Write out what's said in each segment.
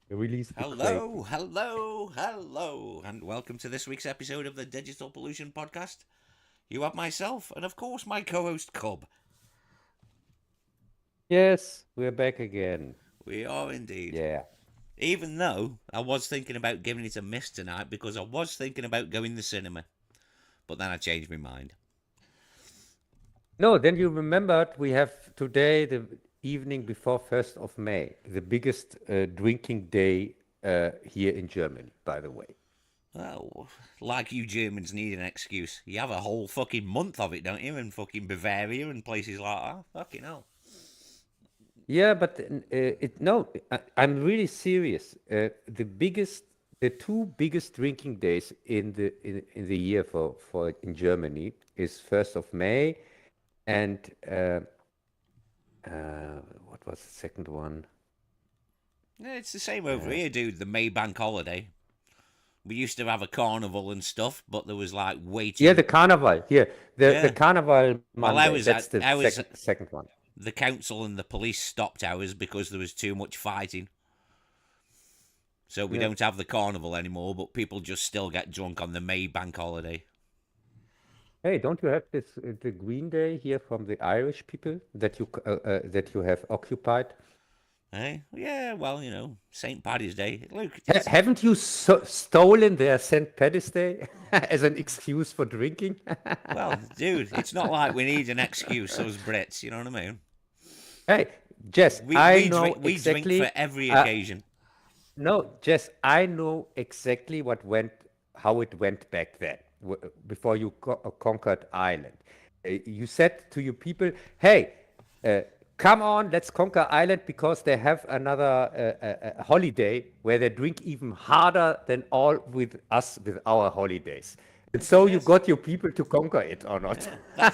Release the crate. Hello, and welcome to this week's episode of the Digital Pollution Podcast. You have myself, and of course, my co host Cub. Yes, we're back again. We are indeed. Yeah. Even though I was thinking about giving it a miss tonight because I was thinking about going to the cinema, but then I changed my mind. No, then you remembered we have today the evening before 1st of May, the biggest drinking day here in Germany, by the way. Well, like you Germans need an excuse. You have a whole fucking month of it, don't you? In fucking Bavaria and places like that. Fucking hell. Yeah, but no, I'm really serious. The two biggest drinking days in the year for in Germany is 1st of May and what was the second one? Yeah, it's the same over Uh, here, dude. The May Bank holiday. We used to have a carnival and stuff, but there was like way Yeah, too. the Carnival. Here, the Yeah. Carnival Well, Monday. That's the I was second one. the council and the police stopped ours because there was too much fighting. So we Yeah. don't have the carnival anymore, but people just still get drunk on the May Bank holiday. Hey, don't you have this the Green Day here from the Irish people that you have occupied? Eh? Yeah, well, St. Paddy's Day. Look, Haven't you stolen their St. Paddy's Day as an excuse for drinking? well, dude, it's not like we need an excuse, those Brits, you know what I mean? Hey, Jess, We, I we, know drink, we drink for exactly. every Uh, occasion. no, Jess, I know exactly how it went back then, before you conquered Ireland. You said to your people, "Hey, uh, come on, let's conquer Ireland because they have another holiday where they drink even harder than all with us with our holidays." And This is so you it. got your people to conquer it or not? Yeah,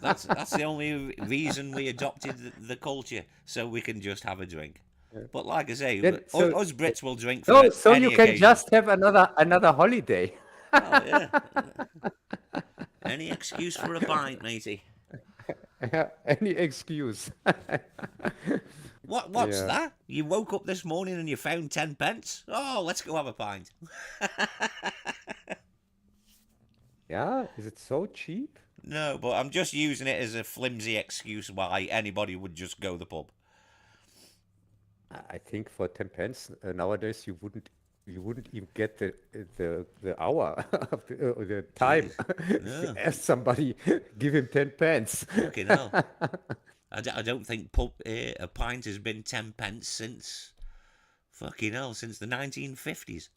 that's the only reason we adopted the culture, so we can just have a drink. But like I say, Then so us Brits will drink for no, so you any can occasion. just have another holiday. Well, yeah, any excuse for a pint, matey. Any excuse. What's Yeah. that? You woke up this morning and you found 10 pence? Oh, let's go have a pint. Yeah, is it so cheap? No, but I'm just using it as a flimsy excuse why anybody would just go the pub. I think for 10 pence nowadays you wouldn't even get the hour of the time Jeez, if you no, ask somebody give him 10 pence. fucking hell. I don't think a pint has been 10 pence since fucking hell since the 1950s.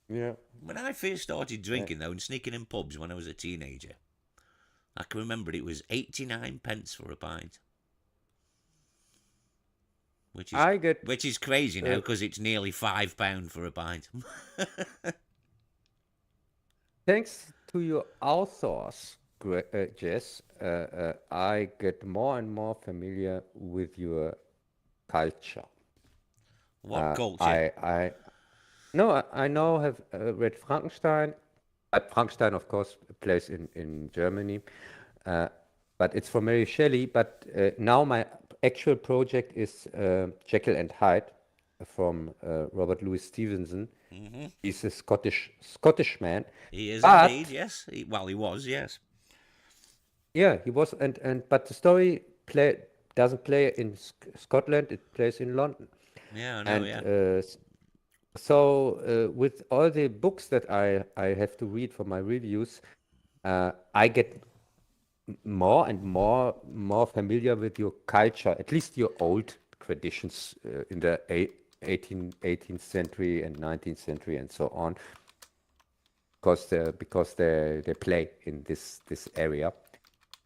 Yeah. When I first started Yeah. drinking though and sneaking in pubs when I was a teenager, I can remember it was 89 pence for a pint, which is I get which is crazy now uh, because it's nearly £5 for a pint. thanks to your authors, Jess, I get more and more familiar with your culture. What culture? I no, I now have read Frankenstein. Frankenstein, of course, plays in Germany, uh, but it's from Mary Shelley. But now my actual project is Jekyll and Hyde from Robert Louis Stevenson. He's a Scottish man, He is indeed, but yes. Well, he was, yes. yeah, he was and but the story doesn't play in Scotland. It plays in London, Yeah, I know, and yeah. so with all the books that I have to read for my reviews, I get more and more familiar with your culture, at least your old traditions in the 18th century and 19th century and so on, because they play in this area.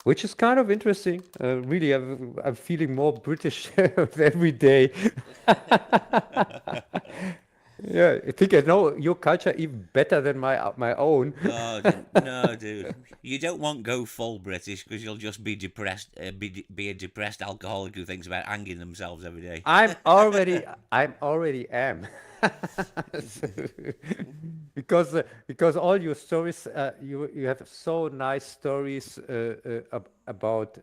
Which is kind of interesting. Really, I'm feeling more British every day. Yeah, I think I know your culture even better than my own. Oh no, dude! You don't want go full British because you'll just be depressed. Be a depressed alcoholic who thinks about hanging themselves every day. I'm already am. Because all your stories, you have so nice stories about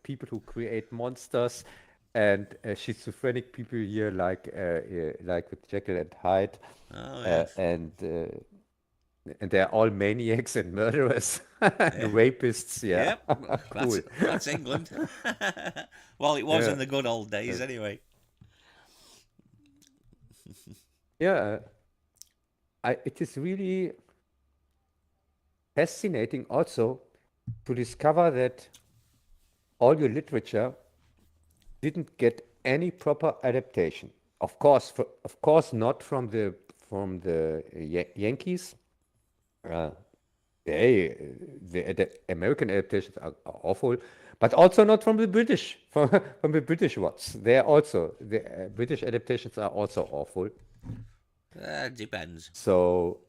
people who create monsters, and schizophrenic people here, like with Jekyll and Hyde, Oh uh, yes. and uh, and they're all maniacs and murderers and Yeah. rapists. Yeah, Yep. cool. That's England. Well, it was Yeah, in the good old uh, days, anyway. yeah. It is really fascinating also to discover that all your literature didn't get any proper adaptation. Of course, not from the Yankees. Uh, the American adaptations are awful, but also not from the British, from the British ones. The British adaptations are also awful. Depends. So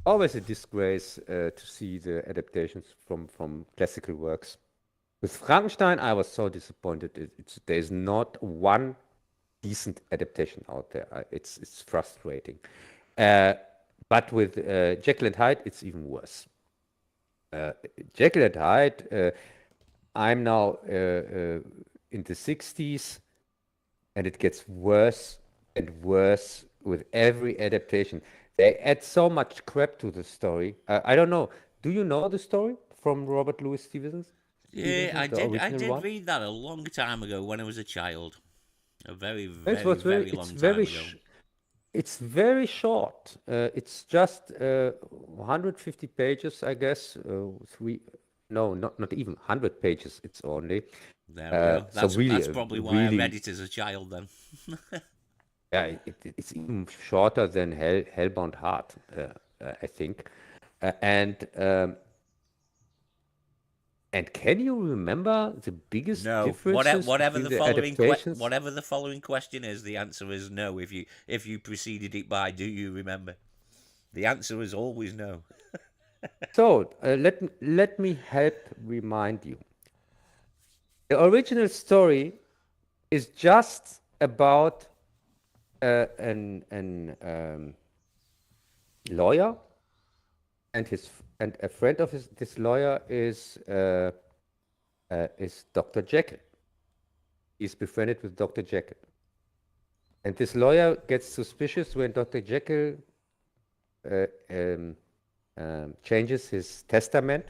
always a disgrace to see the adaptations from classical works. With Frankenstein, I was so disappointed. There's not one decent adaptation out there. It's frustrating. Uh, but with Jekyll and Hyde, it's even worse. Uh, Jekyll and Hyde, I'm now in the 60s, and it gets worse and worse with every adaptation. They add so much crap to the story. I don't know. Do you know the story from Robert Louis Yeah, Stevenson, the I original did one? read that a long time ago when I was a child. A very, It very, was very. very long time ago. It's very short. It's just 150 pages, I guess. No, not even 100 pages. It's only. There we go. So That's really, probably why I read really, it as a child then. yeah, it's even shorter than Hellbound Heart, I think. And can you remember the biggest No. differences between the adaptations? Whatever the following question is, the answer is no. If you preceded it by do you remember? The answer is always no. So let me help remind you. The original story is just about an lawyer, and a friend of this lawyer is Dr. Jekyll. He's befriended with Dr. Jekyll, and this lawyer gets suspicious when Dr. Jekyll uh, um, changes his testament.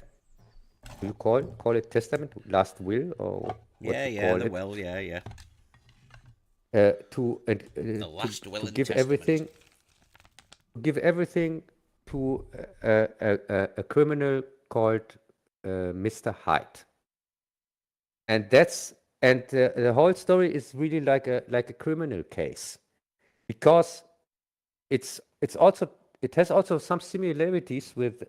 You call it testament, last will, or what Yeah, you yeah, call the it, will, yeah, yeah. to and The last will to and testament. give everything to a criminal called Mr. Hyde, and the whole story is really like a criminal case, because it's also it has also some similarities with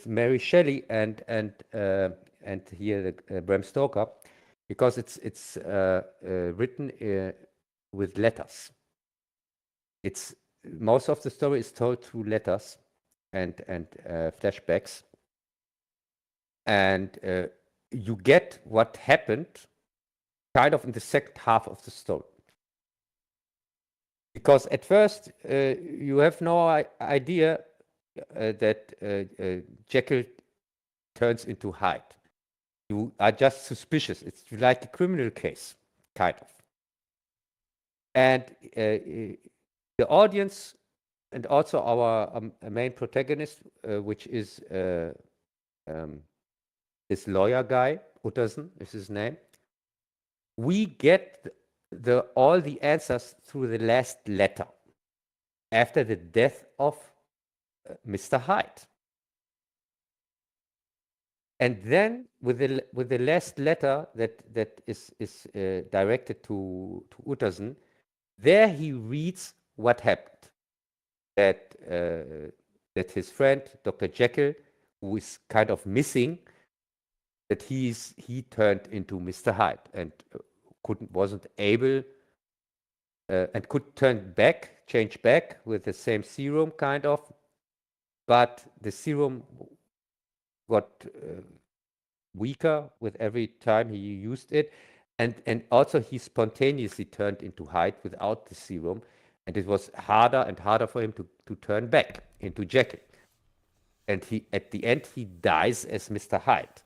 Mary Shelley and here Bram Stoker, because it's written with letters. It's most of the story is told through letters and flashbacks, and you get what happened kind of in the second half of the story. Because at first you have no idea that Jekyll turns into Hyde. You are just suspicious. It's like a criminal case, kind of. And the audience, and also our main protagonist, which is this lawyer guy, Utterson is his name. We get all the answers through the last letter after the death of Mr. Hyde. And then with the last letter that is directed to Utterson, there he reads what happened. That his friend Dr. Jekyll, who is kind of missing, that he turned into Mr. Hyde and wasn't able and could change back with the same serum, kind of, but the serum got weaker with every time he used it, and also he spontaneously turned into Hyde without the serum, and it was harder and harder for him to turn back into Jekyll. And at the end he dies as Mr. Hyde.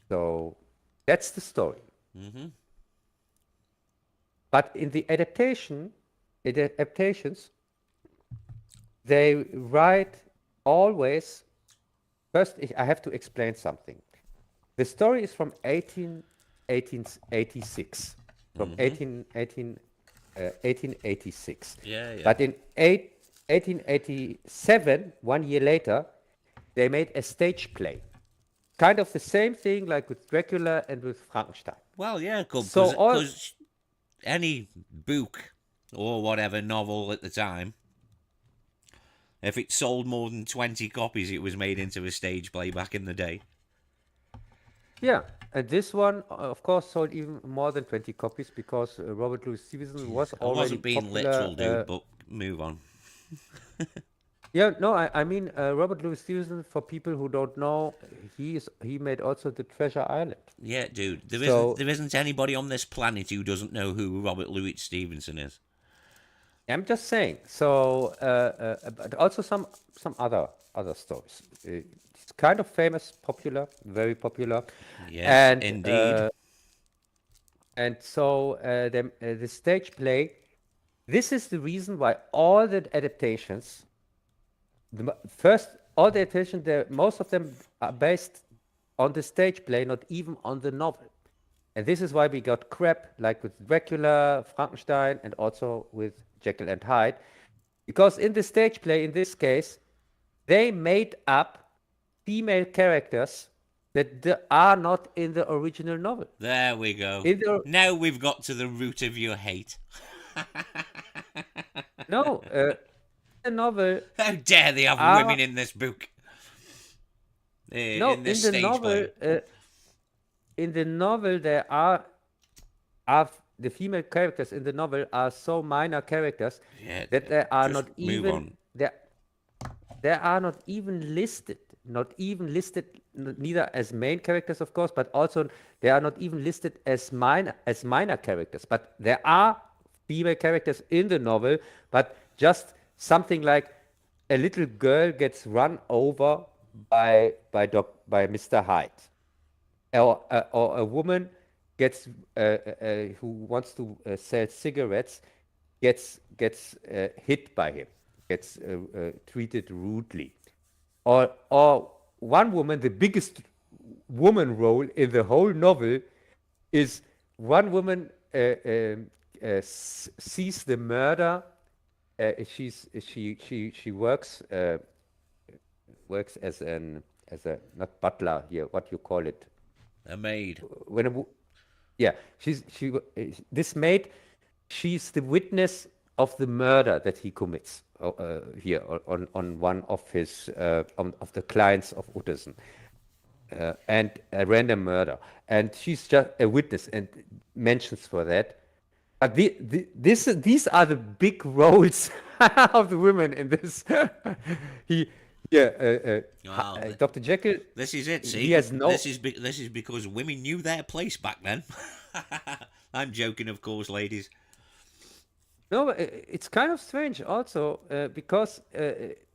So That's the story. Mm-hmm. But in the adaptations, they write always. First, I have to explain something. The story is from 1886, from 1886. Yeah, yeah. But in 1887, 1 year later, they made a stage play. Kind of the same thing like with Dracula and with Frankenstein. Well, yeah, So all because any book or whatever novel at the time, if it sold more than 20 copies, it was made into a stage play back in the day. Yeah, and this one, of course, sold even more than 20 copies because Robert Louis Stevenson was I already wasn't being popular. literal, dude, but move on. Yeah, no, I mean Robert Louis Stevenson. For people who don't know, he made also the Treasure Island. Yeah, dude, So there isn't anybody on this planet who doesn't know who Robert Louis Stevenson is. I'm just saying. So, but also some other stories. It's kind of famous, popular, very popular, Yes, and indeed. So the stage play. This is the reason why all the adaptations, first all the adaptations, most of them are based on the stage play, not even on the novel. And this is why we got crap like with Dracula, Frankenstein, and also with Jekyll and Hyde. Because in the stage play, in this case, they made up female characters that are not in the original novel. There we go. Now we've got to the root of your hate. No, the novel. How dare they have women in this book? No, in this in the stage novel, play. In the novel, there are the female characters in the novel are so minor characters that they are not even they are not even listed. Not even listed neither as main characters, of course, but also they are not even listed as minor characters. But there are female characters in the novel, but just something like a little girl gets run over by Mr. Hyde, or a woman gets who wants to sell cigarettes gets hit by him, gets treated rudely, or one woman, the biggest woman role in the whole novel is one woman sees the murder. She works as a not butler here. What you call it? A maid. This maid. She's the witness of the murder that he commits here on one of his of the clients of Utterson, and a random murder, and she's just a witness and mentions for that. But these are the big roles of the women in this. Dr. Jekyll. This is it. See, he has no. This is because women knew their place back then. I'm joking, of course, ladies. No, it's kind of strange also because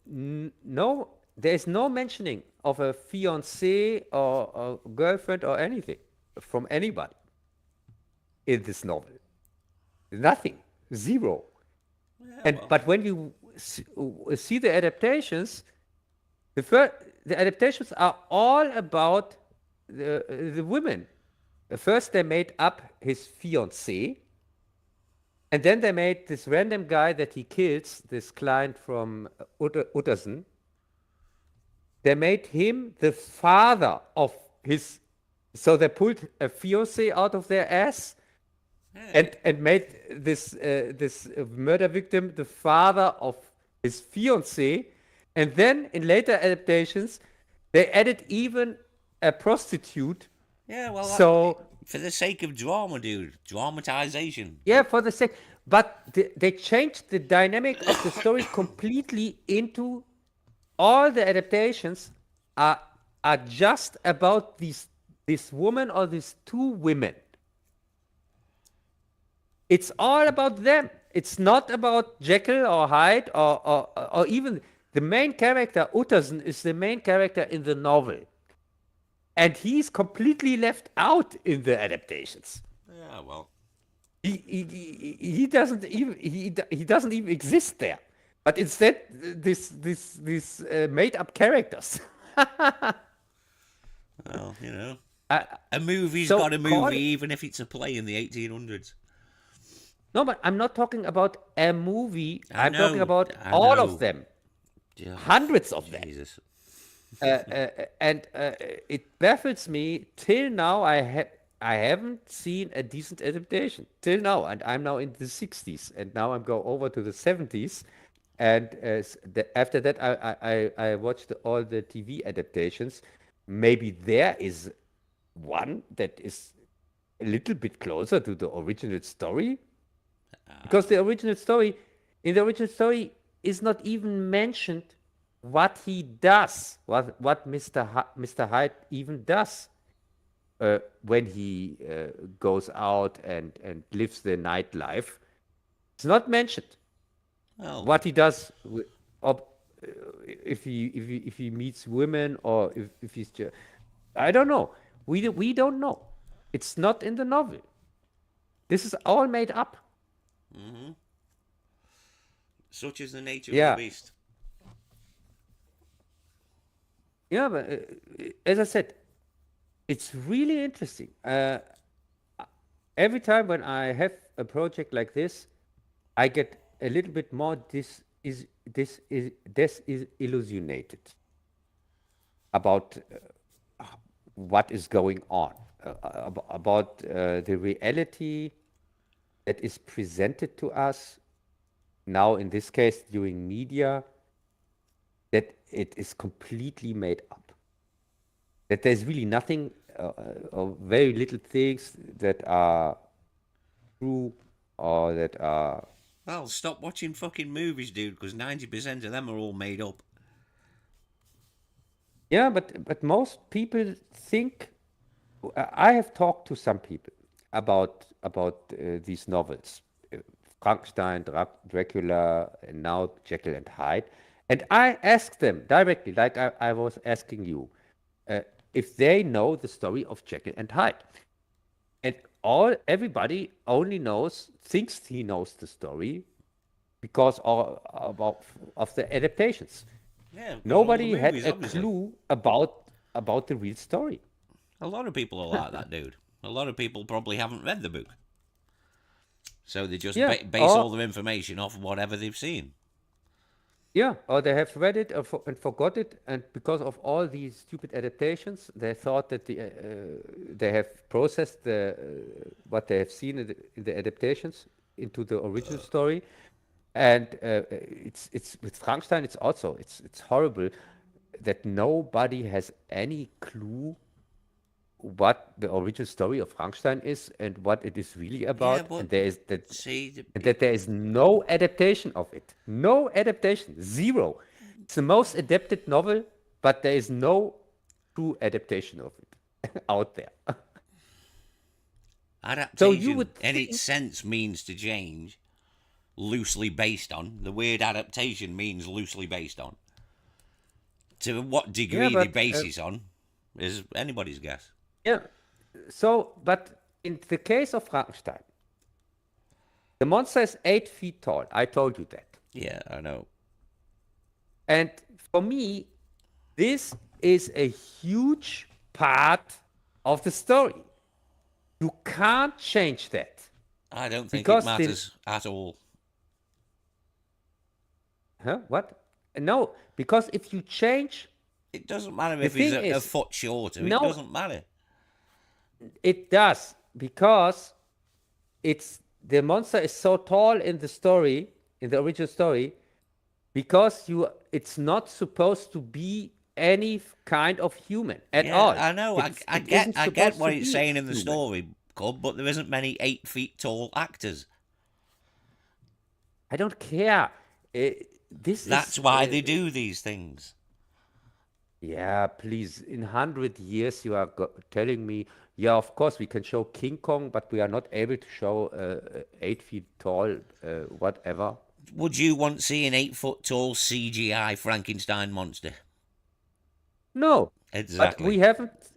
no, there is no mentioning of a fiancé or a girlfriend or anything from anybody in this novel. Nothing, zero. But when you see the adaptations, the adaptations are all about the women. First, they made up his fiancée. And then they made this random guy that he kills, this client from Utterson. They made him the father of his. So they pulled a fiancé out of their ass, and made this murder victim the father of his fiancée. And then in later adaptations, they added even a prostitute. Yeah, well, so. For the sake of drama, dude. Dramatization. Yeah, for the sake. But they changed the dynamic of the story completely into all the adaptations are just about this woman or these two women. It's all about them. It's not about Jekyll or Hyde or even the main character, Utterson, is the main character in the novel. and he's completely left out in the adaptations. Yeah, well, He doesn't even he doesn't even exist there. But instead, this made up characters. well, you know, uh, a movie's so got a call movie, even if it's a play in the 1800s. no, but I'm not talking about a movie. I I'm talking know, about I all of know. them, Yeah, hundreds of them. Jesus. And it baffles me till now. I haven't seen a decent adaptation till now, and I'm now in the 60s, and now I'm go over to the 70s, and after that I watched all the TV adaptations. Maybe there is one that is a little bit closer to the original story, because in the original story is not even mentioned what he does, what Mr. Hyde even does when he goes out and lives the nightlife. It's not mentioned Well, what he does if he meets women, or if he's just, I don't know. We don't know. It's not in the novel. This is all made up. such is the nature of the Yeah. beast. Yeah, but as I said, it's really interesting. Every time when I have a project like this, I get a little bit more this is illusionated about what is going on, about the reality that is presented to us now, in this case during media, that it is completely made up, that there's really nothing or very little things that are true, or that are. Well, stop watching fucking movies, dude, because 90% of them are all made up. Yeah, but most people think. I have talked to some people about these novels, Frankenstein, Dracula, and now Jekyll and Hyde, and I asked them directly, like I was asking you, uh, if they know the story of Jekyll and Hyde, and everybody only thinks he knows the story because of the adaptations. Yeah, because all the Nobody had movies, a obviously. clue about the real story. A lot of people are like that, dude. A lot of people probably haven't read the book. So they just Yeah, base all their information off whatever they've seen. yeah, or they have read it and forgot it, and because of all these stupid adaptations, they thought that they have processed what they have seen in the adaptations into the original story, and it's with Frankenstein. It's horrible that nobody has any clue what the original story of Frankenstein is and what it is really Yeah, about, but and there is that see, and that there is no adaptation of it. No adaptation. Zero. It's the most adapted novel, but there is no true adaptation of it out there. So you adaptation would in its think, sense means to change, loosely based on. The word adaptation means loosely based on. To what yeah, degree they but base it on is anybody's guess. yeah. So, but in the case of Frankenstein, the monster is 8 feet tall. I told you that. Yeah, I know. And for me, this is a huge part of the story. You can't change that I don't think it because the matters at all. huh? What? No, because if you change, It doesn't matter the if he's thing a is, foot shorter. It no, doesn't matter. it does, because it's the monster is so tall in the story, in the original story, because it's not supposed to be any kind of human at Yeah, all. I know. It isn't I get supposed what to it's be saying in the human. story, Cub, but there isn't many 8 feet tall actors. I don't care. This That's is why they do these things. yeah, please. In 100 years, you are telling me, yeah, of course we can show King Kong, but we are not able to show 8 feet tall, whatever. Would you want to see an 8 foot tall CGI Frankenstein monster? No, but we Exactly. haven't.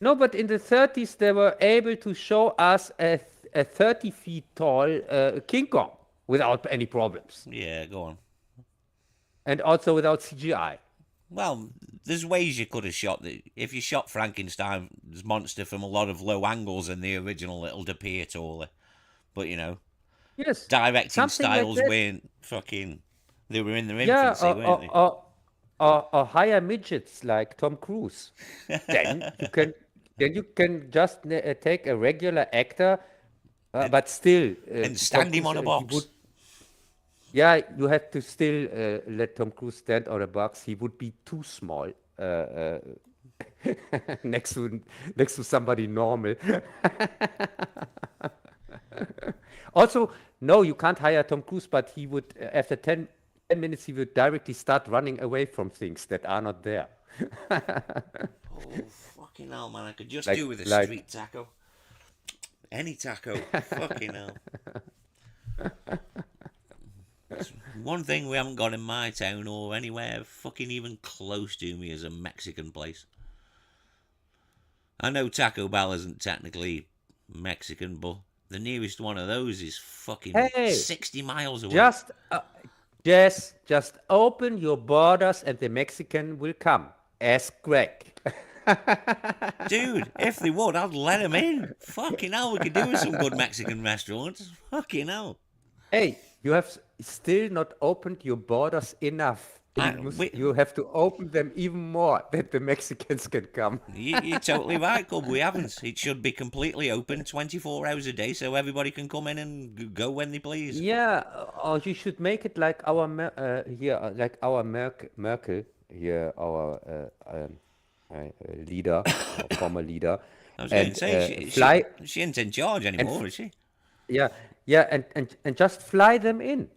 No, but in the 30s, they were able to show us a 30 feet tall King Kong without any problems. Yeah, go on. And also without CGI. Well, there's ways you could have shot the. If you shot Frankenstein's monster from a lot of low angles in the original, it'll appear taller. But Yes, directing something like styles that. weren't fucking. They were in their Yeah, infancy, weren't they? or hire midgets like Tom Cruise. Then you can just take a regular actor, but still And Tom stand him Cruise on a he would. box. Yeah, you have to still let Tom Cruise stand on a box. He would be too small next to somebody normal. Also, no, you can't hire Tom Cruise, but he would after 10 minutes he would directly start running away from things that are not there. Oh, fucking hell, man. I could just do with a Like street taco. Any taco. Fucking hell. It's one thing we haven't got in my town or anywhere fucking even close to me is a Mexican place. I know Taco Bell isn't technically Mexican, but the nearest one of those is fucking hey, 60 miles away. just just open your borders and the Mexican will come. Ask Greg. Dude, if they would, I'd let them in. Fucking hell, we could do with some good Mexican restaurants. Fucking hell. Hey, you have still not opened your borders enough. You have to open them even more that the Mexicans can come. You're totally right, Cub. We haven't. It should be completely open 24 hours a day so everybody can come in and go when they please. Yeah, or you should make it like our here, like our Merkel here, our leader, our former leader, I was going to and say, fly she ain't in charge and anymore, is she? yeah, yeah, and just fly them in.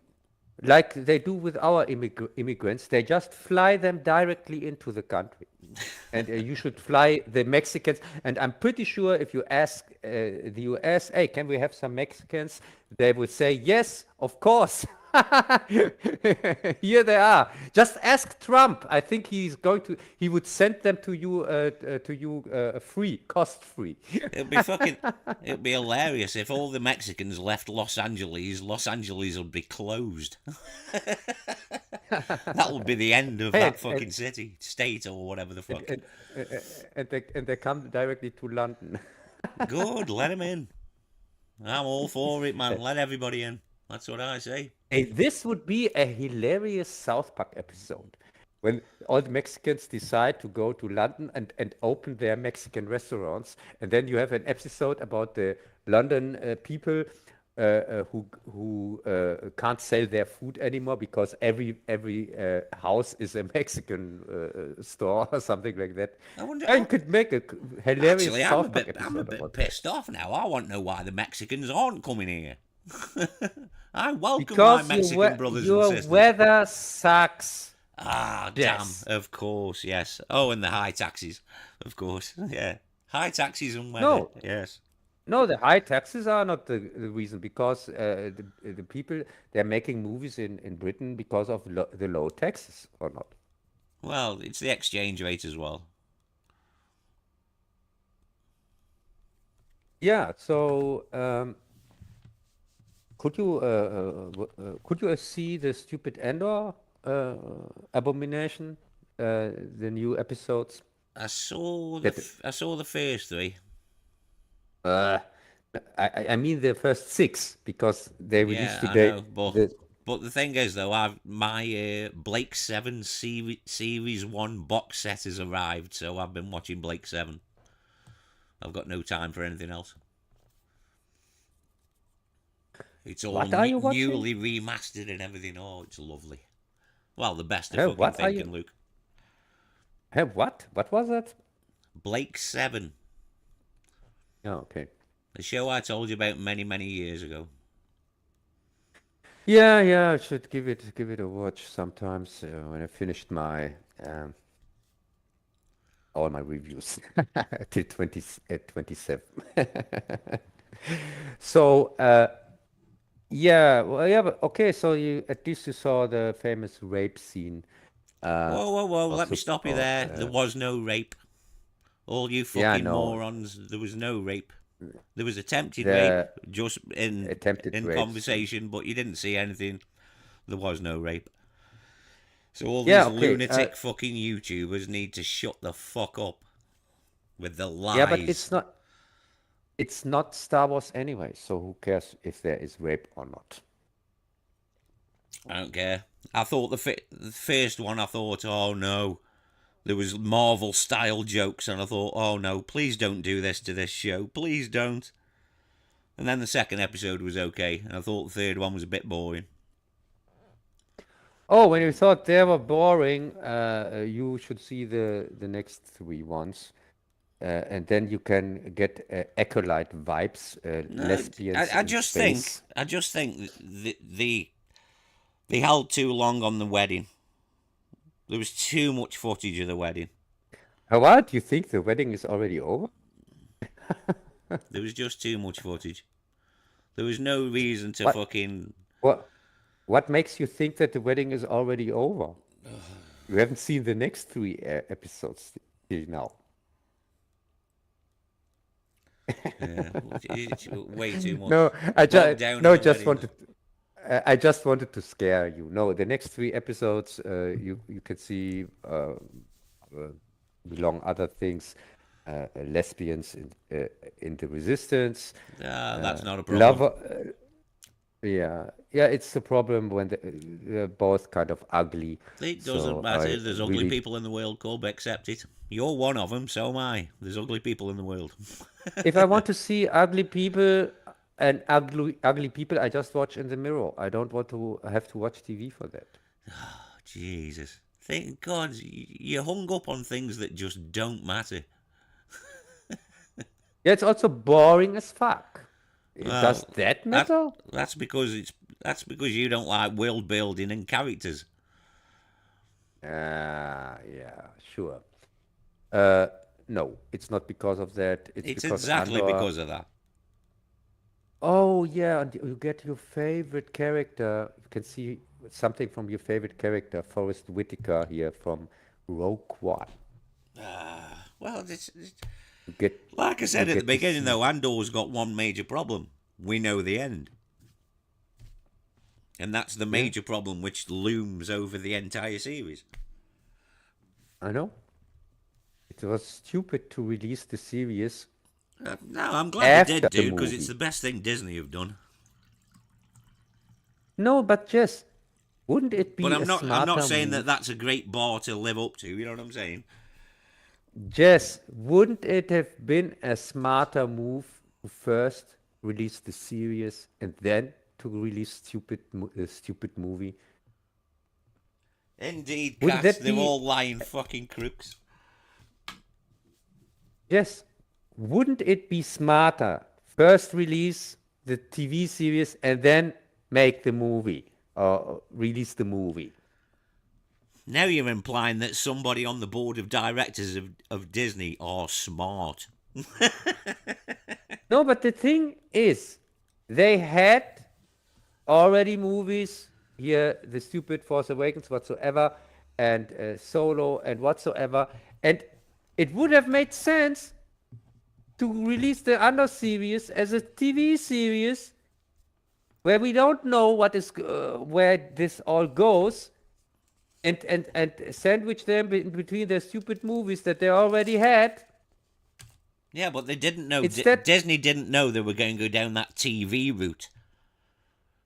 Like they do with our immigrants, they just fly them directly into the country. And you should fly the Mexicans. And I'm pretty sure if you ask the US, hey, can we have some Mexicans? They would say, yes, of course. Here they are. Just ask Trump. I think he would send them to you free, cost free. It'd be hilarious if all the Mexicans left Los Angeles. Los Angeles would be closed. That would be the end of that fucking city, state, or whatever the fuck. And they come directly to London. Good, let him in. I'm all for it, man. Let everybody in. That's what I say. Hey, this would be a hilarious South Park episode when all the Mexicans decide to go to London and open their Mexican restaurants, and then you have an episode about the London people who can't sell their food anymore because every house is a Mexican store or something like that. I wonder. And could make a hilarious Actually, South Park I'm a episode bit about that. pissed off now. I want to know why the Mexicans aren't coming here. I welcome my Because Mexican brothers and your sisters. weather sucks. Ah, Yes. damn. Of course, yes. Oh, and the high taxes. Of course, yeah. High taxes and weather. No, Yes. no, the high taxes are not the reason because the people they're making movies in Britain because of the low taxes or not. Well, it's the exchange rate as well. Yeah, so could you see the stupid Endor abomination, the new episodes? I saw That I saw the first three. uh, I mean the first six because they released Yeah, I today. know, but the thing is though, my Blake 7 series 1 box set has arrived, so I've been watching Blake 7. I've got no time for anything else. It's all What are you watching? newly remastered and everything. Oh, it's lovely. Well, the best of Hey, fucking what are thinking, you? Luke. Hey, what? What was that? Blake 7, Oh, okay. the show I told you about many, many years ago. Yeah, yeah, I should give it a watch sometimes when I finished my all my reviews till 27. So yeah, well, yeah, but okay. So you at least you saw the famous rape scene. Whoa, whoa, whoa! Let me Also, stop you there. There was no rape. All you Yeah, fucking no, morons. There was no rape. There was attempted rape, the just in attempted in rapes. conversation, but you didn't see anything. There was no rape. So all Yeah, these okay. lunatic fucking YouTubers need to shut the fuck up with the Yeah, but lies. it's not Star Wars anyway, so who cares if there is rape or not? I don't care. I thought the first one, I thought, oh no, there was Marvel style jokes, and I thought, oh no, please don't do this to this show, please don't. And then the second episode was okay, and I thought the third one was a bit boring. Oh, when you thought they were boring, you should see the next three ones, and then you can get acolyte vibes, No, lesbians in space. I just think they held too long on the wedding. There was too much footage of the wedding. What? You think the wedding is already over? There was just too much footage. There was no reason to What? fucking. What? What makes you think that the wedding is already over? You haven't seen the next three episodes till now. Yeah, it's way too much. No, Bogged down in no, the wedding. I just wanted to scare you. No, the next three episodes, you can see belong other things, lesbians in the resistance, That's not a problem. lover. Yeah, it's the problem when they're both kind of ugly. It doesn't So matter. I There's ugly really, people in the world, Cub. Accept it. You're one of them, so am I. There's ugly people in the world. if I want to see ugly people and ugly people, I just watch in the mirror. I don't want to have to watch TV for that. Jesus. Thank God you hung up on things that just don't matter. Yeah, it's also boring as fuck. Does Well, that that matter? that's because you don't like world building and characters. Yeah, sure. Uh, no, it's not because of that. It's It's because exactly Andor. because of that. Oh, yeah, and you get your favorite character. You can see something from your favorite character, Forrest Whitaker here from Rogue One. Well, You get like I you said at the get to beginning, see. though, Andor's got one major problem. We know the end. And that's the Yeah, major problem which looms over the entire series. I know. It was stupid to release the series No, I'm glad they after did, the dude, because it's movie. the best thing Disney have done. No, but Jess, wouldn't it But be a I'm not smarter saying that move? that's a great bar to live up to. You know what I'm saying? Jess, wouldn't it have been a smarter move to first release the series and then to release stupid movie? Indeed, Wouldn't cats. that They're be all lying fucking crooks. Jess? Wouldn't it be smarter first release the TV series and then make the movie or release the movie? Now you're implying that somebody on the board of directors of Disney are smart. No, but the thing is, they had already movies here, the stupid Force Awakens whatsoever, and Solo and whatsoever, and it would have made sense to release the Andor series as a TV series where we don't know what is where this all goes, and sandwich them in between the stupid movies that they already had. Yeah, but they didn't know. Instead, Disney didn't know they were going to go down that TV route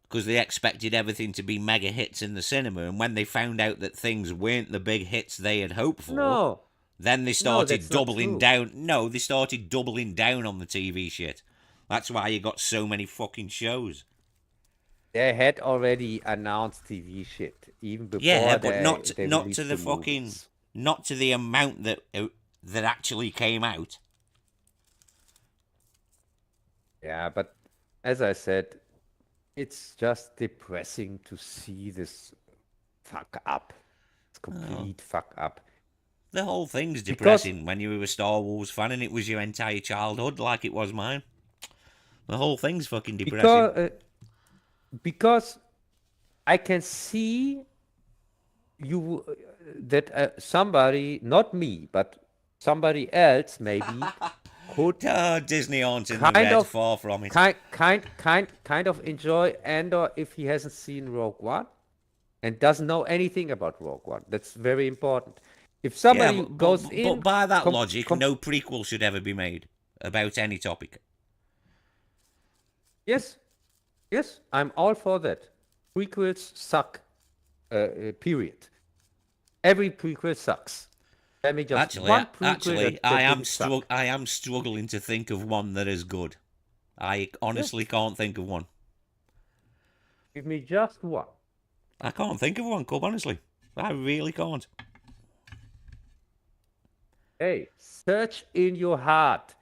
because they expected everything to be mega hits in the cinema. And when they found out that things weren't the big hits they had hoped for, no, then they no, started that's not doubling true. down. No, they started doubling down on the TV shit. That's why you got so many fucking shows. They had already announced TV shit even Yeah, before but they not to released the the fucking movies. not to the amount that actually came out. Yeah, but as I said, it's just depressing to see this fuck up. It's complete fuck up. The whole thing's Because depressing when you were a Star Wars fan and it was your entire childhood, like it was mine. The whole thing's fucking depressing. because uh, because I can see you that somebody, not me, but somebody else maybe could Oh, Disney aren't in the kind red, of far from it. kind of enjoy, and or if he hasn't seen Rogue One and doesn't know anything about Rogue One. That's very important. If Yeah, somebody but, goes but, but in, by that com, logic, com, no prequel should ever be made about any topic. yes, yes, I'm all for that. Prequels suck. Period. Every prequel sucks. Tell me just one prequel that didn't suck. I am struggling to think of one that is good. I Yeah, honestly can't think of one. give me just one. I can't think of one, Cub, honestly. I really can't. Hey, search in your heart.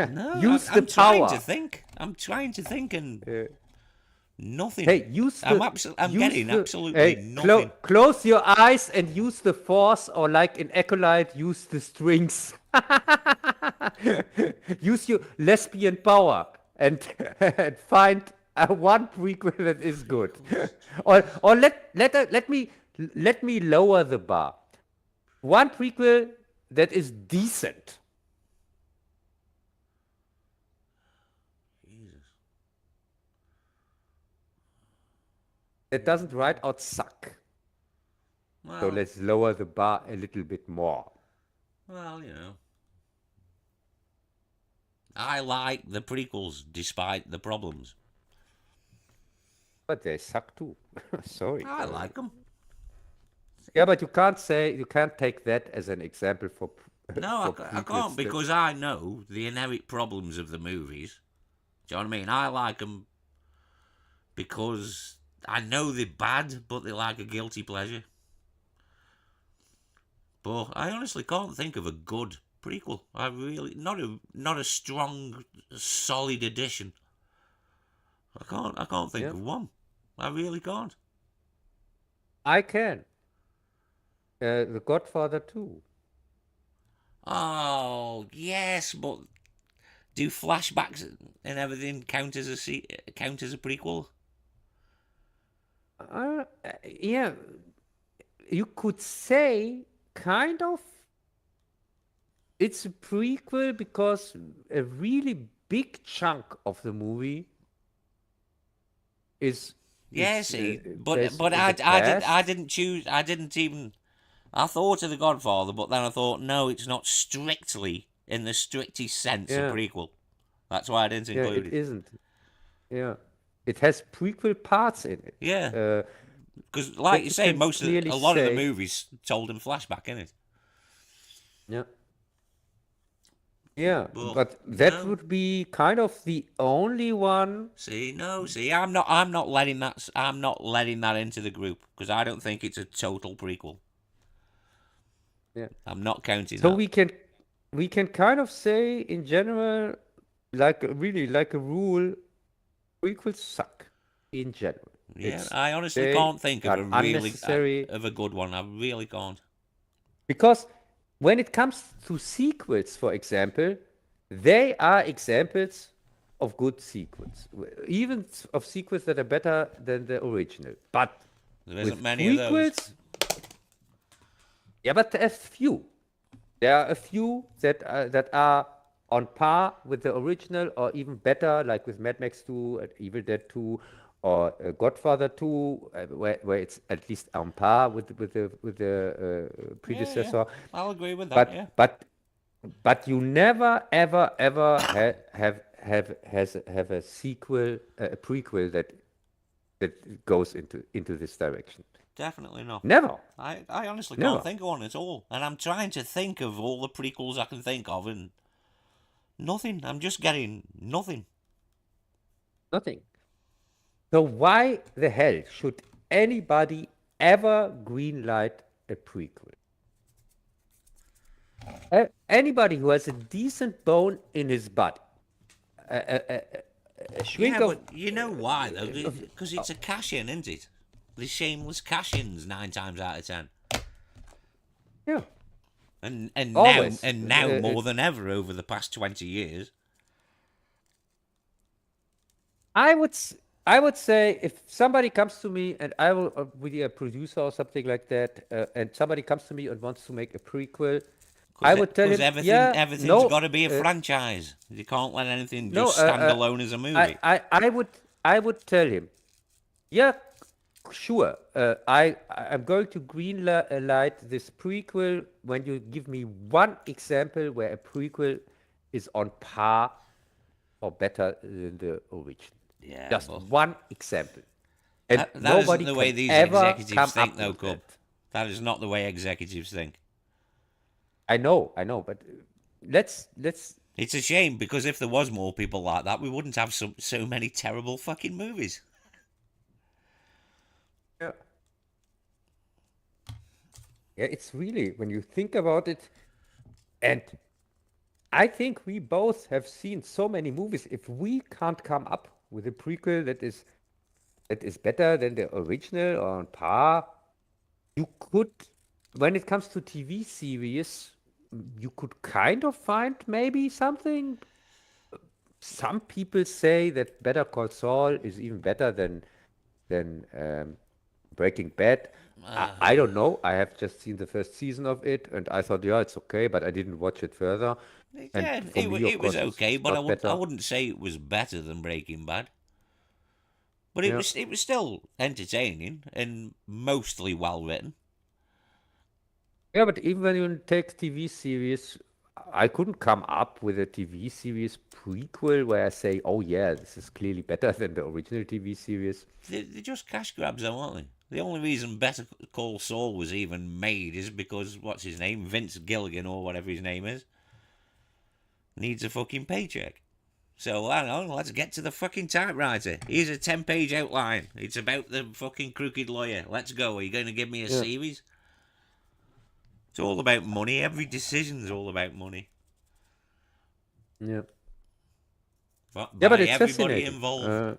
No, Use the I'm trying to power. think. I'm trying to think and nothing. Hey, I'm getting absolutely hey, nothing. close your eyes and use the force, or like in Acolyte, use the strings. Use your lesbian power and, and find one prequel that is good. or let me lower the bar. One prequel that is decent. Jesus. That doesn't right out suck. So Well, let's lower the bar a little bit more. well, you know. I like the prequels despite the problems. But they suck too. Sorry. I like them. Yeah, but you can't take that as an example for No, for I prequels can't because I know the inherent problems of the movies. Do you know what I mean? I like them because I know they're bad, but they're like a guilty pleasure. But I honestly can't think of a good prequel. I really not a strong, solid addition. I can't think Yeah, of one. I really can't. I can. The Godfather 2. Oh yes, but do flashbacks and everything count as a prequel? Yeah, you could say kind of it's a prequel because a really big chunk of the movie is Yeah, is see, based but in the I past. didn't choose. I didn't even. I thought of The Godfather, but then I thought, no, it's not strictly in the strictest sense a Yeah, prequel. That's why I didn't yeah, include it it. isn't. Yeah, it has prequel parts in it. Yeah, Uh, because like that you you say, can clearly a lot of the say. movies told in flashback, innit? Yeah. Yeah, But but that no, would be kind of the only one. see, no, see, I'm not letting that into the group because I don't think it's a total prequel. Yeah. I'm not counting So that. we can kind of say in general, like really like a rule, prequels suck in general. Yeah, It's I honestly they can't think of are a really unnecessary of a good one. I really can't. because when it comes to sequels, for example, they are examples of good sequels, even of sequels that are better than the original. But There isn't with many of those. prequels, yeah, but there's few. There are a few that are on par with the original or even better, like with Mad Max 2, Evil Dead 2, or Godfather 2, where it's at least on par with the Yeah, yeah, predecessor. I'll agree with that. Yeah, But but but you never ever have a sequel, a prequel that goes into this direction. definitely not. Never, I honestly can't never, think of one at all, and I'm trying to think of all the prequels I can think of, and nothing. I'm just getting nothing. nothing. So why the hell should anybody ever greenlight a prequel? Anybody who has a decent bone in his body, a shrink Yeah, of, but you know why though? Because it's a cash in, isn't it? The shameless cash ins 9 times out of 10. yeah, And always. now more than ever over the past 20 years. I would I would say if somebody comes to me and I will be a producer or something like that, and somebody comes to me and wants to make a prequel, I would tell Because him, yeah, everything's got no, to be a franchise. You can't let anything no. just stand alone as a I, movie. I, I would, I would tell him, yeah, sure. I'm going to green light this prequel when you give me one example where a prequel is on par or better than the original. Yeah, Just but one example. And that isn't nobody the way can these ever executives come think, up though, with Cub. that. That is not the way executives think. I know, but let's. It's a shame because if there was more people like that, we wouldn't have so many terrible fucking movies. Yeah, yeah, it's really when you think about it, and I think we both have seen so many movies. If we can't come up with a prequel that is better than the original or on par, you could, when it comes to TV series, you could kind of find maybe something. Some people say that Better Call Saul is even better than Breaking Bad. I don't know. I have just seen the first season of it, and I thought, yeah, it's okay, but I didn't watch it further. And Yeah, for me, of it was course, okay, it's but not I better. wouldn't say it was better than Breaking Bad. But Yeah. it was still entertaining and mostly well written. Yeah, but even when you take TV series, I couldn't come up with a TV series prequel where I say, oh yeah, this is clearly better than the original TV series. They're just cash grabs, though, aren't they? The only reason Better Call Saul was even made is because what's his name, Vince Gilligan or whatever his name is, needs a fucking paycheck. So I don't know, let's get to the fucking typewriter. Here's a 10-page outline. It's about the fucking crooked lawyer. Let's go. Are you going to give me a Yeah, series? It's all about money. Every decision's all about money. yeah. Yeah, By but it's everybody fascinating. involved.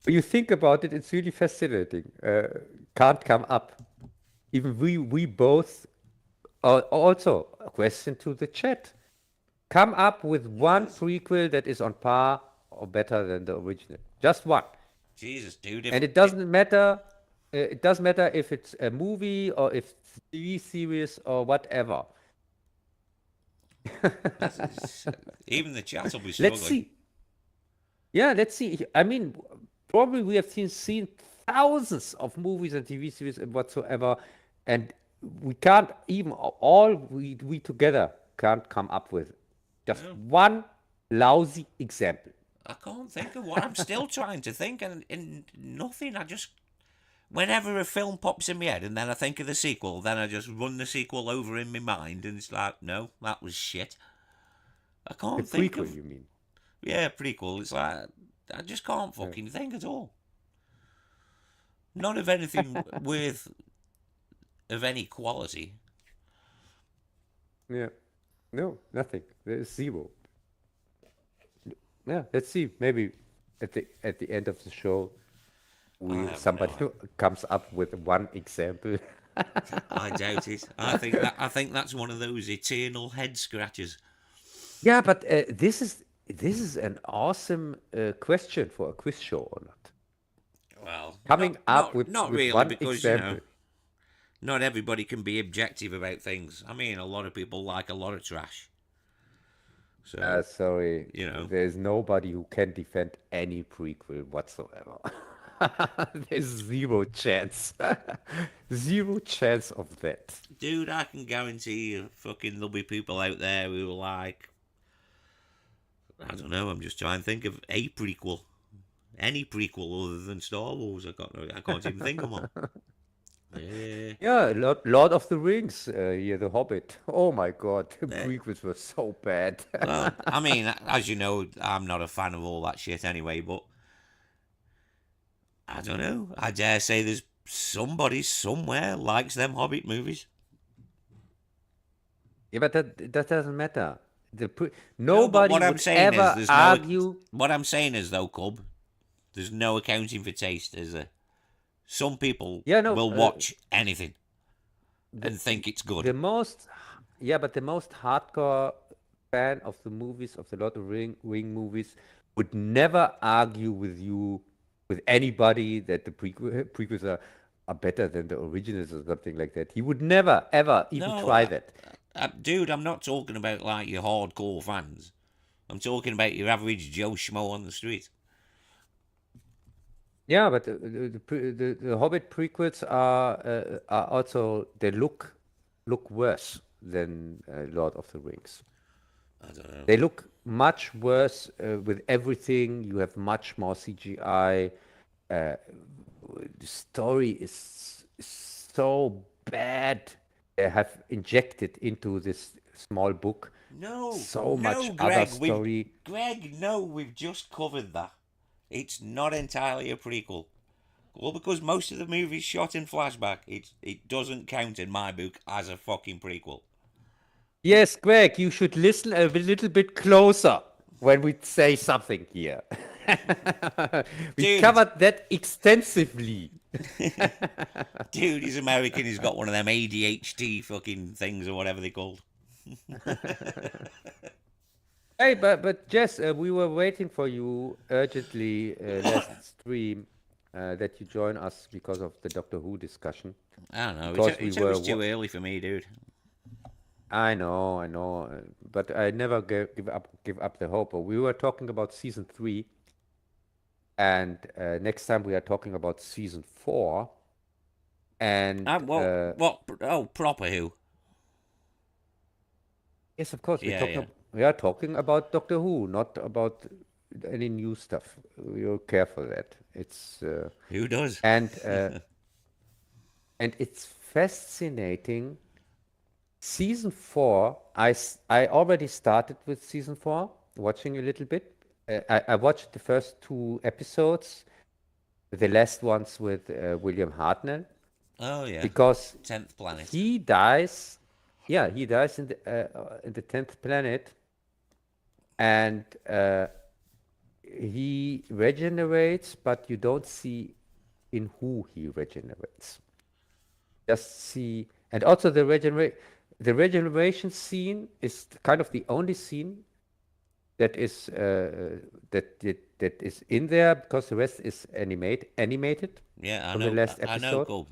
When you think about it, it's really fascinating. Can't come up. Even we both. Also, a question to the chat. Come up with one prequel that is on par or better than the original. Just one. Jesus, dude. And it doesn't matter. It doesn't matter if it's a movie or if it's a TV series or whatever. Even the chat will be Let's struggling. see. Yeah, let's see. I mean, probably we have seen thousands of movies and TV series and whatsoever, and we can't even all we together can't come up with just No, one lousy example. I can't think of one. I'm still trying to think, and nothing. I just whenever a film pops in my head, and then I think of the sequel, then I just run the sequel over in my mind, and it's like, no, that was shit. I The can't think prequel, of you mean? prequel. It's like I just can't Yeah. fucking think at all. None of anything of any quality. Yeah. No, nothing. There's zero. Yeah, let's see. Maybe at the end of the show, I have somebody no. comes up with one example. I doubt it. I think that's one of those eternal head scratches. Yeah, but this is an awesome question for a quiz show or not? Well, Coming up with not with really, one because example. not everybody can be objective about things. I mean, a lot of people like a lot of trash. So Sorry, you know, there's nobody who can defend any prequel whatsoever. There's zero chance. Zero chance of that. dude, I can guarantee you, fucking there'll be people out there who are like, I don't know. I'm just trying to think of a prequel, any prequel other than Star Wars. I can't even think of one. Yeah, Yeah, Lord of the Rings, yeah, The Hobbit. Oh my God, the yeah. prequels were so bad. Well, I mean, as you know, I'm not a fan of all that shit anyway. But I don't know. I dare say there's somebody somewhere likes them Hobbit movies. Yeah, but that doesn't matter. No, but Nobody what I'm would saying is ever there's no. argue. What I'm saying is though, Cub, there's no accounting for taste, is there? Some people Yeah, no, will watch anything the and think it's good. the most, yeah, but the most hardcore fan of the movies of the Lord of the Ring movies would never argue with you, with anybody, that the prequels are better than the originals or something like that. He would never ever even No, try that. Dude, I'm not talking about like your hardcore fans. I'm talking about your average Joe Schmo on the street. Yeah, but the Hobbit prequels are also they look worse than Lord of the Rings. I don't know. They look much worse with everything. You have much more CGI. Uh, the story is so bad. They have injected into this small book No, so much no, other Greg. story. We've just covered that. It's not entirely a prequel. Well, because most of the movie's shot in flashback, it doesn't count in my book as a fucking prequel. Yes, Greg, you should listen a little bit closer when we say something here. We Dude, covered that extensively. dude, he's American. He's got one of them ADHD fucking things or whatever they called. Hey, but Jess, we were waiting for you urgently last stream that you join us because of the Doctor Who discussion. I don't know. Because we It's were, always too early for me, dude. I know, but I never give up the hope. We were talking about season 3, and next time we are talking about season 4, and Well, what? Oh, proper who? yes, of course, Yeah, yeah. we are talking about Doctor Who, not about any new stuff. You're careful that it's Who does? and uh, and it's fascinating. Season 4, I already started with season 4, watching a little bit. I watched the first 2 episodes, the last ones with William Hartnell, Oh yeah, because 10th Planet. he dies. Yeah, he dies in the 10th planet, and he regenerates, but you don't see in who he regenerates. Just see, and also the regeneration scene is kind of the only scene that is that is in there, because the rest is animated Yeah, from the last I know, episode. Cub.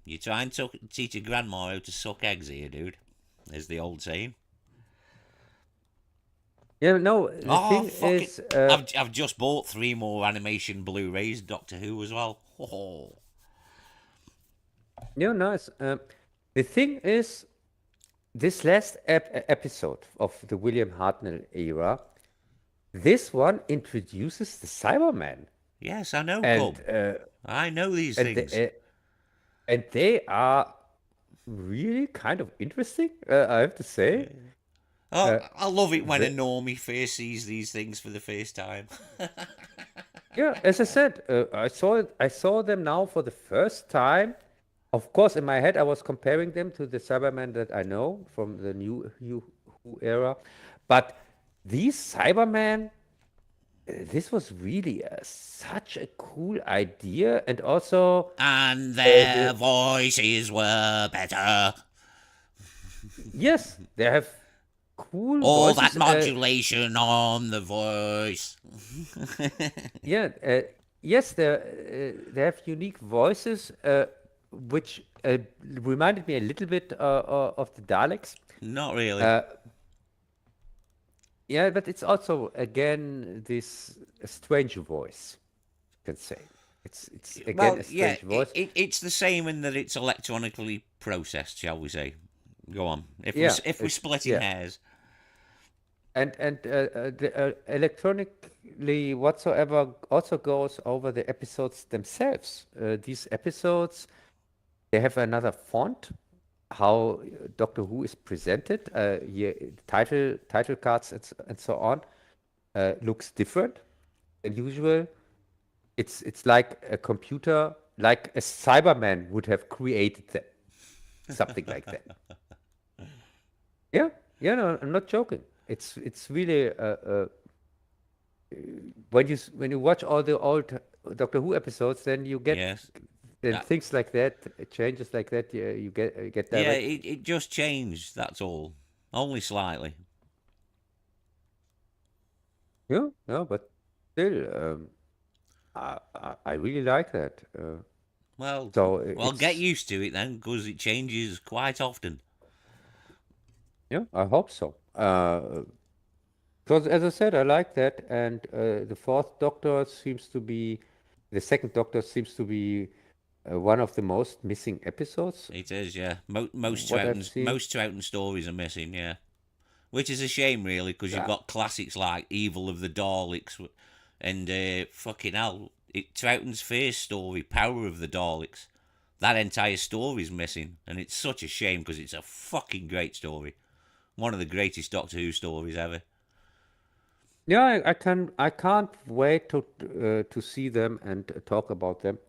You try and teach your grandma how to suck eggs here, dude. Is the old saying. Yeah, no, the Oh, thing fuck it. is, I've just bought 3 more animation Blu-rays, Doctor Who as well. Oh, yeah, nice. The thing is, this last episode of the William Hartnell era, this one introduces the Cyberman, yes, I know, and Cub. I know these and things. the, uh, and they are really kind of interesting. I have to say. Oh, Uh, I love it when a the, normie first sees these things for the first time. yeah, as I said, I saw them now for the first time. Of course, in my head, I was comparing them to the Cybermen that I know from the new Who era, but these Cybermen, this was really such a cool idea, and also And their the voices were better. yes, they have cool All that voices. modulation on the voice. Yeah, yes, they have unique voices, which reminded me a little bit of the Daleks. Not really. Uh, yeah, but it's also again this strange voice, you can say. It's again Well, a yeah, strange voice. it's the same in that it's electronically processed, shall we say? Go on. Yeah, If we're it's splitting yeah, hairs, and the electronically whatsoever also goes over the episodes themselves. These episodes, they have another font, how Doctor Who is presented. Here, title cards and so on looks different than usual. It's like a computer, like a Cyberman would have created them, something like that. Yeah, yeah, no, I'm not joking. It's really when you watch all the old Doctor Who episodes, then you get yes. then Uh, things like that, changes like that. You get yeah, direct. it just changed. That's all. Only slightly. Yeah, no, but still, I really like that. Well, So well, get it's used to it then, because it changes quite often. Yeah, I hope so. Because as I said, I like that, and the fourth Doctor seems to be, the second Doctor seems to be one of the most missing episodes. It is, yeah. What I've seen. Most Troughton stories are missing, yeah. Which is a shame, really, because you've Yeah, got classics like Evil of the Daleks and fucking hell, Troughton's first story, Power of the Daleks. That entire story's missing, and it's such a shame because it's a fucking great story. One of the greatest Doctor Who stories ever. yeah, I can't wait to see them and talk about them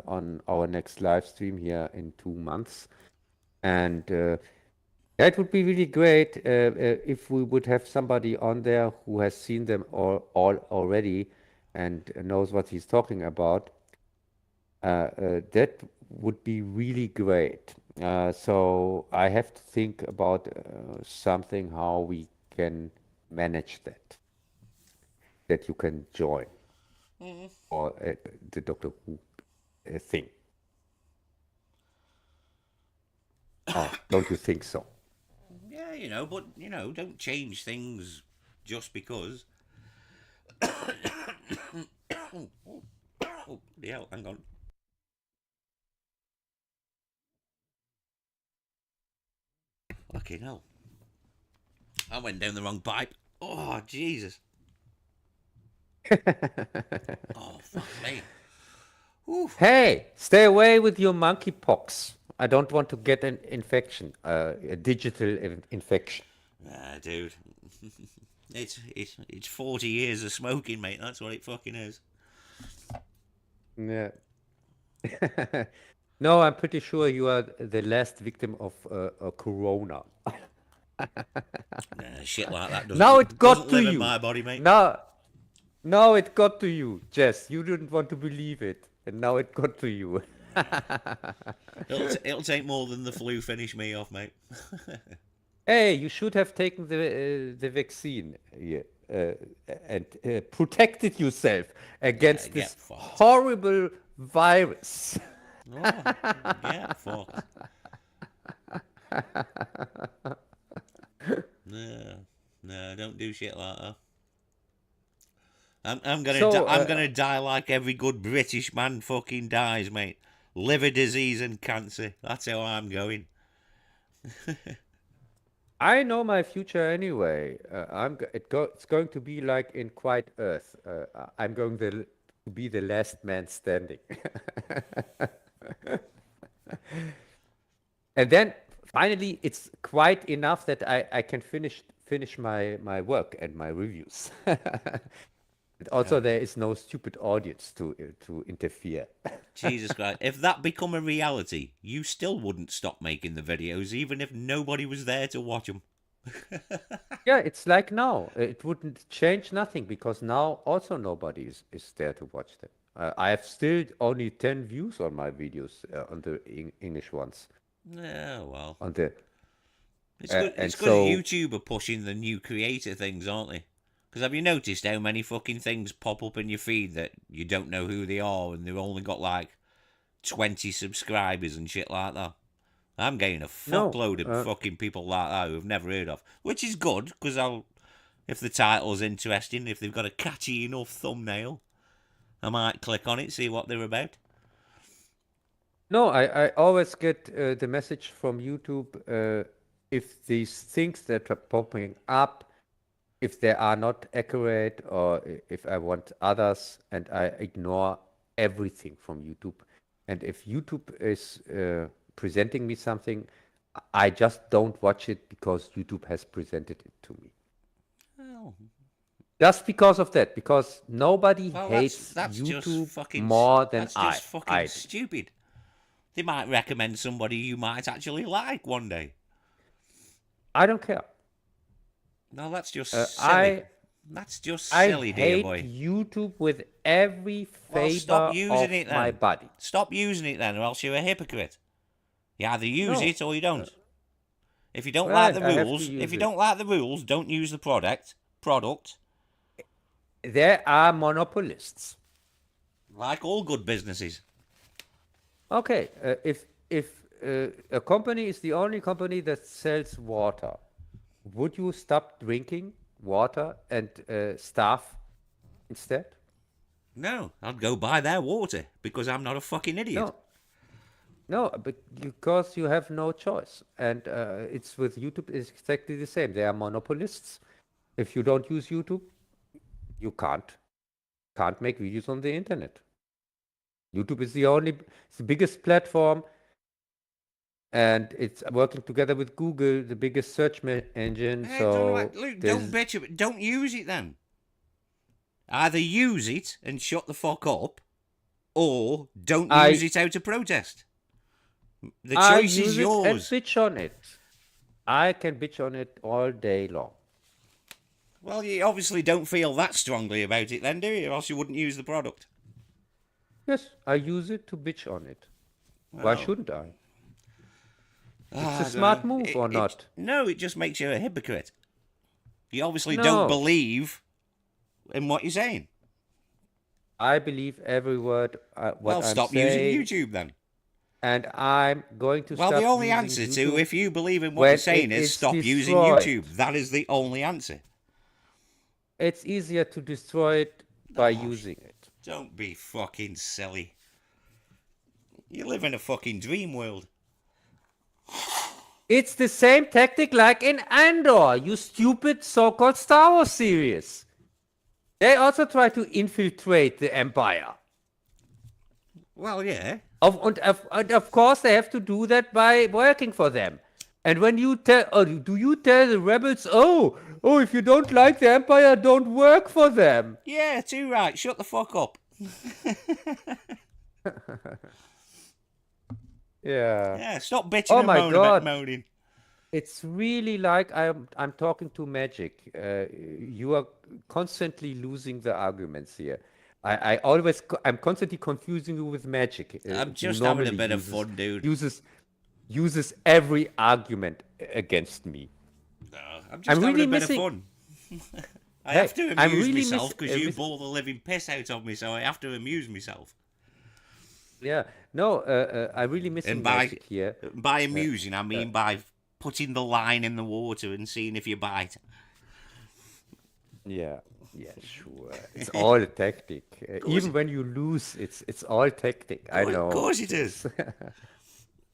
on our next live stream here in 2 months. And that would be really great if we would have somebody on there who has seen them all already and knows what he's talking about. That would be really great. So I have to think about something how we can manage that you can join or the Doctor Who thing. Oh, don't you think so? Yeah, but don't change things just because. Oh, the hell, hang on. Fucking hell. I went down the wrong pipe. Oh, Jesus. Oh, fuck me. Oof. Hey, stay away with your monkeypox. I don't want to get an infection, a digital infection. Nah, dude. It's 40 years of smoking, mate. That's what it fucking is. Yeah. No, I'm pretty sure you are the last victim of corona. Nah, shit like that Now it got doesn't to live in you. my body, mate. Now, now it got to you, Jess. You didn't want to believe it, and now it got to you. It'll take more than the flu finish me off, mate. Hey, you should have taken the vaccine, yeah, and protected yourself Yeah, against get this fucked. horrible virus. Oh, get fucked. No, no, don't do shit like that. So, I'm gonna die like every good British man fucking dies, mate. Liver disease and cancer. That's how I'm going. I know my future anyway. It's going to be like in Quiet Earth. I'm going to be the last man standing. And then finally, it's quite enough that I can finish my work and my reviews. And Uh, also, there is no stupid audience to interfere. Jesus Christ. If that become a reality, you still wouldn't stop making the videos, even if nobody was there to watch them. Yeah, it's like now. It wouldn't change nothing because now also nobody is there to watch them. I have still only 10 views on my videos on the English ones. Yeah, well. On the It's and good that so YouTube are pushing the new creator things, aren't they? Because have you noticed how many fucking things pop up in your feed that you don't know who they are and they've only got like 20 subscribers and shit like that? I'm getting a no, fuckload of fucking people like that who I've never heard of, which is good because if the title's interesting, if they've got a catchy enough thumbnail, I might click on it, see what they're about. no, I always get the message from YouTube if these things that are popping up, if they are not accurate or if I want others, and I ignore everything from YouTube. And if YouTube is presenting me something, I just don't watch it because YouTube has presented it to me. Oh, Just because of that, because nobody well, hates that's just YouTube fucking more than that's just fucking I do. stupid. They might recommend somebody you might actually like one day. I don't care. No, that's just silly. I That's just I silly, dear hate boy. YouTube with every Well, stop fiber using of it my then. body. Stop using it then, or else you're a hypocrite. You either use No, it or you don't. If you don't like well, the I have to rules, if use you it. don't like the rules, don't use the product. Product, There are monopolists. like all good businesses. Okay, if a company is the only company that sells water, would you stop drinking water and starve instead? No, I'd go buy their water because I'm not a fucking idiot. No, no, but because you have no choice. And it's with YouTube, it's exactly the same. They are monopolists. If you don't use YouTube, you can't make videos on the internet. YouTube is it's the biggest platform, and it's working together with Google, the biggest search engine. Hey, don't So Luke, don't there's bitch it. Don't use it then. Either use it and shut the fuck up, or don't use I it out of protest. The I choice is use it and yours. bitch on it. I can bitch on it all day long. Well, you obviously don't feel that strongly about it then, do you? Or else you wouldn't use the product. Yes, I use it to bitch on it. Why Well, shouldn't I? It's a I don't smart know. move or not? No, it just makes you a hypocrite. You obviously don't No, believe in what you're saying. I believe every word Well, what I'm stop using saying, YouTube then. and I'm going to Well, the stop only using answer to YouTube if you believe in what you're when saying is it's stop using destroyed. YouTube. That is the only answer. It's easier to destroy it by Oh, using it. don't be fucking silly. You live in a fucking dream world. It's the same tactic like in Andor, you stupid so-called Star Wars series. They also try to infiltrate the Empire. Well, yeah. And of course, they have to do that by working for them. And when you tell, do you tell the rebels, if you don't like the Empire, don't work for them? Yeah, too right. Shut the fuck up. Yeah. Yeah, stop bitching Oh and my moaning about God. moaning. It's really like I'm talking to magic. You are constantly losing the arguments here. I'm constantly confusing you with magic, I'm who just having a normally bit of fun, dude. uses every argument against me. I'm I'm just having really a bit of missing. fun. I Hey, have to I'm amuse really myself missing. because you bore the living piss out of me, so I have to amuse myself. Yeah, no, I'm really And missing magic here. by amusing, I mean by putting the line in the water and seeing if you bite. Yeah, yeah, sure. It's all a tactic. Of course, Even when you lose, it's all tactic. I of know. course it is.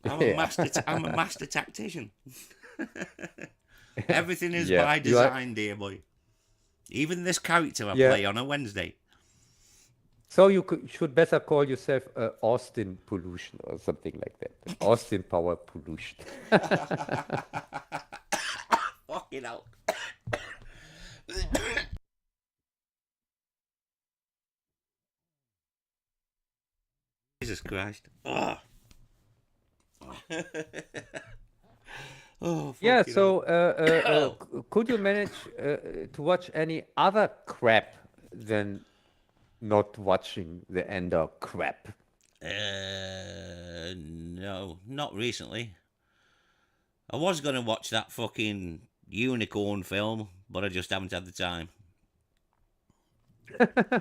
Yeah. I'm a master tactician. Everything is Yeah, by you are. design, dear boy. Even this character I Yeah. play on a Wednesday. So you should better call yourself Austin Pollution or something like that. Austin Power Pollution. Fucking hell. Jesus Christ. Oh, oh Yeah. fucking hell. So could you manage to watch any other crap than not watching the Ender crap? No, not recently. I was going to watch that fucking unicorn film, but I just haven't had the time.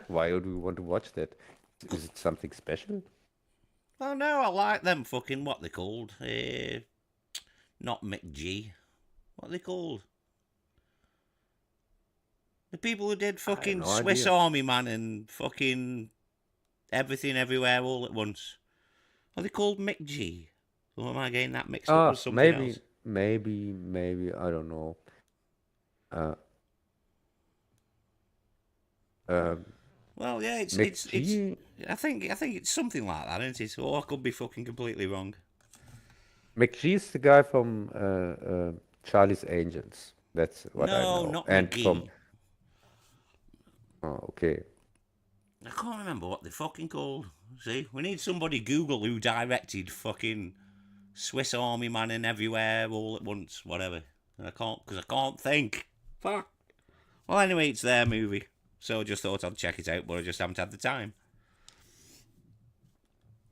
Why do you want to watch that? Is it something special? Oh no, I like them fucking, what they called? Not McG. What are they called? The people who did I have fucking no Swiss idea. Army Man and fucking Everything Everywhere All at Once. Are they called McG? Or am I getting that mixed up with something else? Maybe, I don't know. Uh, uh, Well, yeah, it's. McG, I think it's something like that, isn't it? Or I could be fucking completely wrong. McG is the guy from Charlie's Angels. That's what I No, know. not And from, McGee. oh, okay. I can't remember what they're fucking called. See, we need somebody Google who directed fucking Swiss Army Man and Everywhere All at Once, whatever. I can't, because I can't think. Fuck. Well, anyway, it's their movie. So I just thought I'd check it out, but I just haven't had the time.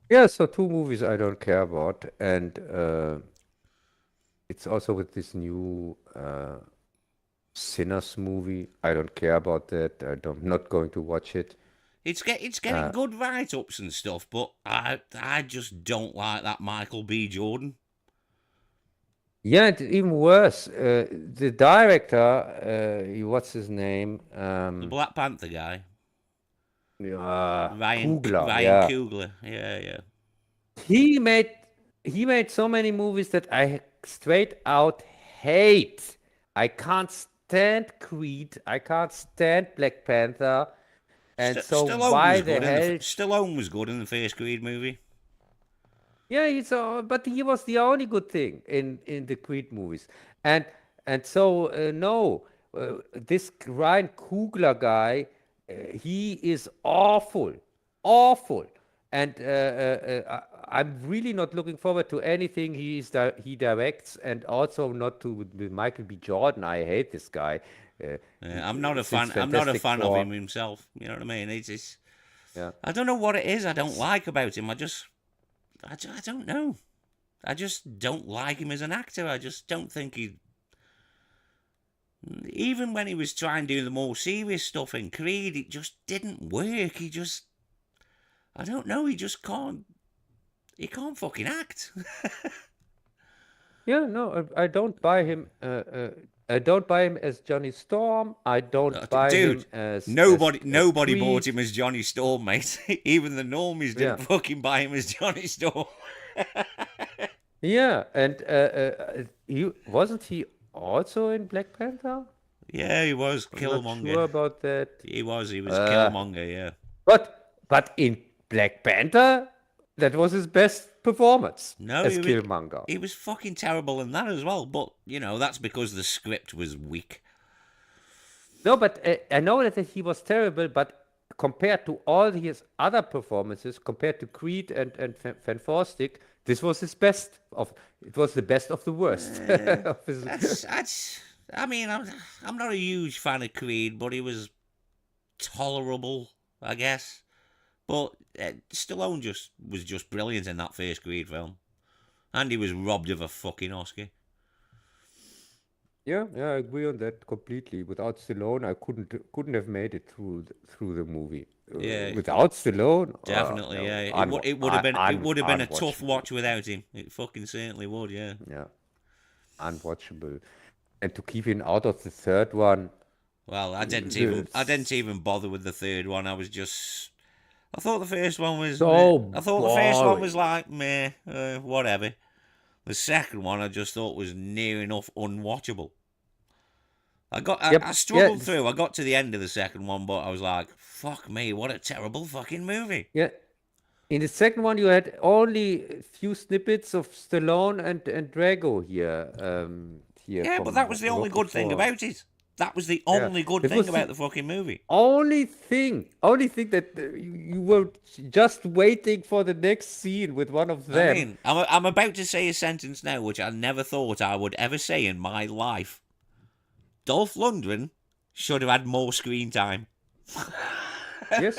Yeah, so two movies I don't care about. And it's also with this new Sinners movie. I don't care about that. I'm not going to watch it. It's getting good write ups and stuff, but I just don't like that Michael B. Jordan. Yeah, it's even worse. The director, what's his name? The Black Panther guy, Kugler. Ryan Yeah, Coogler. Yeah, yeah. he made he made so many movies that I straight out hate. I can't stand Creed. I can't stand Black Panther. And so Stallone why was the good in the hell? Stallone was good in the first Creed movie. Yeah, but he was the only good thing in the Creed movies, and so no, this Ryan Coogler guy, he is awful, awful, and I'm really not looking forward to anything he directs, and also not to with Michael B. Jordan. I hate this guy. Uh, I'm not a since fan. I'm not a Fantastic fan of Four. him himself. You know what I mean? It's Yeah. I don't know what it is I don't like about him. I don't know. I just don't like him as an actor. I just don't think he. Even when he was trying to do the more serious stuff in Creed, it just didn't work. He just. I don't know. He just can't. He can't fucking act. Yeah, no, I don't buy him. I don't buy him as Johnny Storm. I don't buy him Dude, as nobody bought Creed. him as Johnny Storm, mate. Even the normies didn't Yeah, fucking buy him as Johnny Storm. yeah, and he wasn't he also in Black Panther? Yeah, he was I'm not Killmonger. sure about that. He was Uh, Killmonger, yeah. but in Black Panther, that was his best performance No, as Killmonger. he was fucking terrible in that as well. But you know that's because the script was weak. No, but I know that he was terrible, but compared to all his other performances, compared to Creed and Van Forstic, this was his best of. It was the best of the worst. Of his, That's. I mean, I'm not a huge fan of Creed, but he was tolerable, I guess. But Stallone was just brilliant in that first Creed film, and he was robbed of a fucking Oscar. yeah, yeah, I agree on that completely. Without Stallone, I couldn't have made it through the movie. Yeah, Without Stallone, definitely. no, Yeah, it would have been a tough unwatchable. watch without him. It fucking certainly would. Yeah. Yeah, unwatchable. And to keep him out of the third one, Well, I didn't it's even bother with the third one. I thought the first one was meh. so I thought the first one was boring. like meh, whatever. The second one I just thought was near enough unwatchable. I Yep. Yeah. struggled through. I got to the end of the second one, but I was like, fuck me, what a terrible fucking movie. Yeah. In the second one, you had only a few snippets of Stallone and Drago here Yeah, but from that was the only Rocky good thing Four. about it. That was the Yeah, only good that thing was about the the fucking movie. only thing that you were just waiting for the next scene with one of I them. mean, I'm about to say a sentence now which I never thought I would ever say in my life. Dolph Lundgren should have had more screen time. Yes,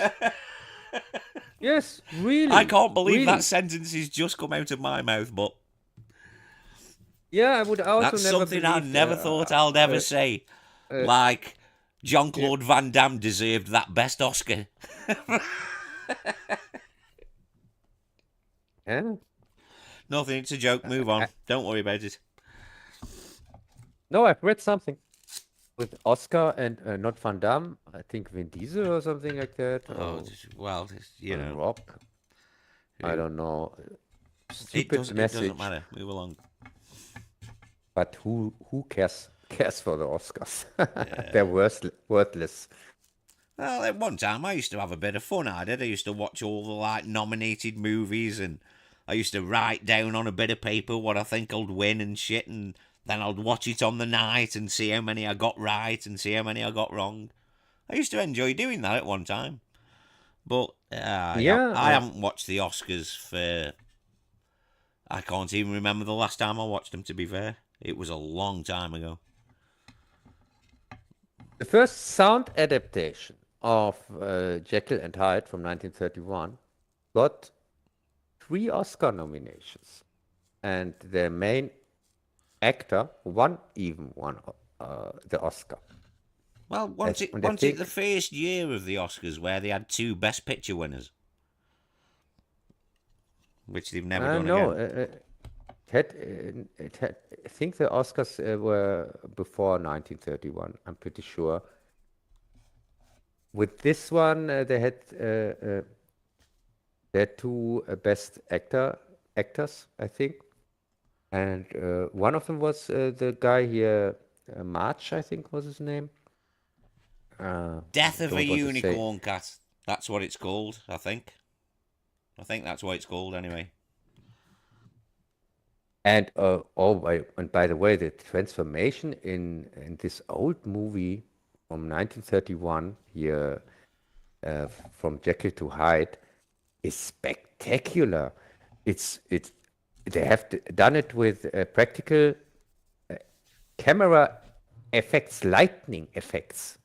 yes, I really, can't believe that really. sentence has just come out of my mouth, but Yeah, I would also that's never something I believe. never thought I'd ever say. Uh, Like, Jean yeah, Claude Van Damme deserved that best Oscar. yeah. Nothing, it's a joke. Move on. Don't worry about it. No, I've read something with Oscar and not Van Damme. I think Vin Diesel or something like that, Oh, well, you know, Rock. I don't know. Stupid it doesn't message, matter. Move along. but who cares for the Oscars? They're worthless. Well, at one time I used to have a bit of fun. I did. I used to watch all the like nominated movies, and I used to write down on a bit of paper what I think I'd win and shit, and then I'd watch it on the night and see how many I got right and see how many I got wrong. I used to enjoy doing that at one time, but Yeah, I haven't watched the Oscars for. I can't even remember the last time I watched them. To be fair, it was a long time ago. the first sound adaptation of Jekyll and Hyde from 1931 got 3 Oscar nominations, and the main actor won the Oscar. Well, And I wasn't it the think first year of the Oscars where they had two Best Picture winners, which they've never done no, again. I think the Oscars were before 1931. I'm pretty sure. With this one, they had two best actors, I think, and one of them was the guy here, March, I think was his name. Death of a Don't want to say. Unicorn Cat. That's what it's called, I think. I think that's what it's called anyway. And by the way, the transformation in this old movie from 1931 here, from Jekyll to Hyde, is spectacular. They have done it with practical camera effects, light effects.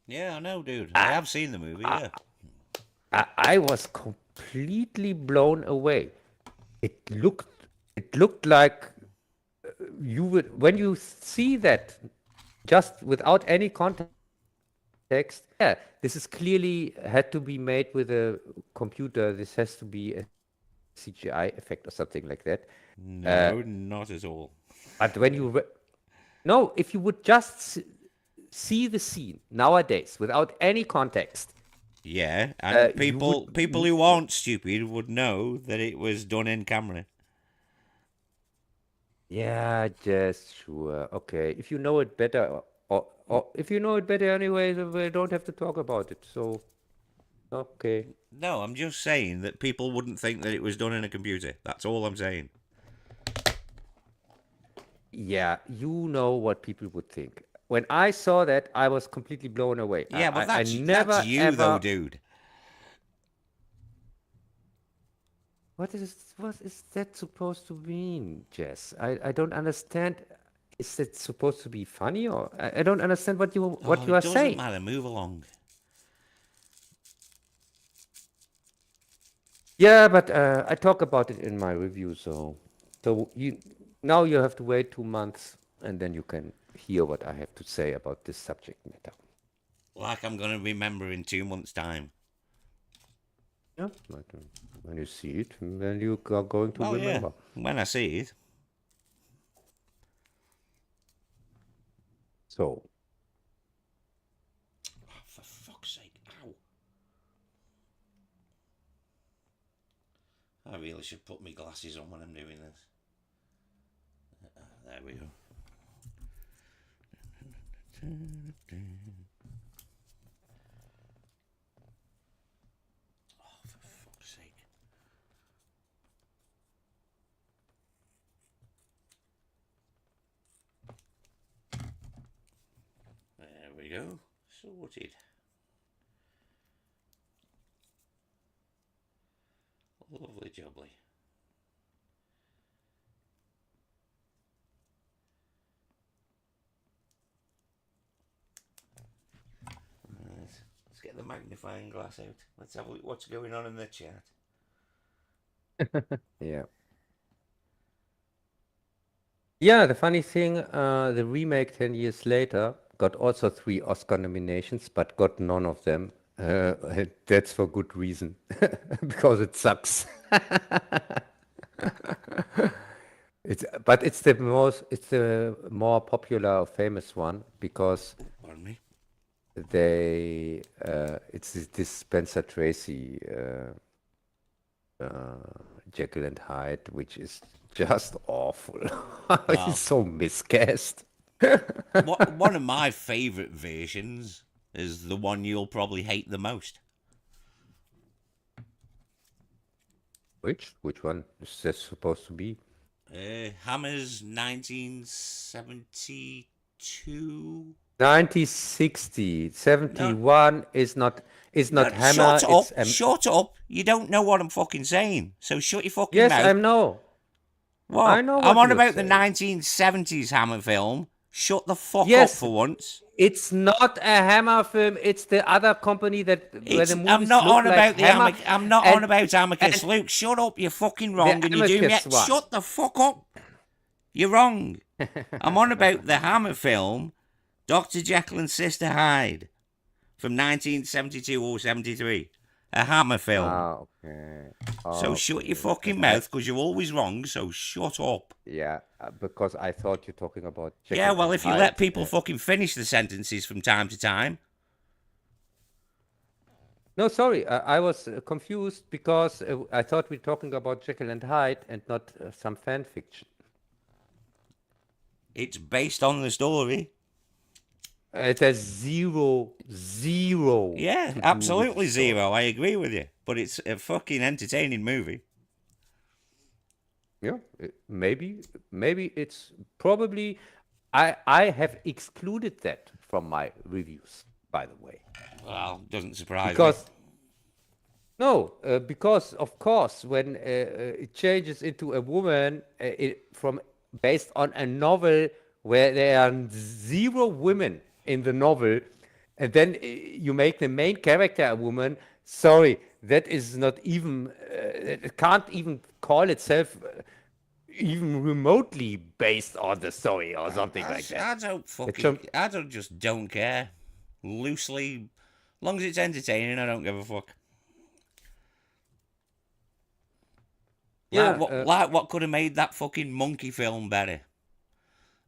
Yeah, I know, dude. I have seen the movie, yeah. I was completely blown away. It looked like you would, when you see that just without any context. Yeah, this is clearly had to be made with a computer. This has to be a CGI effect or something like that. No, not at all. But when you no, if you would just see the scene nowadays without any context. Yeah, and you would, people who aren't stupid would know that it was done in camera. yeah, just sure. Okay, if you know it better, or if you know it better anyway, then we don't have to talk about it. So, okay. No, I'm just saying that people wouldn't think that it was done in a computer. That's all I'm saying. Yeah, you know what people would think. When I saw that, I was completely blown away. Yeah, but I never that's you ever. though, dude. What is that supposed to mean, Jess? I don't understand. Is it supposed to be funny, or I don't understand what you Oh, are it doesn't saying. matter. Move along. Yeah, but I talk about it in my review, so now you have to wait 2 months, and then you can hear what I have to say about this subject matter. Like I'm gonna remember in 2 months' time. Yeah, but when you see it, then you are going to Oh remember. yeah, when I see it. So, Oh, for fuck's sake! Ow! I really should put my glasses on when I'm doing this. There we go. Oh, for fuck's sake. There we go. Sorted. Lovely jubbly. Let's get the magnifying glass out. Let's have a look what's going on in the chat. yeah. Yeah, the funny thing, the remake 10 years later got also 3 Oscar nominations, but got none of them. That's for good reason, because it sucks. It's the more popular or famous one because Pardon me. it's this Spencer Tracy Jekyll and Hyde, which is just awful. It's so miscast. One of my favourite versions is the one you'll probably hate the most. Which one is that supposed to be? Hammer's 1972. 1960, 71 is not No, Hammer. Shut up! You don't know what I'm fucking saying, so shut your fucking Yes, mouth. I know. What? I know I'm what on you're about saying. the 1970s Hammer film. Shut the fuck up Yes. for once. It's not a Hammer film. It's the other company where the movies I'm not look on like about the Hammer. I'm not on about Amicus. Luke, shut up! You're fucking wrong, and you do me. Amicus one. Shut the fuck up! You're wrong. I'm on about the Hammer film, Dr. Jekyll and Sister Hyde, from 1972 or 73. A Hammer film. Ah, okay. So shut your Okay. fucking mouth, because you're always wrong, so shut up. Yeah, because I thought you're talking about Yeah, Jekyll well, and if you let Hyde. people fucking finish the sentences from time to time. No, sorry, I was confused because I thought we're talking about Jekyll and Hyde and not some fan fiction. It's based on the story. It has zero Yeah, to do with the absolutely story. zero. I agree with you. But it's a fucking entertaining movie. Yeah, maybe it's probably. I have excluded that from my reviews, by the way, Well, doesn't surprise me. because no, because of course, when it changes into a woman, from based on a novel where there are zero women in the novel, and then you make the main character a woman. Sorry, that is not even. It can't even call itself even remotely based on the story or something like that. I don't It fucking. should, I don't just don't care. Loosely, long as it's entertaining, I don't give a fuck. Like yeah, what? Like what could have made that fucking monkey film better?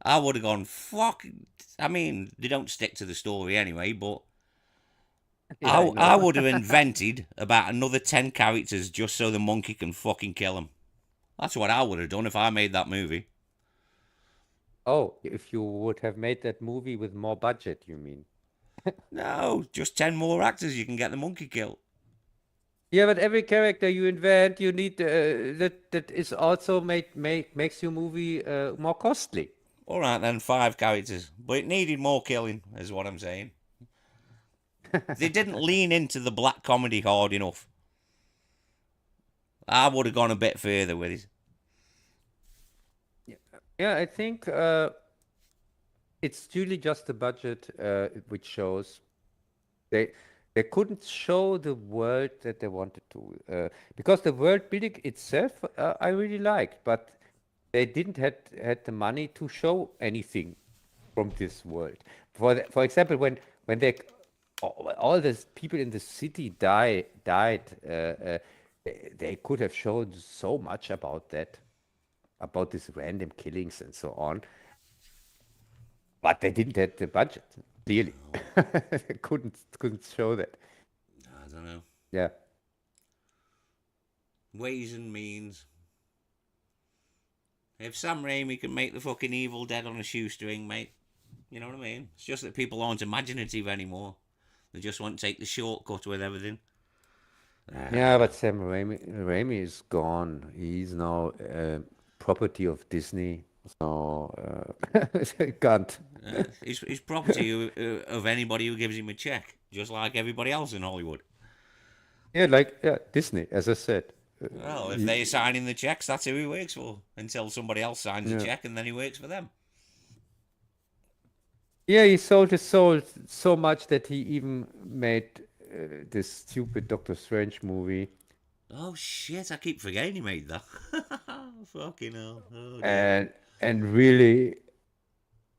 I would have gone fuck. I mean, they don't stick to the story anyway, but yeah, I I know. would have invented about another 10 characters just so the monkey can fucking kill him. That's what I would have done if I made that movie. Oh, if you would have made that movie with more budget, you mean? No, just 10 more actors, you can get the monkey killed. Yeah, but every character you invent, you need that is also makes your movie more costly. Alright then, 5 characters. But it needed more killing, is what I'm saying. They didn't lean into the black comedy hard enough. I would have gone a bit further with it. Yeah, I think it's really just the budget which shows they they couldn't show the world that they wanted to because the world building itself I really liked, but they didn't had the money to show anything from this world. For example, when all these people in the city died, they could have shown so much about that, about these random killings and so on, but they didn't have the budget. Clearly, they couldn't show that. I don't know. Yeah, Ways and means. If Sam Raimi can make the fucking Evil Dead on a shoestring, mate, you know what I mean? It's just that people aren't imaginative anymore. They just want to take the shortcut with everything. yeah, but Sam Raimi is gone. He's now property of Disney, so can't. He's property of anybody who gives him a check, just like everybody else in Hollywood. Yeah, like yeah, Disney, as I said. Well, if He- they're signing the checks, that's who he works for. Until somebody else signs a yeah. check and then he works for them. Yeah, he sold his soul so much that he even made this stupid Doctor Strange movie. Oh shit, I keep forgetting he made that. Fucking hell. Oh dear. And really,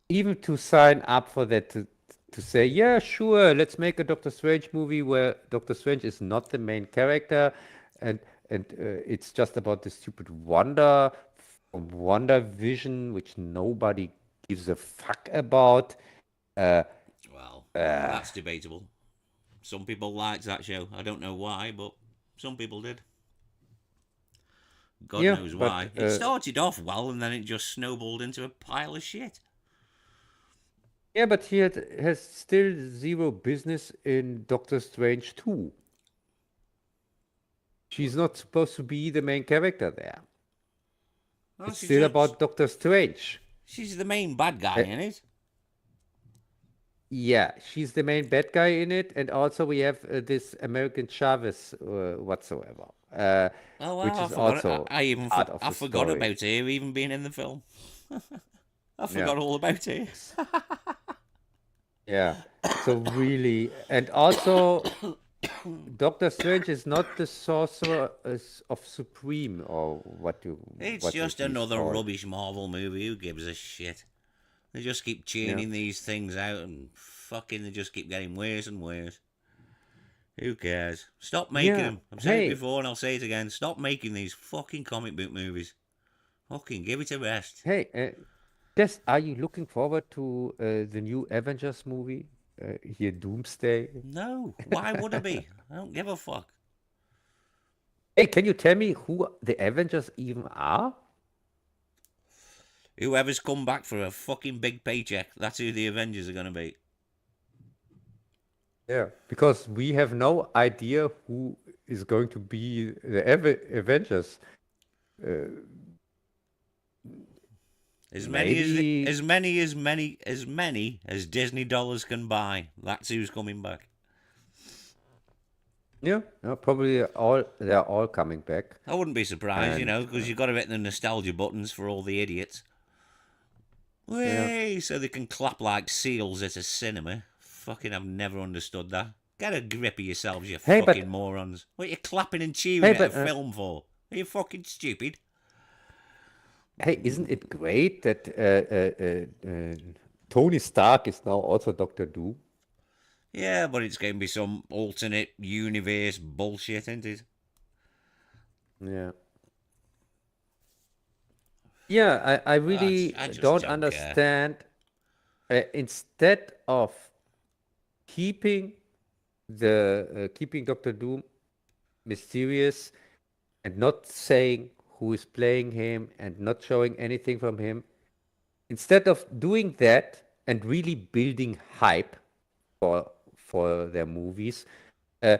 even to sign up for that, to say, yeah, sure, let's make a Doctor Strange movie where Doctor Strange is not the main character, and it's just about the stupid Wonder Vision, which nobody gives a fuck about. Uh, Well, that's debatable. Some people liked that show. I don't know why, but some people did. God yeah, knows but why. It started off well and then it just snowballed into a pile of shit. yeah, but has still zero business in Doctor Strange 2. She's not supposed to be the main character there. Well, It's still about Doctor Strange. she's the main bad guy Uh, in it. yeah, she's the main bad guy in it, and also we have this American Chavez whatsoever, Oh which wow, I is forgot. also part of I the forgot story. about her even being in the film. I Yeah, forgot all about her. yeah. So really, and also Doctor Strange is not the sorcerer of Supreme, or It's what just he's another called. rubbish Marvel movie. Who gives a shit? They just keep Yeah. churning these things out and fucking they just keep getting worse and worse. Who cares? Stop making Yeah. them. I've said it Hey, before and I'll say it again. Stop making these fucking comic book movies. Fucking give it a rest. hey, Tess, are you looking forward to the new Avengers movie? Here, Doomsday. No. Why would I be? I don't give a fuck. Hey, can you tell me who the Avengers even are? Whoever's come back for a fucking big paycheck, that's who the Avengers are going to be. Yeah, because we have no idea who is going to be the Avengers. As many as Maybe, as Disney dollars can buy. That's who's coming back. yeah, no, probably they're all coming back. I wouldn't be surprised, And because you've got to hit the nostalgia buttons for all the idiots. yeah, Way, so they can clap like seals at a cinema. Fucking, I've never understood that. Get a grip of yourselves, you hey, fucking but morons. What are you clapping and cheering hey, at a but film for? Are you fucking stupid? hey, isn't it great that Tony Stark is now also Doctor Doom? Yeah, but it's going to be some alternate universe bullshit, isn't it? Yeah. Yeah, I really I just don't don't care. understand. Instead of keeping keeping Doctor Doom mysterious and not saying who is playing him and not showing anything from him, instead of doing that and really building hype for their movies, uh,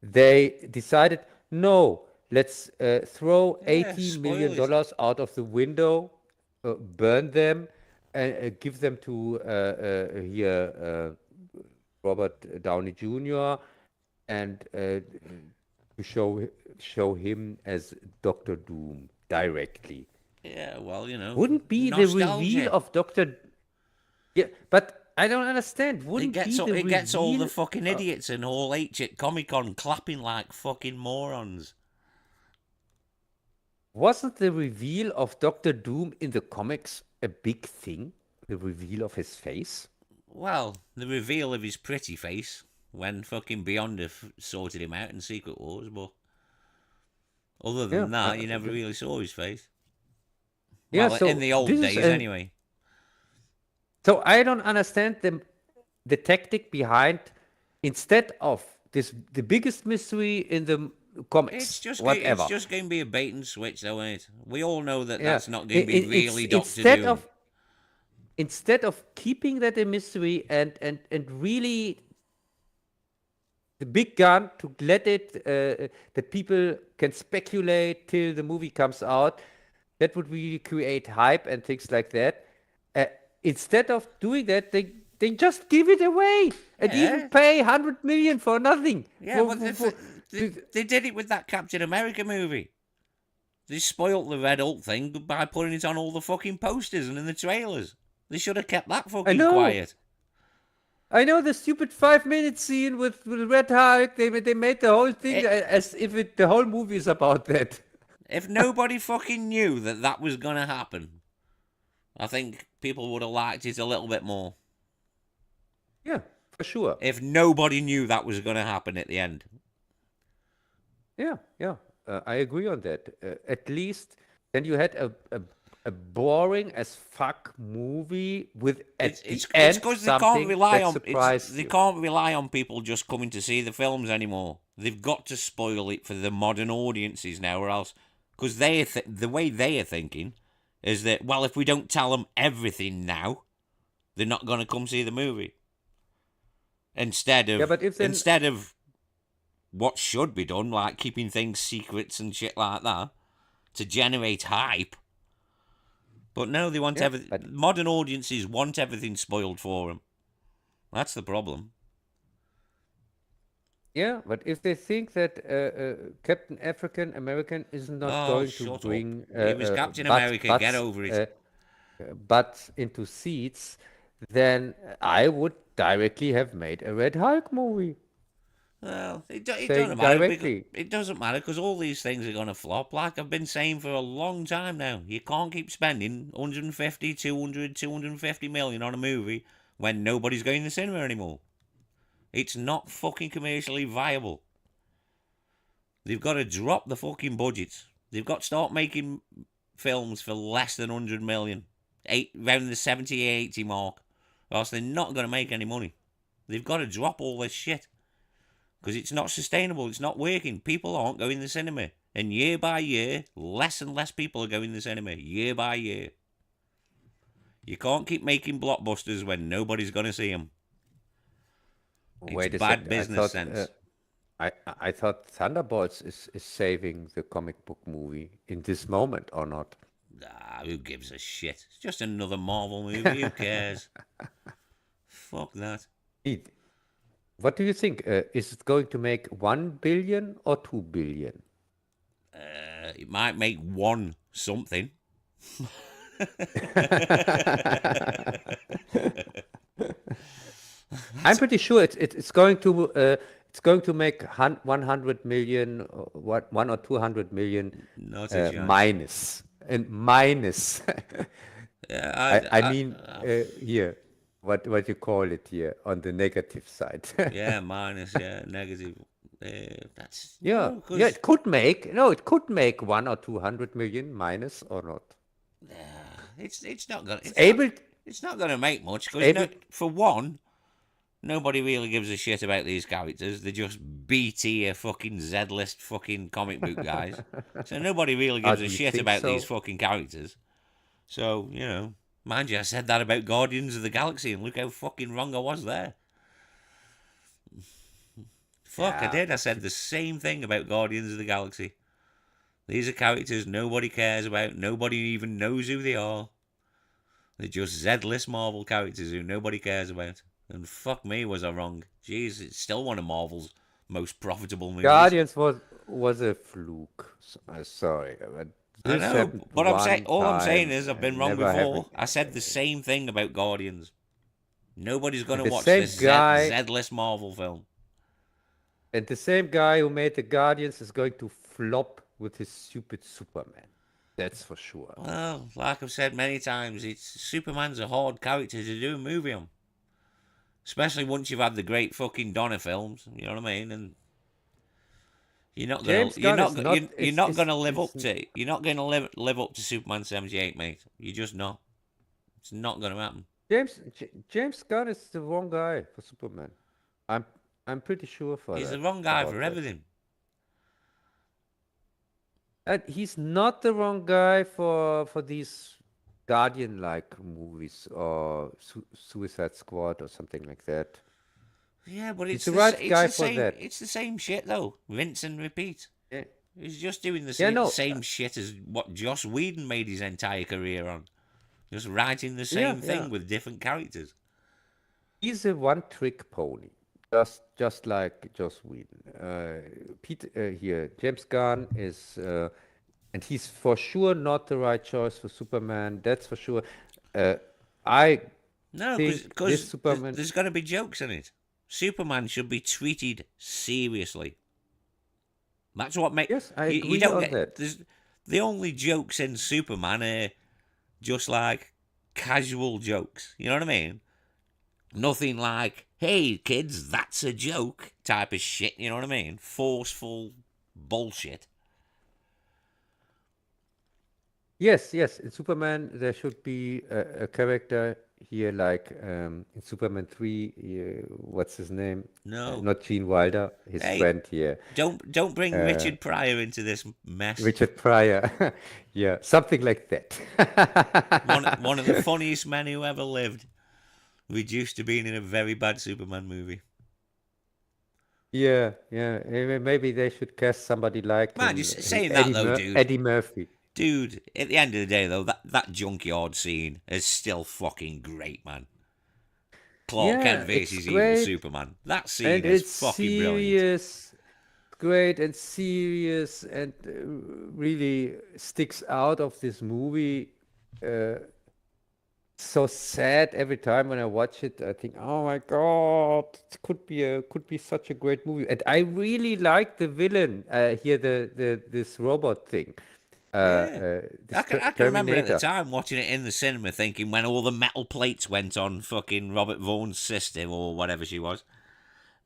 they decided, no, let's throw Yeah, 80 spoil million it. dollars out of the window, burn them, and give them to Robert Downey Jr. and to show him as Doctor Doom directly. Yeah, well, Wouldn't be the reveal nostalgia. of Doctor. Yeah, but I don't understand. Wouldn't be the It gets all the reveal. fucking idiots and all H at Comic Con clapping like fucking morons. Wasn't the reveal of Doctor Doom in the comics a big thing? The reveal of his face? Well, the reveal of his pretty face when fucking Beyonder sorted him out in Secret Wars, but other Yeah. than that, you never really saw his face. Yeah, Well, in so the old this is days, anyway. so I don't understand the tactic behind, instead of this the biggest mystery in the comics, It's whatever. just going to be a bait and switch, though, ain't it? We all know that Yeah. that's not going to be It's really Doctor Doom. instead of keeping that a mystery and really the big gun to let it that people can speculate till the movie comes out, that would really create hype and things like that. Uh, Instead of doing that, they just give it away and even Yeah, pay 100 million for nothing. yeah, but they did it with that Captain America movie. They spoilt the Red Hulk thing by putting it on all the fucking posters and in the trailers. They should have kept that I fucking know. quiet. I know the stupid 5 minute scene with Red Hulk. They made the whole thing It, as if the whole movie is about that. if nobody fucking knew that that was going to happen, I think people would have liked it a little bit more. Yeah, for sure. If nobody knew that was going to happen at the end. Yeah, yeah, I agree on that. At least then you had a boring as fuck movie with at the It's end because something that surprised they you. can't rely on people just coming to see the films anymore. They've got to spoil it for the modern audiences now, or else because the way they are thinking is that, well, if we don't tell them everything now, they're not going to come see the movie. Yeah, but if then Instead of what should be done, like keeping things secrets and shit like that, to generate hype. But no, they want yeah, but modern audiences want everything spoiled for them. That's the problem. yeah, but if they think that Captain African American is not Oh, going to shut up. bring He was Captain America. Get over it. butts into seats, then I would directly have made a Red Hulk movie Well, it saying doesn't matter because directly. it doesn't matter because all these things are going to flop. Like I've been saying for a long time now, you can't keep spending 150, 200, 250 million on a movie when nobody's going to the cinema anymore. It's not fucking commercially viable. They've got to drop the fucking budgets. They've got to start making films for less than 100 million, around the 70, 80 mark, or else they're not going to make any money. They've got to drop all this shit because it's not sustainable. It's not working. People aren't going to the cinema. And year by year, less and less people are going to the cinema, year by year. You can't keep making blockbusters when nobody's going to see them. It's Wait a bad second. business sense. I thought Thunderbolts is saving the comic book movie in this moment or not? Who gives a shit? It's just another Marvel movie. Who cares? Fuck that. What do you think? Is it going to make 1 billion or 2 billion? It might make one something. I'm pretty sure it's going to make 100 million, or 200 million Not a chance. minus and minus. Yeah, I mean here, what you call it here on the negative side. yeah, minus, yeah, negative. That's Yeah, no, 'cause, yeah, it could make 100 or 200 million minus or not. it's not gonna Able, it's not gonna make much because able, for one, nobody really gives a shit about these characters. They're just B tier fucking Z list fucking comic book guys. So nobody really gives do a you shit think about so? these fucking characters. So mind you, I said that about Guardians of the Galaxy, and look how fucking wrong I was there. Fuck, I Yeah, did. I said the same thing about Guardians of the Galaxy. These are characters nobody cares about. Nobody even knows who they are. They're just Z-list Marvel characters who nobody cares about. And fuck me, was I wrong. Jeez, it's still one of Marvel's most profitable movies. Guardians was a fluke. Sorry, but I this know, happened but I'm saying one all I'm saying time is I've been and wrong never happened. before. I said the same thing about Guardians. Nobody's And gonna the watch same this guy, Z-list Marvel film. and the same guy who made the Guardians is going to flop with his stupid Superman. That's for sure. Well, like I've said many times, Superman's a hard character to do a movie on. Especially once you've had the great fucking Donner films, you know what I mean? And you're not gonna James Gunn is not. you're not gonna live It's up to live up to Superman 78, mate. You're just not. It's not gonna happen. James Gunn is the wrong guy for Superman. I'm I'm pretty sure for He's the that wrong guy about for that. everything. And he's not the wrong guy for these Guardian-like movies or Suicide Squad or something like that. Yeah, but He's the right guy for that. It's the same shit though. Rinse and repeat. Yeah, He's just doing the yeah, no, same shit as what Joss Whedon made his entire career on. Just writing the yeah, same yeah. thing with different characters. He's a one-trick pony, just like Joss Whedon. Here, James Gunn is, and he's for sure not the right choice for Superman. That's for sure. I No, think this because Superman. there's got to be jokes in it. Superman should be treated seriously. That's what makes Yes, I you agree don't on get. that. There's the only jokes in Superman are just like casual jokes. You know what I mean? Nothing like, "Hey kids, that's a joke" type of shit. You know what I mean? Forceful bullshit. Yes, yes. In Superman, there should be a character here, like in Superman 3. What's his name? No, Not Gene Wilder, his hey, friend here, don't bring Richard Pryor into this mess. Richard Pryor. Yeah, something like that. One of the funniest men who ever lived, reduced to being in a very bad Superman movie. Yeah, yeah. Maybe they should cast somebody like Man, him, just saying that though, dude. Eddie Murphy. Dude, at the end of the day, though, that junkyard scene is still fucking great, man. Clark Yeah, Kent it's versus evil great, Superman. That scene and is it's fucking brilliant. serious, great and serious, and really sticks out of this movie. So sad every time when I watch it. I think, oh my God, it could be such a great movie. And I really like the villain here, this robot thing, Yeah. this I can remember at the Terminator. time watching it in the cinema thinking when all the metal plates went on fucking Robert Vaughn's sister or whatever she was.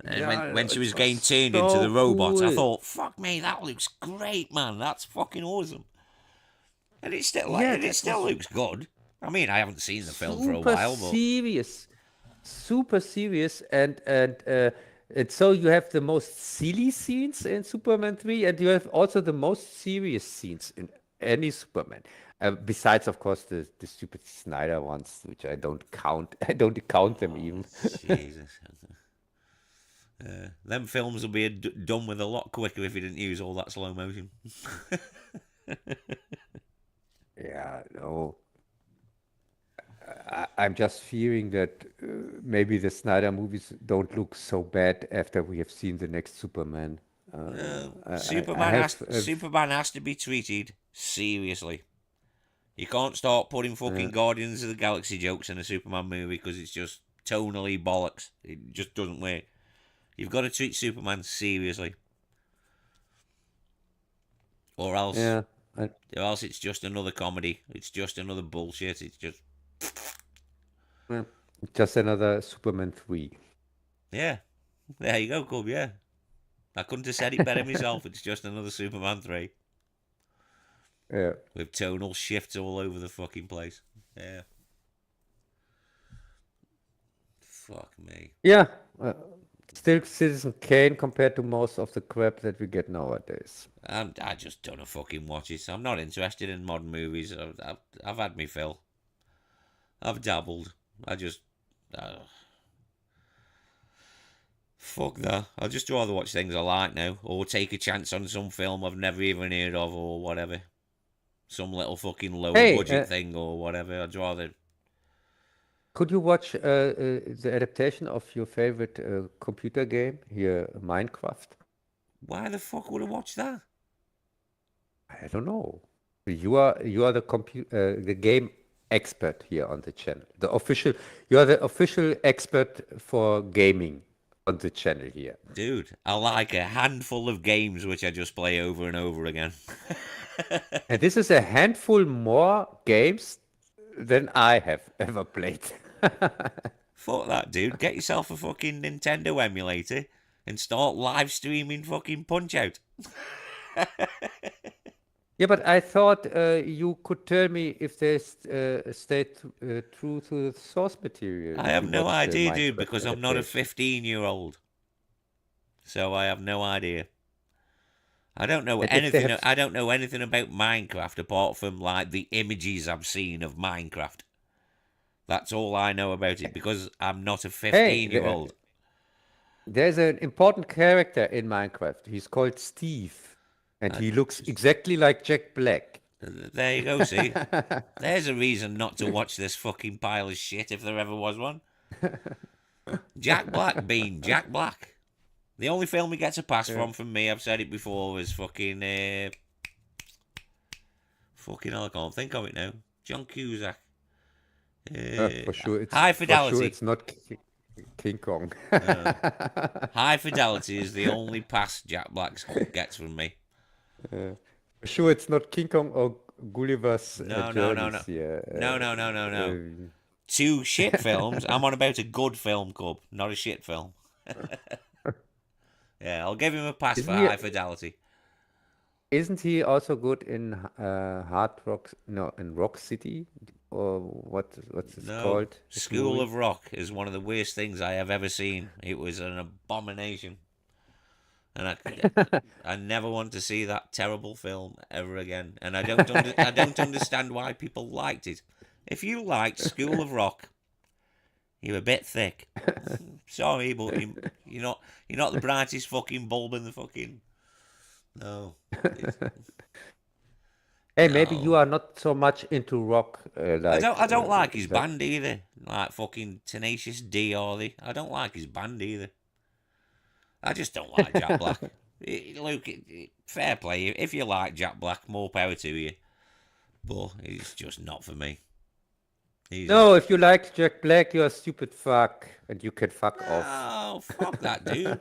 And Yeah, when she it was was getting turned into the so robots, I cool. thought, fuck me, that looks great, man. That's fucking awesome. And Yeah, it that still was looks good. I mean, I haven't seen the film for a super while, but serious, super serious, and so you have the most silly scenes in Superman 3, and you have also the most serious scenes in any Superman. Besides, of course, the stupid Snyder ones, which I don't count. I don't count them oh, even. Jesus. Them films will be done with a lot quicker if you didn't use all that slow motion. Yeah, no. I'm just fearing that maybe the Snyder movies don't look so bad after we have seen the next Superman. I have, Superman has to be treated seriously. You can't start putting fucking Guardians of the Galaxy jokes in a Superman movie because it's just tonally bollocks. It just doesn't work. You've got to treat Superman seriously, or else, yeah, I, or else it's just another comedy. It's just another bullshit. It's just yeah, just another Superman 3. yeah. There you go, Cub. Yeah, I couldn't have said it better myself. It's just another Superman 3 Yeah, with tonal shifts all over the fucking place. Yeah. Fuck me. yeah. Still Citizen Kane compared to most of the crap that we get nowadays. I just don't fucking watch it. I'm not interested in modern movies. I've had me fill. I've dabbled. I just fuck that. I'd just rather watch things I like now, or take a chance on some film I've never even heard of, or whatever. Some little fucking lower Hey, budget thing, or whatever. I'd rather. could you watch the adaptation of your favorite computer game here, Minecraft? Why the fuck would I watch that? I don't know. You are the game expert here on the channel. You are the official expert for gaming on the channel here. Dude, I like a handful of games which I just play over and over again. And this is a handful more games than I have ever played. Fuck that, dude. Get yourself a fucking Nintendo emulator and start live streaming fucking Punch Out. Yeah, but I thought you could tell me if they stayed true to the source material I if have you no watch the idea, dude, Minecraft because I'm not a adaptation. 15-year-old. So I have no idea. I don't know And if they anything. have, I don't know anything about Minecraft apart from like the images I've seen of Minecraft. That's all I know about it because I'm not a hey, 15-year-old. there's an important character in Minecraft. He's called Steve, and Uh, he looks exactly like Jack Black. There you go. See, there's a reason not to watch this fucking pile of shit if there ever was one. Jack Black being Jack Black. The only film he gets a pass Yeah. from me, I've said it before, was fucking fucking hell, I can't think of it now. John Cusack. For sure, High it's Fidelity. not King Kong. High Fidelity is the only pass Jack Black gets from me. For sure, it's not King Kong or Gulliver's No, no, no, Journeys no. here. No, no, no, no, no. Two shit films. I'm on about a good film, Cub, not a shit film. Yeah, I'll give him a pass for Isn't he? High Fidelity. Isn't he also good in Hard Rock? No, in Rock City, or what's it No, called? This School movie? of Rock is one of the worst things I have ever seen. It was an abomination. And I never want to see that terrible film ever again. And I don't understand why people liked it. If you liked School of Rock, you're a bit thick. Sorry, but you're not the brightest fucking bulb in the fucking no. Hey, maybe you No. are not so much into rock, I don't like his band either. Like fucking Tenacious D or the. I don't like his band either. I just don't like Jack Black. Luke, fair play. If you like Jack Black, more power to you. But it's just not for me. No, if you like Jack Black, you're a stupid fuck, and you can fuck off. Oh, fuck that, dude.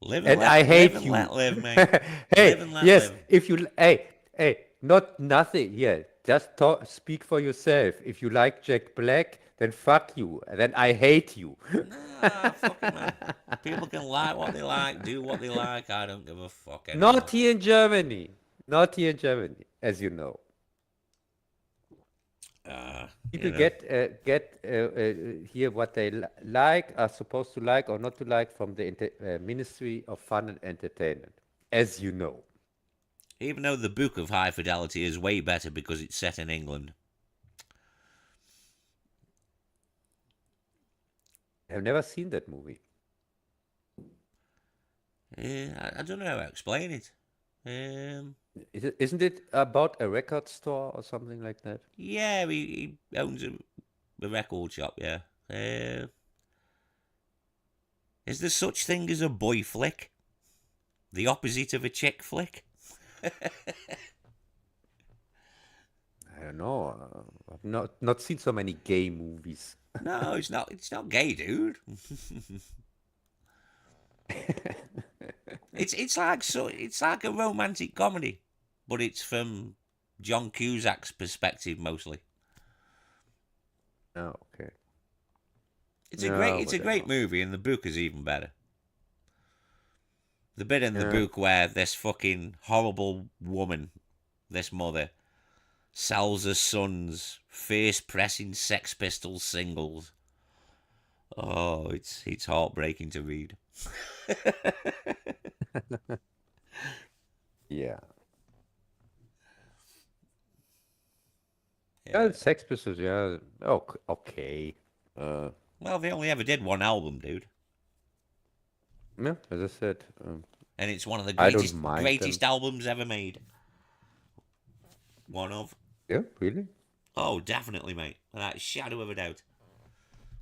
Live And I hate live and you. let live, mate. Hey, Live and let yes, live. if you, hey, not nothing here. Just speak for yourself. If you like Jack Black, then fuck you. Then I hate you. Nah, fucking man. People can like what they like, do what they like. I don't give a fuck Not anymore. here in Germany. Not here in Germany, as you know. You People know. get hear what they like, are supposed to like or not to like from the Ministry of Fun and Entertainment, as you know. Even though the book of High Fidelity is way better because it's set in England. I've never seen that movie. I don't know how to explain it. Isn't it about a record store or something like that? Yeah, he owns a record shop, yeah. Is there such thing as a boy flick? The opposite of a chick flick? I don't know. I've not seen so many gay movies. No, it's not. It's not gay, dude. It's like a romantic comedy, but it's from John Cusack's perspective mostly. Oh, okay. It's No, a great whatever. movie, and the book is even better. The bit in the Yeah. book where this fucking horrible woman, this mother, sells her son's face pressing Sex Pistols singles. Oh, it's heartbreaking to read. Yeah. Yeah. Yeah, Sex Pistols, yeah. Oh, okay. Uh, Well, they only ever did one album, dude, yeah, as I said, and it's one of the I don't mind them. greatest albums ever made. One of. Yeah, really? Oh, definitely, mate. Without a shadow of a doubt.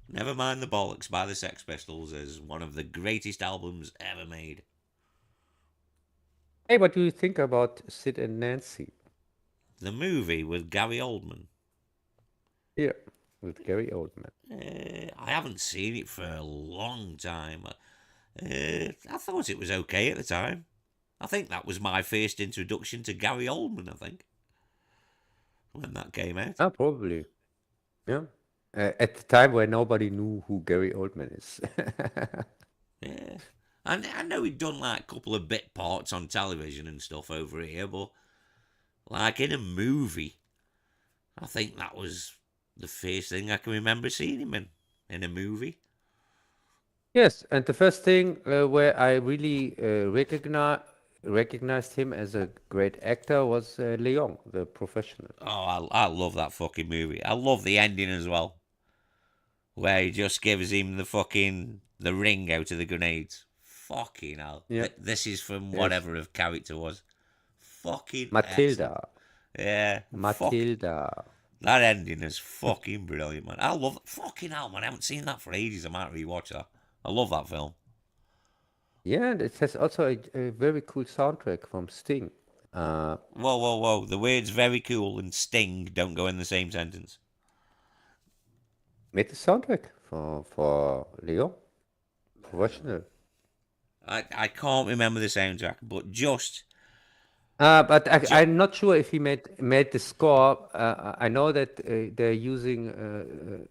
Never mind the bollocks by the Sex Pistols as one of the greatest albums ever made. Hey, what do you think about Sid and Nancy? The movie with Gary Oldman. Yeah, with Gary Oldman. I haven't seen it for a long time. I thought it was okay at the time. I think that was my first introduction to Gary Oldman, I think, when that came out. Ah, probably. Yeah. At the time where nobody knew who Gary Oldman is. Yeah. And I know he'd done like a couple of bit parts on television and stuff over here, but like in a movie, I think that was the first thing I can remember seeing him in a movie. Yes, and the first thing where I really recognized him as a great actor was Leon, the professional. Oh, I love that fucking movie. I love the ending as well, where he just gives him the ring out of the grenades. Fucking hell. Yeah. This is from Yes. whatever of character was. Fucking excellent. Matilda. Yeah, fuck. Matilda. That ending is fucking brilliant, man. I love fucking hell, man. I haven't seen that for ages. I might rewatch that. I love that film. Yeah, and it has also a very cool soundtrack from Sting. Uh, Whoa, whoa, whoa. The words very cool and sting don't go in the same sentence. Made the soundtrack for Leon, professional. I can't remember the soundtrack, but But ju- I'm not sure if he made the score. I know that they're using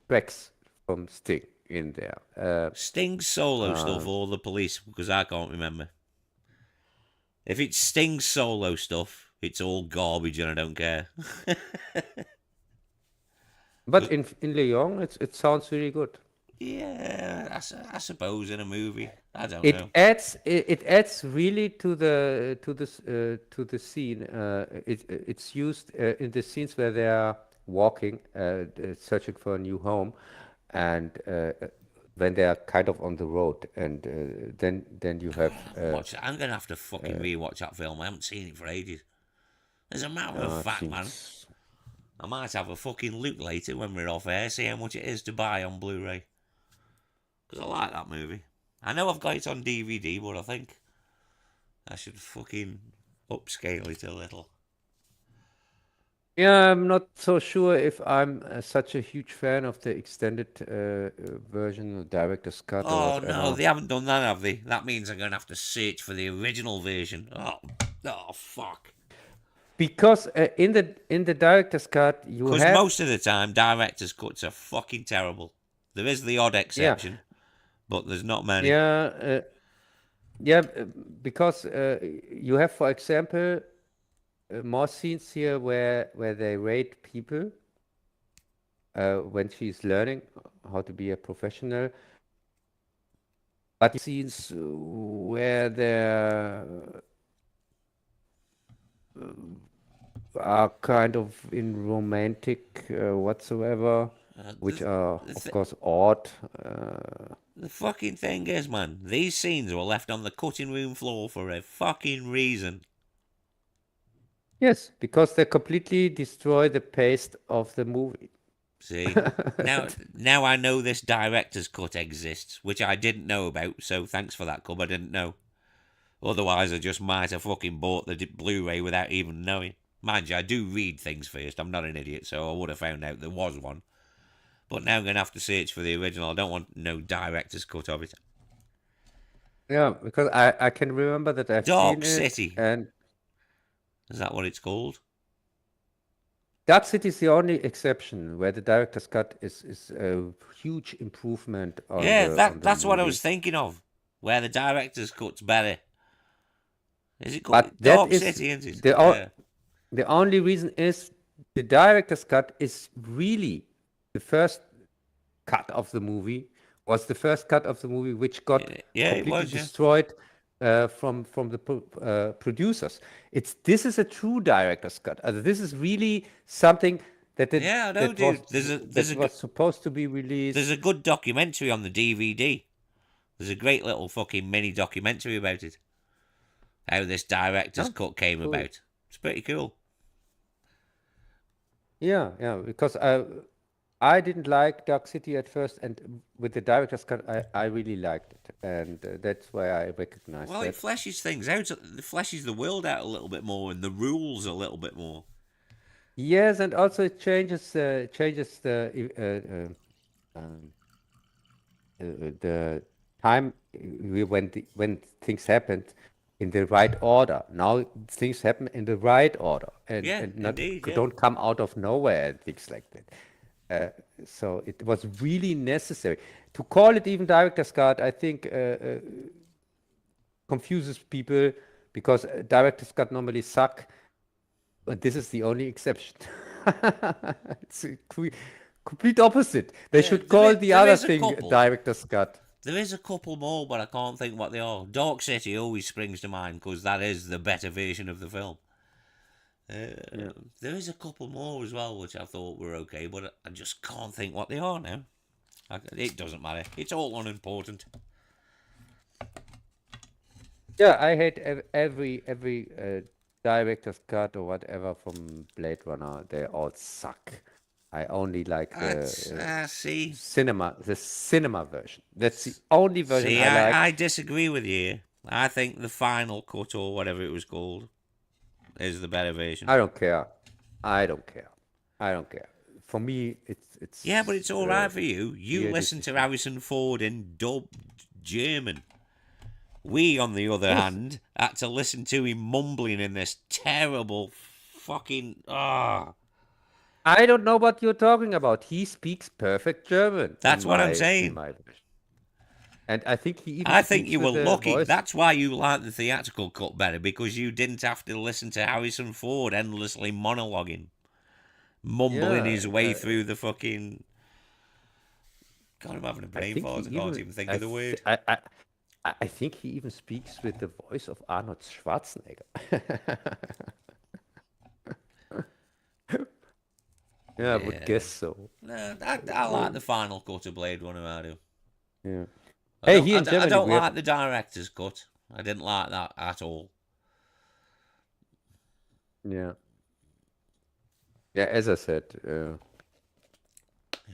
tracks from Sting in there. Sting's solo stuff Uh, or the police, because I can't remember. If it's Sting's solo stuff, it's all garbage and I don't care. but in Leon, it sounds really good. Yeah, I suppose in a movie. I don't know. It adds really to the scene. It's used in the scenes where they are walking, searching for a new home, and when they are kind of on the road, and then you have I'm gonna have to fucking rewatch that film. I haven't seen it for ages. As a matter of I fact, think man, I might have a fucking look later when we're off air, see how much it is to buy on Blu-ray. Because I like that movie. I know I've got it on DVD, but I think I should fucking upscale it a little. yeah, I'm not so sure if I'm such a huge fan of the extended version, the director's cut or Oh no, whatever. they haven't done that, have they? That means I'm gonna have to search for the original version. Oh fuck. because in the director's cut you Because have, most of the time, director's cuts are fucking terrible. There is the odd yeah, exception, but there's not many. yeah, yeah, because you have, for example, more scenes here where they rate people when she's learning how to be a professional, but scenes where there are kind of in romantic whatsoever, Uh, which the, are the, of th- course odd. Uh, the fucking thing is, man, these scenes were left on the cutting room floor for a fucking reason. yes, because they completely destroy the pace of the movie. See? Now I know this director's cut exists, which I didn't know about, so thanks for that, Cub. I didn't know. Otherwise, I just might have fucking bought the Blu-ray without even knowing. Mind you, I do read things first. I'm not an idiot, so I would have found out there was one. But now I'm going to have to search for the original. I don't want no director's cut of it. Yeah, because I can remember that I've seen Dark it, City. and Is that what it's called? Dark City is the only exception where the director's cut is a huge improvement on Yeah, the that on the that's what I movie. was thinking of. Where the director's cut's better. Is it called But that Dark is City, isn't it? the Yeah. the only reason is the director's cut is really the first cut of the movie, was the first cut of the movie which got Yeah, it completely was, yeah. destroyed from the producers. This is a true director's cut. This is really something that Yeah, I know, dude. that was supposed to be There's released. a good documentary on the DVD. There's a great little fucking mini documentary about it. How this director's Oh, cut came cool. about. It's pretty cool. Yeah, yeah, because I didn't like Dark City at first, and with the director's cut, I really liked it, and that's why I recognized Well, it that. fleshes things out. It fleshes the world out a little bit more and the rules a little bit more. Yes, and also it changes um, the time when things happened in the right order. Now things happen in the right order, Yeah, and not indeed, yeah. don't come out of nowhere and things like that. So it was really necessary to call it even director's cut. I think confuses people because director's cut normally suck, but this is the only exception. It's a complete opposite. They Yeah, should call the there other is a thing couple. director's cut. There is a couple more, but I can't think what they are. Dark City always springs to mind because that is the better version of the film. Yeah. There is a couple more as well, which I thought were okay, but I just can't think what they are now. It doesn't matter. It's all unimportant. Yeah, I hate every director's cut or whatever from Blade Runner. They all suck. I only like See, the cinema version. That's the only version see, I like. I disagree with you. I think the final cut or whatever it was called is the better version. I don't care. I don't care. I don't care. For me, Yeah, but it's it's all right for you. You yeah, listen this to is Harrison Ford in dubbed German. We, on the other yes. hand, had to listen to him mumbling in this terrible fucking. Ah. I don't know what you're talking about. He speaks perfect German That's what I'm in saying. my version. And I think he even I think speaks you were with the lucky. voice. That's why you liked the theatrical cut better, because you didn't have to listen to Harrison Ford endlessly monologuing, mumbling Yeah, his way through the fucking. God, I'm having a I brain think he fart. I can't even even think I of the th word. I think he even speaks with the voice of Arnold Schwarzenegger. Yeah, I would Yeah. guess so. No, I like the final cut of Blade Runner. I do. Yeah. Hey, here in I Germany don't we have like the director's cut. I didn't like that at all. yeah. Yeah, as I said,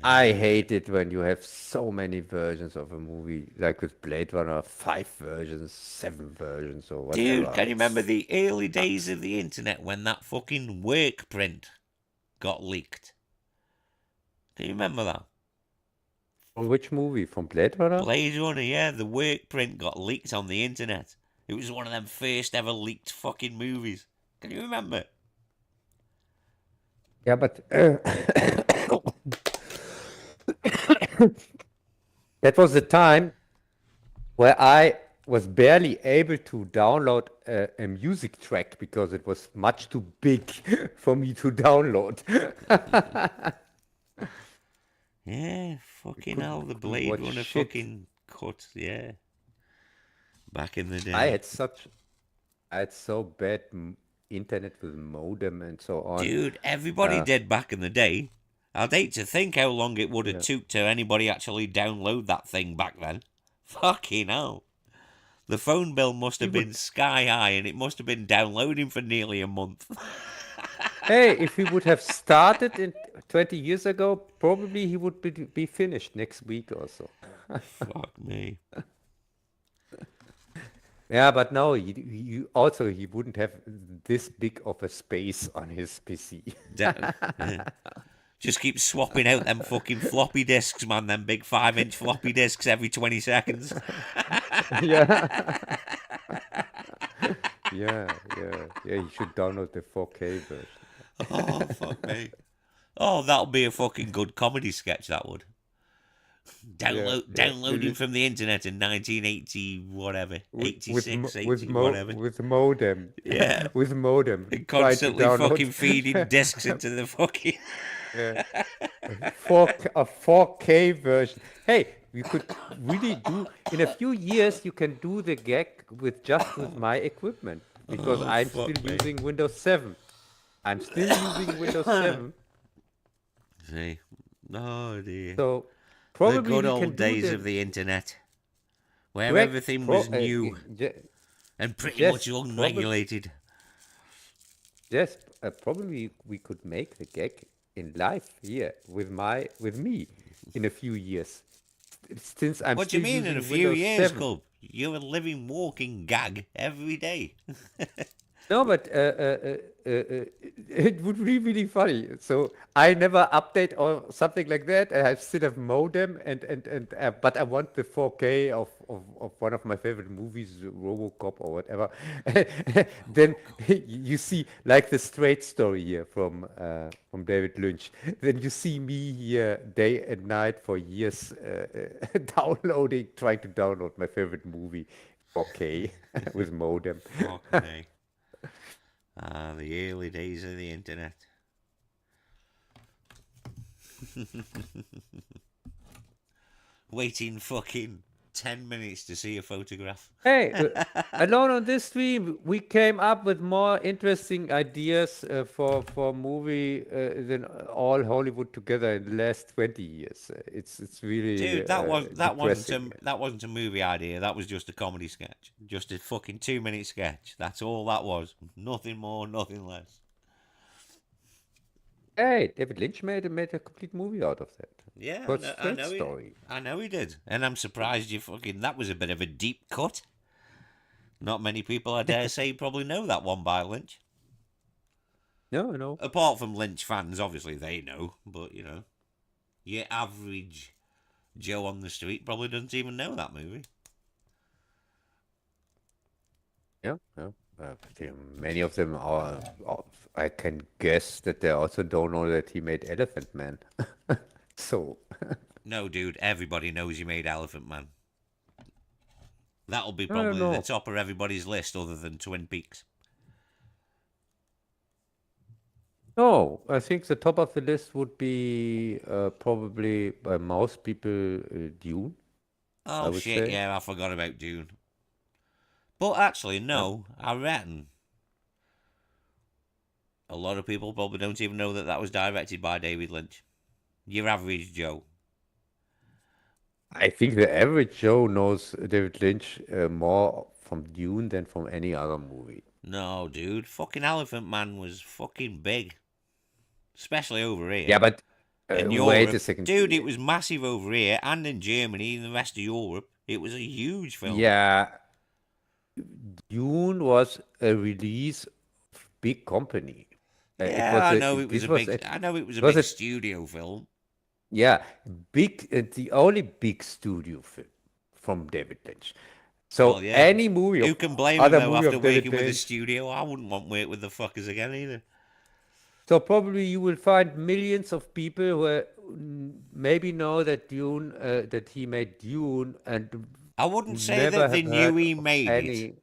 I hate it when you have so many versions of a movie, like with Blade Runner, 5 versions, 7 versions, or Dude, whatever. can you remember It's the early days of the internet when that fucking work print got leaked? Can you remember that? from which movie? From Blade Runner? Blade Runner, yeah, the work print got leaked on the internet. It was one of them first ever leaked fucking movies. Can you remember? Yeah, but that was the time where I was barely able to download a music track because it was much too big for me to download. Yeah, You fucking hell, the couldn't Blade watch Runner shit. fucking cut. Yeah, back in the I day. had such I had so bad internet with modem and so on. Dude, everybody Uh, did back in the day. I'd hate to think how long it would have yeah. took to anybody actually download that thing back then. Fucking hell. The phone bill must He have been would, sky high and it must have been downloading for nearly a month. hey, if he would have started in 20 years ago, probably he would be finished next week or so. Fuck me. Yeah, but no, he wouldn't have this big of a space on his PC. Yeah. Just keep swapping out them fucking floppy disks, man. Them big 5-inch floppy disks every 20 seconds. Yeah. Yeah. He should download the 4K version. Oh, fuck me. Oh, that'll be a fucking good comedy sketch, that would. Yeah. Downloading from the internet in 1980, whatever. With with 86, 80, whatever. with modem, Yeah. with modem, And trying to constantly download fucking feeding discs into the fucking. yeah, a 4K version. Hey, we could really do in a few years. You can do the gag with my equipment because Oh, I'm still fuck me. using Windows 7. I'm still using Windows 7, See. Oh, dear. so The probably good we old can do days of the the internet, where correct. everything was new and pretty much Yes, probably. unregulated. Yes, probably we could make the gag in live here with me in a few years, since I'm What do you still mean in a using few Windows years, 7. Cub? You're a living, walking gag every day. No, but it would be really funny. So I never update or something like that. I still have modem and but I want the 4K of one of my favorite movies, RoboCop or whatever. Then you see like the Straight Story here from David Lynch. Then you see me here day and night for years trying to download my favorite movie 4K with modem. Fuck me. Ah, the early days of the internet. Waiting fucking 10 minutes to see a photograph. Hey, alone on this stream, we came up with more interesting ideas for movie than all Hollywood together in the last 20 years. It's really Dude, depressing. that wasn't a movie idea. That was just a comedy sketch. Just a fucking 2-minute sketch. That's all that was. Nothing more, nothing less. Hey, David Lynch made a complete movie out of that. Yeah, Called Straight Story. I know he did, and I'm surprised you fucking. That was a bit of a deep cut. Not many people, I dare say, probably know that one by Lynch. No, no. Apart from Lynch fans, obviously they know, but you know, your average Joe on the street probably doesn't even know that movie. Yeah, yeah. Many of them I can guess that they also don't know that he made Elephant Man. So, No, dude, everybody knows you made Elephant Man. That'll be I don't probably the know. top of everybody's list, other than Twin Peaks. No, I think the top of the list would be probably by most people Dune, I Oh would shit, say. yeah, I forgot about Dune. But actually, Yeah. no, I reckon a lot of people probably don't even know that that was directed by David Lynch. Your average Joe. I think the average Joe knows David Lynch more from Dune than from any other movie. No, dude, fucking Elephant Man was fucking big. Especially over here. Yeah, but In wait a Europe. second. Dude, it was massive over here and in Germany and the rest of Europe. It was a huge film. Yeah, Dune was a release of big company. It Yeah, was I a know it was this a was big I know it was a was big a studio film. yeah big the only big studio film from David Lynch. Well, So yeah. any movie Who of can blame him other though movie after of David working with a Lynch, studio? I wouldn't want to work with the fuckers again either. So probably you will find millions of people who maybe know that that he made Dune, and I wouldn't say never that they have knew heard he of made it, any.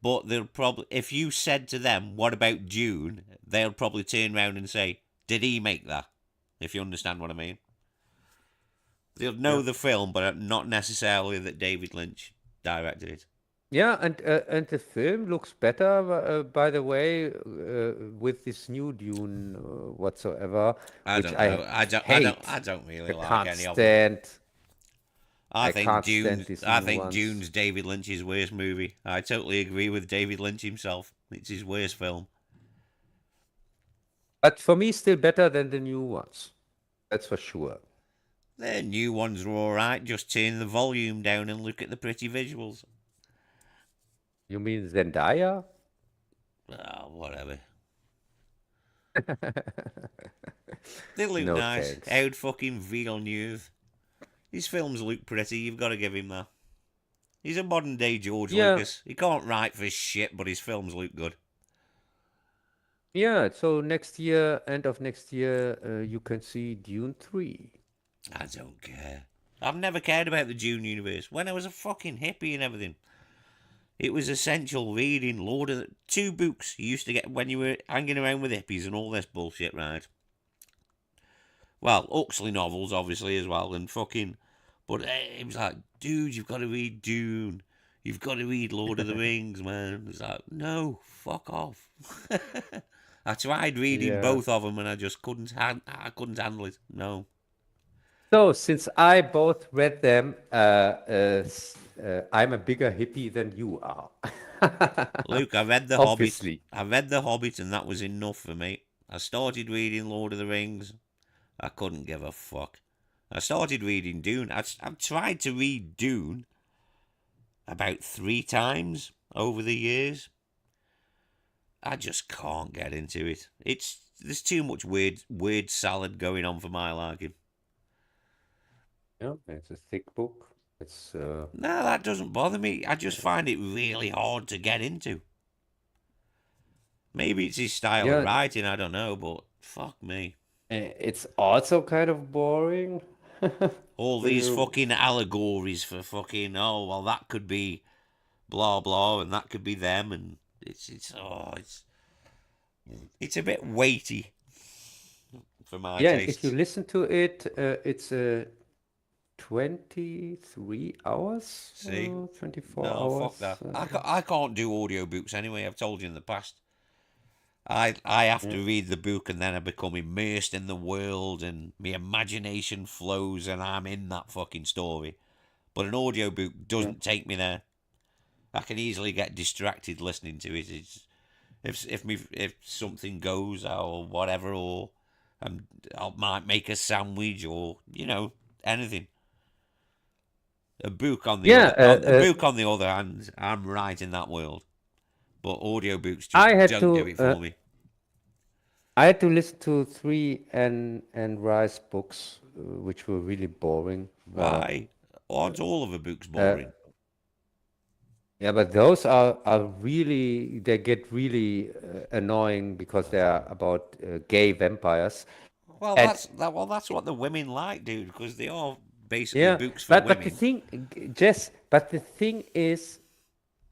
but they'll probably, if you said to them, "What about Dune?" they'll probably turn around and say, "Did he make that?" If you understand what I mean. They'll know Yeah, the film, but not necessarily that David Lynch directed it. yeah, and the film looks better, by the way, with this new Dune whatsoever, I which don't know. I hate. don't really I like can't any of them. stand. I I think can't stand Dune's. these I new think ones. Dune's David Lynch's worst movie. I totally agree with David Lynch himself. It's his worst film. But for me, still better than the new ones. That's for sure. The new ones are all right. Just turn the volume down and look at the pretty visuals. You mean Zendaya? Oh, whatever. They look No nice. thanks. How'd fucking Villeneuve. His films look pretty. You've got to give him that. He's a modern day George Yeah, Lucas. He can't write for shit, but his films look good. yeah. So next year, end of next year, you can see Dune 3. I don't care. I've never cared about the Dune universe. When I was a fucking hippie and everything, it was essential reading Lord of the... Two books you used to get when you were hanging around with hippies and all this bullshit, right? Well, Huxley novels, obviously, as well, and fucking... But it was like, dude, you've got to read Dune. You've got to read Lord of the Rings, man. It's like, no, fuck off. I tried reading Yeah. both of them and I just couldn't. I couldn't handle it. No. So since I both read them, I'm a bigger hippie than you are. Luke, I read The Hobbit. Obviously. I read The Hobbit and that was enough for me. I started reading Lord of the Rings. I couldn't give a fuck. I started reading Dune. I've tried to read Dune about 3 times over the years. I just can't get into it. There's too much word salad going on for my liking. Yeah, it's a thick book. It's No, that doesn't bother me. I just find it really hard to get into. Maybe it's his style of yeah, writing, I don't know, but fuck me. it's also kind of boring All when these you. fucking allegories for fucking, oh, well, that could be blah blah and that could be them, and it's a bit weighty for my Yeah, and if you tastes. listen to it, it's 23 hours, See? 24 No, fuck hours. that. I can't do audiobooks anyway, I've told you in the past. I have Yeah, to read the book and then I become immersed in the world and my imagination flows and I'm in that fucking story. But an audiobook yeah. doesn't take me there. I can easily get distracted listening to it. If something goes or whatever, or I might make a sandwich or anything. Yeah, A book on the other hand, I'm right in that world. But audiobooks I just had don't do to it for me. I had to listen to three and Rice books, which were really boring. Why? Aren't all of the books Uh, boring? yeah, but those are really they get really annoying because they are about gay vampires. And Well, that's what the women like, dude, because they are basically yeah, books for but the women. thing, Jess, but the thing is,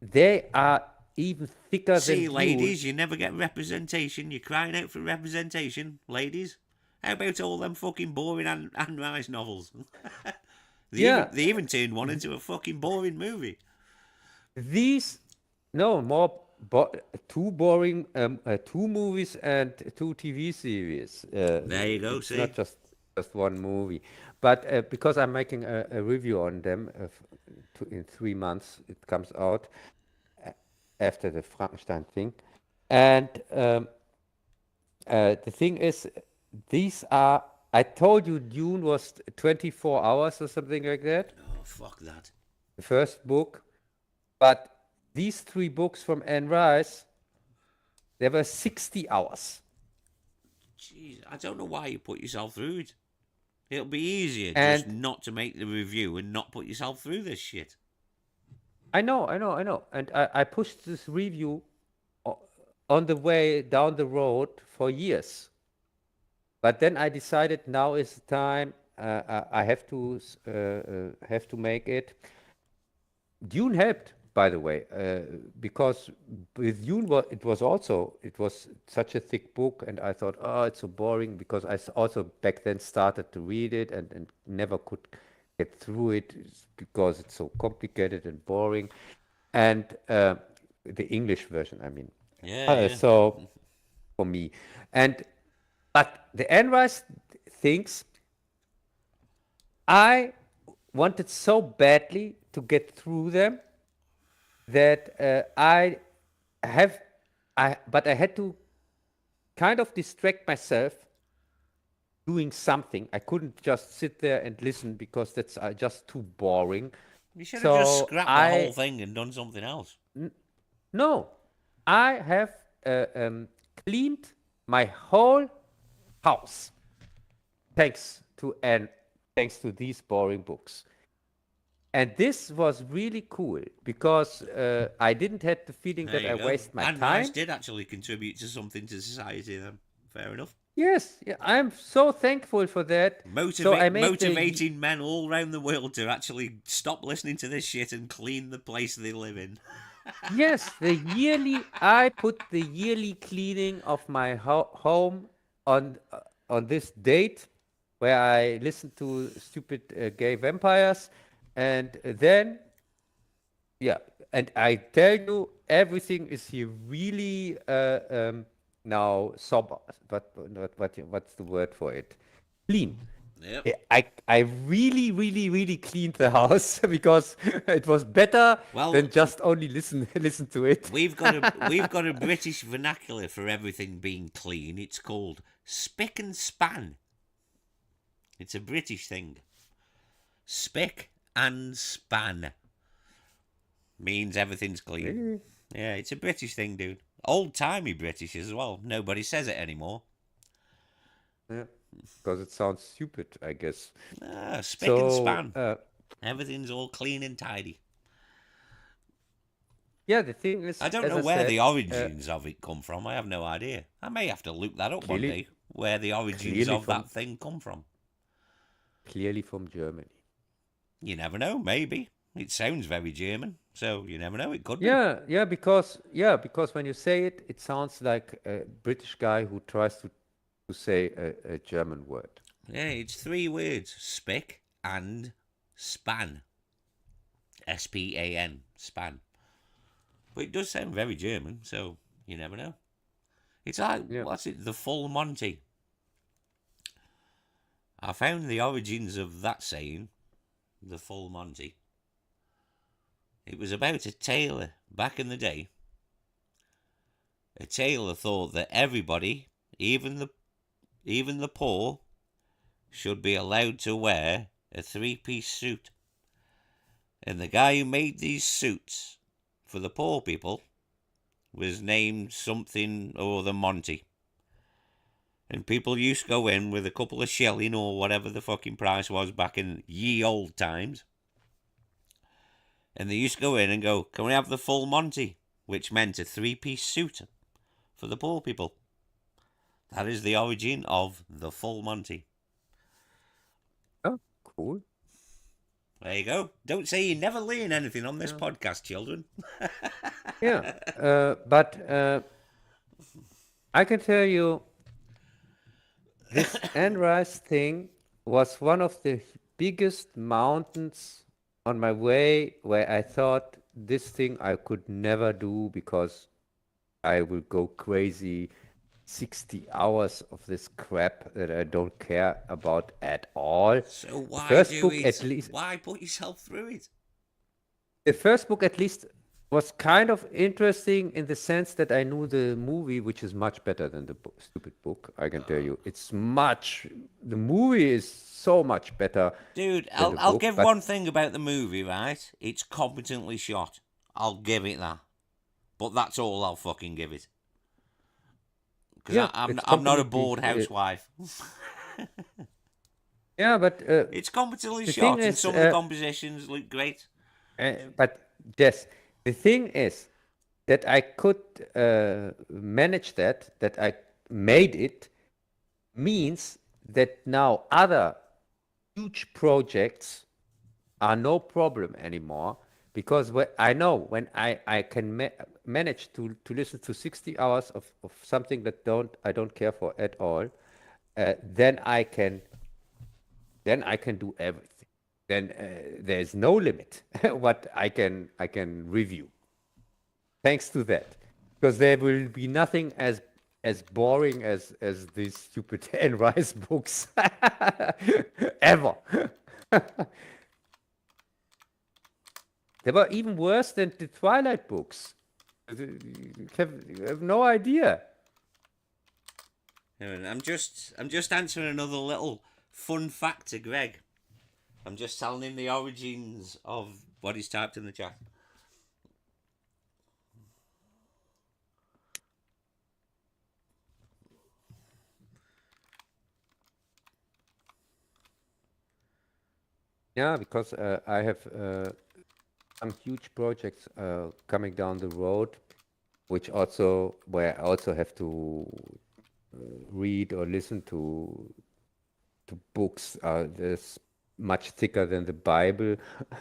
they are even thicker than See, Dune. ladies, you never get representation. You're crying out for representation, ladies. How about all them fucking boring Anne Rice novels? Yeah, They even turned one into a fucking boring movie. these no more two boring two movies and two TV series. There you go. It's not See, just one movie, but because I'm making a review on them in 3 months, it comes out a- after the Frankenstein thing, and the thing is, these are. I told you Dune was 24 hours or something like that. oh fuck that. The first book. But these three books from Anne Rice, they were 60 hours. Jeez, I don't know why you put yourself through it. It'll be easier just And not to make the review and not put yourself through this shit. I know. And I pushed this review on the way down the road for years. but then I decided now is the time. I have to make it. Dune helped, by the way, because with Dune it was such a thick book, and I thought, oh, it's so boring because also back then started to read it and never could get through it because it's so complicated and boring, and the English version, I mean. Yeah, yeah. So for me, and but the Anne Rice things, I wanted so badly to get through them that but I had to kind of distract myself doing something. I couldn't just sit there and listen because that's just too boring. You should have just So scrapped the whole thing and done something else. no, I have cleaned my whole house thanks to these boring books. And this was really cool because I didn't have the feeling There that I you go. waste my And time. Rice did actually contribute to something to society then. Fair enough. Yes, yeah, I'm so thankful for that. So I made Motivating men all around the world to actually stop listening to this shit and clean the place they live in. yes, I put the yearly cleaning of my home on this date where I listened to stupid gay vampires, and then yeah, and I tell you, everything is here really now sober. What's the word for it? Clean. Yep. I really cleaned the house because it was better Well, than just only listen to it. we've got a British vernacular for everything being clean. It's called spick and span. It's a British thing. Spick and span means everything's clean. Really? Yeah, it's a British thing, dude. Old-timey British as well. Nobody says it anymore. Yeah, because it sounds stupid, I guess. Spick and So span. Everything's all clean and tidy. yeah, the thing is, I don't as know I where said, the origins of it come from. I have no idea. I may have to look that up one clearly, day. Where the origins clearly of from that thing come from. clearly from Germany. You never know. Maybe it sounds very German, so you never know. It could be. Because when you say it, it sounds like a British guy who tries to say a German word. Yeah, it's 3 words: spick and span. SPAN, span. But it does sound very German, so you never know. It's like, Yeah. what's it? The Full Monty. I found the origins of that saying, the Full Monty. It was about a tailor back in the day. A tailor thought that everybody, even the poor, should be allowed to wear a 3-piece suit. And the guy who made these suits for the poor people was named something or other Monty. And people used to go in with a couple of shilling or whatever the fucking price was back in ye old times. And they used to go in and go, can we have the full Monty? Which meant a 3-piece suit for the poor people. That is the origin of the full Monty. Oh, cool. There you go. Don't say you never learn anything on this podcast, children. Yeah, but I can tell you, this Anne Rice thing was one of the biggest mountains on my way where I thought this thing I could never do because I will go crazy. 60 hours of this crap that I don't care about at all. So why first do book it? at least Why put yourself through it? The first book at least was kind of interesting in the sense that I knew the movie, which is much better than the stupid book. I can tell you, the movie is so much better. Dude, than the I'll book, give but one thing about the movie, right? It's competently shot. I'll give it that. But that's all I'll fucking give it. Because yeah, I'm not a bored housewife. Yeah, but It's competently the shot, thing and is, some of the compositions look great. but yes, the thing is that I could manage that I made it means that now other huge projects are no problem anymore, because I know when I can manage to listen to 60 hours of something that I don't care for at all, then I can do everything. Then there's no limit what I can review. Thanks to that, because there will be nothing as boring as these stupid Anne Rice books ever. They were even worse than the Twilight books. You have no idea. I'm just answering another little fun fact to Greg. I'm just telling him the origins of what he's typed in the chat. Yeah, because I have some huge projects coming down the road, where I also have to read or listen to books. That's much thicker than the Bible,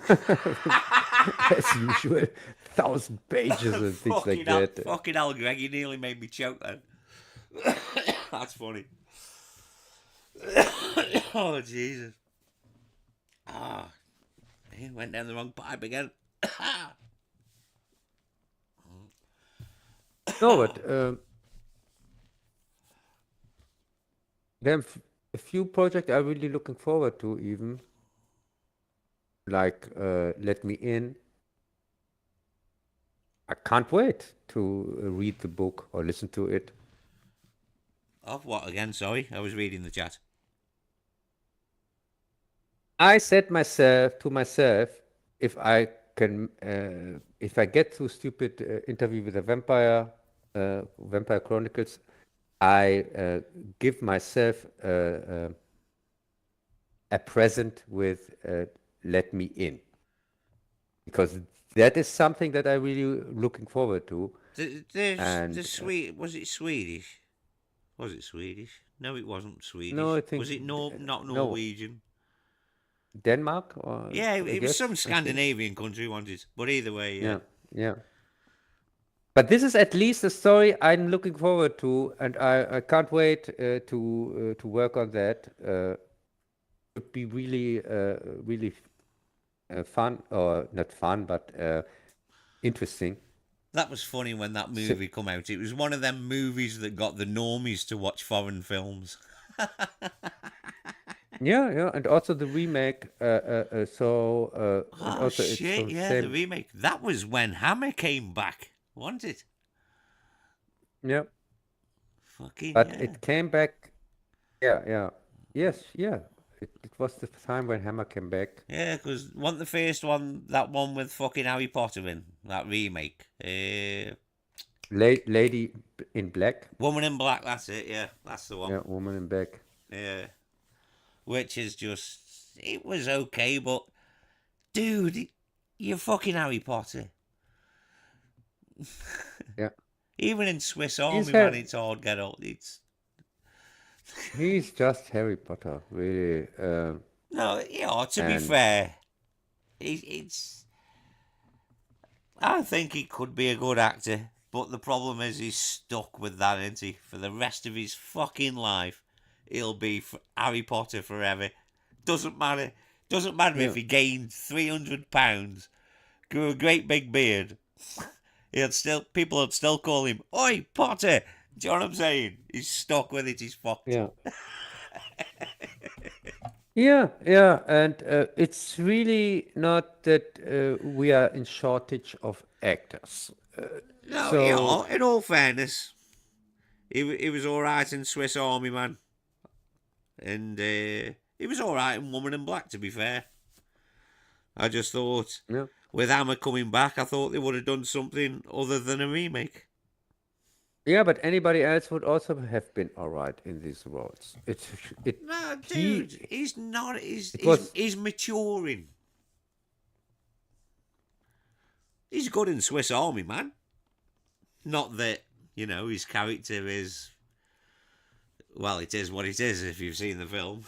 as usual, 1,000 pages and things like that. Fucking hell, Greg, you nearly made me choke then. That's funny. Oh, Jesus. Ah, he went down the wrong pipe again. No, but there are a few projects I'm really looking forward to, even like Let Me In. I can't wait to read the book or listen to it. Of what again? Sorry, I was reading the chat. I said to myself, if I get through stupid Interview with a Vampire, Vampire Chronicles, I give myself a present with Let Me In, because that is something that I'm really looking forward to. The sweet was it Swedish? Was it Swedish? No, it wasn't Swedish. No, I think Was it not no, Norwegian? Denmark, or Yeah, I it was guess, some I think. Scandinavian country, wasn't it? But either way, yeah. Yeah. But this is at least a story I'm looking forward to, and I can't wait to work on that. Would be really fun, or not fun, but interesting. That was funny when that So, movie come out. It was one of them movies that got the normies to watch foreign films. yeah, and also the remake. And Oh also it's shit! from the Yeah, the same. remake. That was when Hammer came back, wasn't it? Yeah, Fucking but yeah. it came back. Yeah, yes, yeah. It was the time when Hammer came back. Yeah, because wasn't the first one that one with fucking Harry Potter in that remake? Lady in Black. Woman in Black. That's it. Yeah, that's the one. Yeah, Woman in Black. Yeah, which is just it was okay, but dude, you're fucking Harry Potter. Yeah. Even in Swiss He's Army Man, Harry, it's hard get old. It's he's just Harry Potter, really. no, yeah. To be And fair, it's. I think he could be a good actor, but the problem is he's stuck with that, isn't he? For the rest of his fucking life, he'll be Harry Potter forever. Doesn't matter. Doesn't matter if yeah, he gained £300, grew a great big beard. People would still call him Oi Potter. Do you know what I'm saying? He's stuck with it. He's fucked. yeah, yeah. And it's really not that we are in shortage of actors. No, So in all fairness, he was all right in Swiss Army Man, and he was all right in Woman in Black. To be fair, I just thought yeah, with Hammer coming back, I thought they would have done something other than a remake. yeah. But anybody else would also have been all right in these roles. No, He dude, he's not. it was He's maturing. He's good in Swiss Army Man. Not that his character is Well, it is what it is if you've seen the film.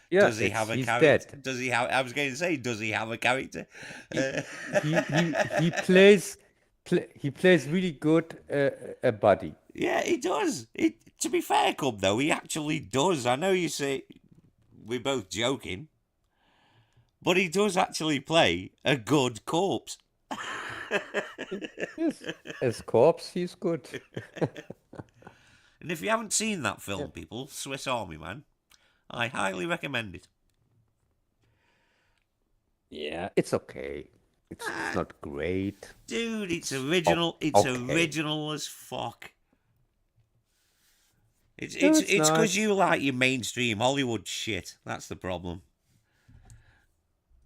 Yeah, Does he it's have a he's character? dead. Does he have? I was going to say, does he have a character? He he plays really good a buddy. Yeah, he does. To be fair, Cub, though, he actually does. I know you say we're both joking, but he does actually play a good corpse. Yes, as corpse, he's good. And if you haven't seen that Yeah, film, people, Swiss Army Man, I highly recommend it. yeah, it's okay. It's Ah, not great. dude, it's It's original. It's okay. original as fuck. It's No, it's it's it's because nice. you like your mainstream Hollywood shit. That's the problem.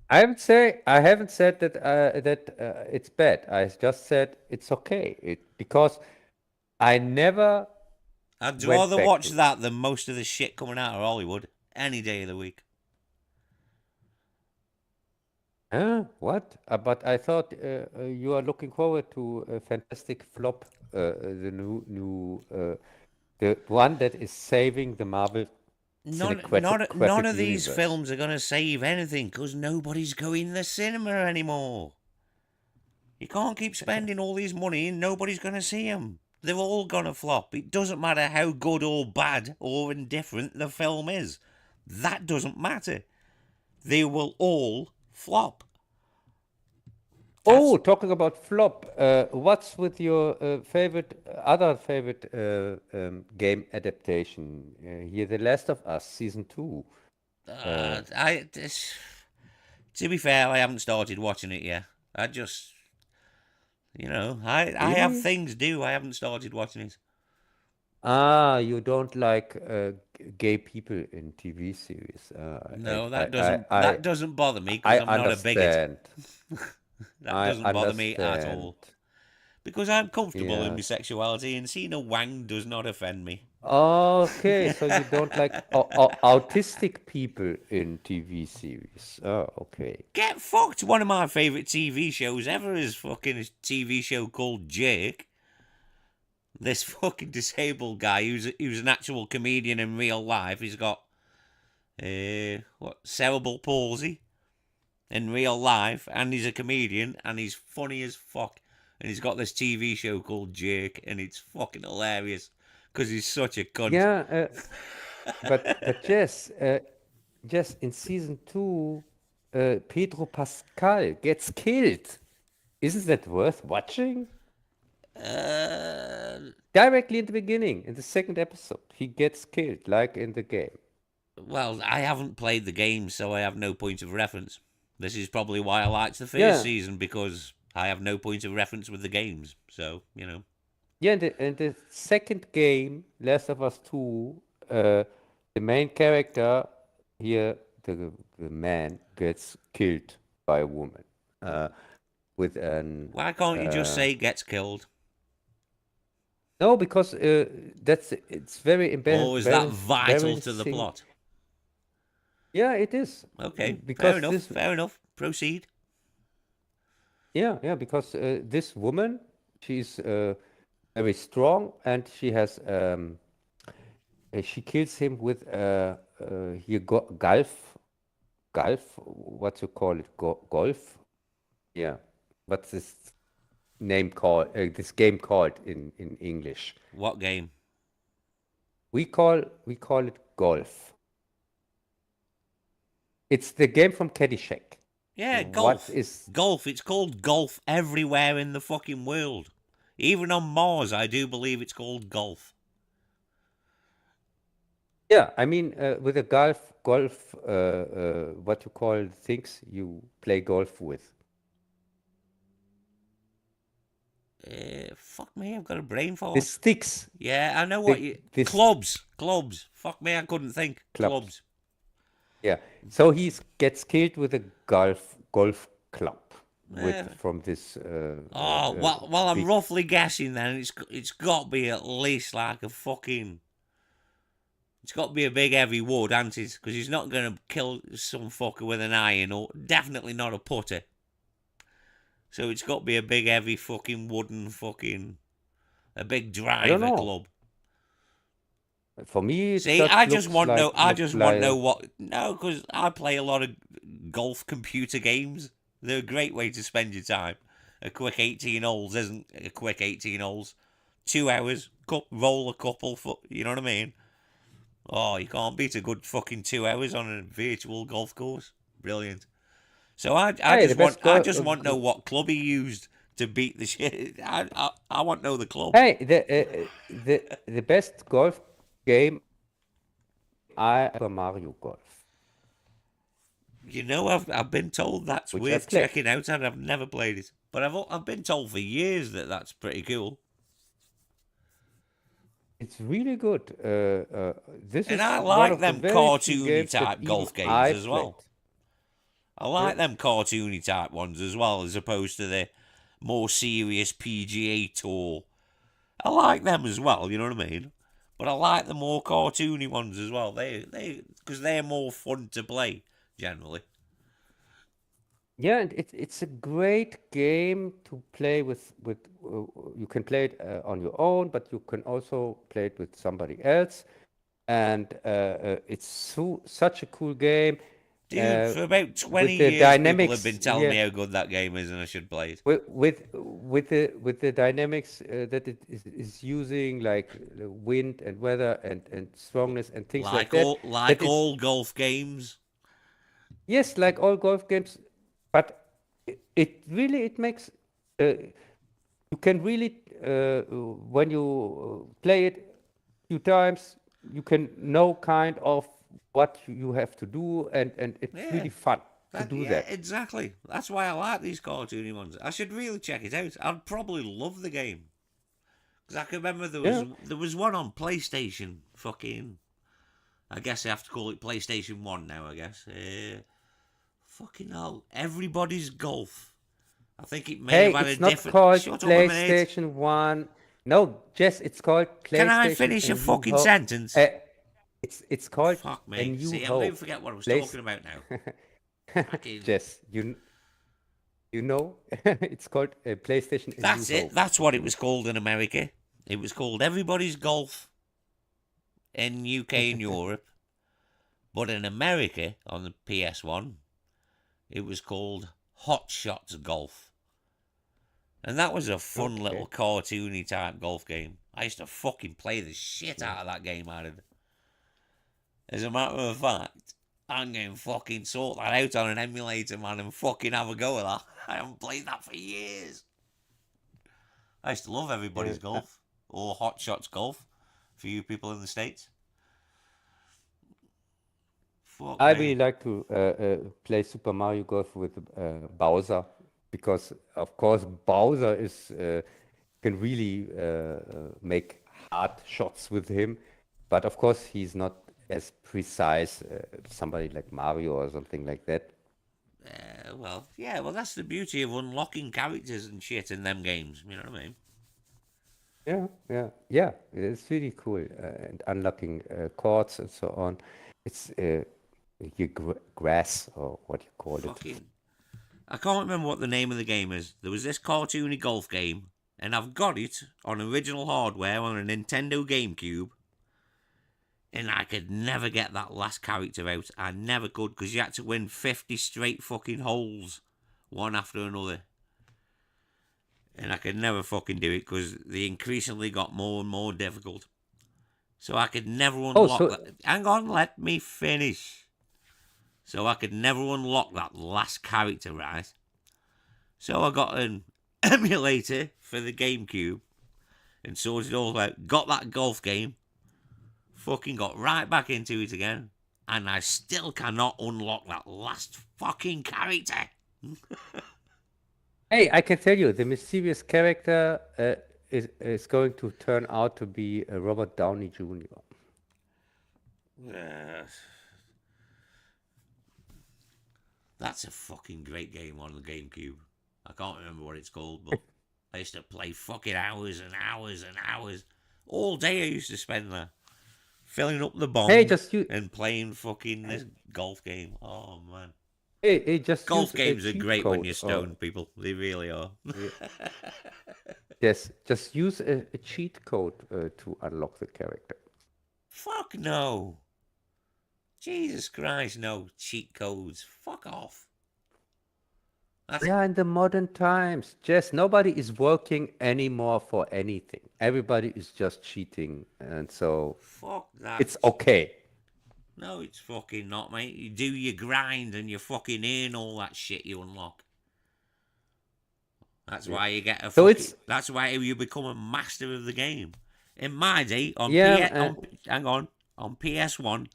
I haven't said that it's bad. I just said it's okay. Because I never I'd went rather back watch to it. that than most of the shit coming out of Hollywood any day of the week. Huh? What? But I thought you are looking forward to a fantastic flop, the new the one that is saving the Marvel None cinematic of these universe. films are gonna save anything because nobody's going to the cinema anymore. You can't keep spending all this money and nobody's gonna see them. They're all gonna flop. It doesn't matter how good or bad or indifferent the film is. That doesn't matter. They will all flop. That's Oh, talking about flop, what's with your other favorite game adaptation? Here, The Last of Us season two. Uh, I. To be fair, I haven't started watching it yet. I just, I have really? things due. I haven't started watching it. Ah, you don't like gay people in TV series. No, that doesn't bother me because I I'm not a bigot. understand. That I doesn't bother me at understand. all because I'm comfortable in my Yes. sexuality, and seeing a wang does not offend me. Okay, so you don't like autistic people in TV series. Oh, okay. Get fucked. One of my favourite TV shows ever is fucking a TV show called Jake. This fucking disabled guy who's an actual comedian in real life. He's got cerebral palsy in real life, and he's a comedian, and he's funny as fuck. And he's got this TV show called Jake, and it's fucking hilarious because he's such a cunt. Yeah, but Jess, in season two, Pedro Pascal gets killed. Isn't that worth watching? Uh, Directly in the beginning, in the second episode, he gets killed, like in the game. well, I haven't played the game, so I have no point of reference. This is probably why I liked the first Yeah, season because I have no point of reference with the games. So yeah. In the second game, Last of Us Two, uh, the main character here, the man, gets killed by a woman. With an why can't you just uh, say gets killed? no, because it's very Or is that vital to the embarrassing. plot? Yeah, it is. Okay, fair Because enough. this Fair enough. Proceed. yeah, because this woman, she's very strong, and she kills him with here golf, what you call it, golf? Yeah, what's this game called in English? What game? We call it golf. It's the game from Caddyshack. Yeah, What golf. is Golf. It's called golf everywhere in the fucking world. Even on Mars, I do believe it's called golf. Yeah, I mean, with a golf, what you call things you play golf with. Fuck me, I've got a brain The fart. sticks, Yeah, I know what the you. this Clubs. Clubs. Fuck me, I couldn't think. clubs. Clubs. Yeah, so he gets killed with a golf club Uh, from this well, I'm big. roughly guessing then it's got to be at least like a fucking. It's got to be a big heavy wood, hasn't it? Because he's not going to kill some fucker with an iron, or definitely not a putter. So it's got to be a big heavy fucking wooden fucking. A big I don't driver know. club. For me, it See, just I just looks want like no. I look just want no like. what. No, because I play a lot of golf computer games. They're a great way to spend your time. A quick 18 holes isn't a quick 18 holes. 2 hours, roll a couple. You know what I mean? Oh, you can't beat a good fucking 2 hours on a virtual golf course. Brilliant. So Hey, the best I golf. just want to know what club he used to beat the shit. I want to know the club. Hey, the best golf game I Super Mario Golf, You know, I've been told that's which I worth played. checking out, and I've never played it. But I've been told for years that that's pretty cool. It's really good. This And I is one like of the them very few cartoony games that type even golf games I as played. well. I Yeah, like them cartoony type ones as well, as opposed to the more serious PGA Tour. I like them as well. You know what I mean? But I like the more cartoony ones as well. Because they're more fun to play generally. yeah, and it's a great game to play with. You can play it on your own, but you can also play it with somebody else. And it's such a cool game Dude, for about 20 with the years, people have been dynamics. telling Yeah, me how good that game is and I should play it. with the dynamics that it is using, like the wind and weather and strongness and things like that. Like That it's all golf games. yes, like all golf games, but it really it makes you can really when you play it few times, you can know kind of what you have to do, and it's Yeah. really fun to do Yeah, that. exactly. That's why I like these cartoony ones. I should really check it out. I'd probably love the game. Because I can remember Yeah. there was one on PlayStation. Fucking, I guess I have to call it PlayStation 1 now, I guess. Fucking hell. Everybody's Golf. I think it may Hey, have had a it's not different. called Shut up a minute. PlayStation 1. No, Jess, it's called Can I PlayStation finish A a New fucking Hope. sentence? Uh, it's called Fuck A me. New See, I'm going to Hope. forget what I was Place talking about now. Fucking. Jess, you know it's called PlayStation A New That's it. Hope. That's what it was called in America. It was called Everybody's Golf in UK and Europe. But in America, on the PS1, it was called Hot Shots Golf. And that was a fun Okay. little cartoony type golf game. I used to fucking play the shit out of that game, I did. As a matter of fact, I'm going to fucking sort that out on an emulator, man, and fucking have a go at that. I haven't played that for years. I used to love Everybody's Yeah. Golf, or Hot Shots Golf, for you people in the States. Fuck I me. really like to play Super Mario Golf with Bowser because, of course, Bowser is can really make hard shots with him, but of course he's not as precise somebody like Mario or something like that. Well, that's the beauty of unlocking characters and shit in them games. You know what I mean? Yeah. It's really cool and unlocking chords and so on. It's your grass or what you call it. Fucking. I can't remember what the name of the game is. There was this cartoony golf game, and I've got it on original hardware on a Nintendo GameCube, and I could never get that last character out. I never could, because you had to win 50 straight fucking holes, one after another. And I could never fucking do it, because they increasingly got more and more difficult. So I could never Oh, unlock so that. Hang on, let me finish. So I could never unlock that last character, right? So I got an emulator for the GameCube and sorted it all out. Got that golf game. Fucking got right back into it again. And I still cannot unlock that last fucking character. hey, I can tell you, the mysterious character is going to turn out to be Robert Downey Jr. That's a fucking great game on the GameCube. I can't remember what it's called, but I used to play fucking hours and hours and hours. All day I used to spend there. Filling up the Hey, bong just you. and playing fucking this golf game. Oh, man. Hey, just Golf use a games are cheat great when code. you're stoned, people. They really are. Yes, just use a cheat code to unlock the character. Fuck no. Jesus Christ, no cheat codes. Fuck off. That's Yeah, in the modern times, Jess, nobody is working anymore for anything. Everybody is just cheating, and so fuck that. it's okay. No, it's fucking not, mate. You do your grind and you fucking earn all that shit you unlock. That's Yeah. why you get a So fucking. it's That's why you become a master of the game. In my day, yeah, hang on PS1,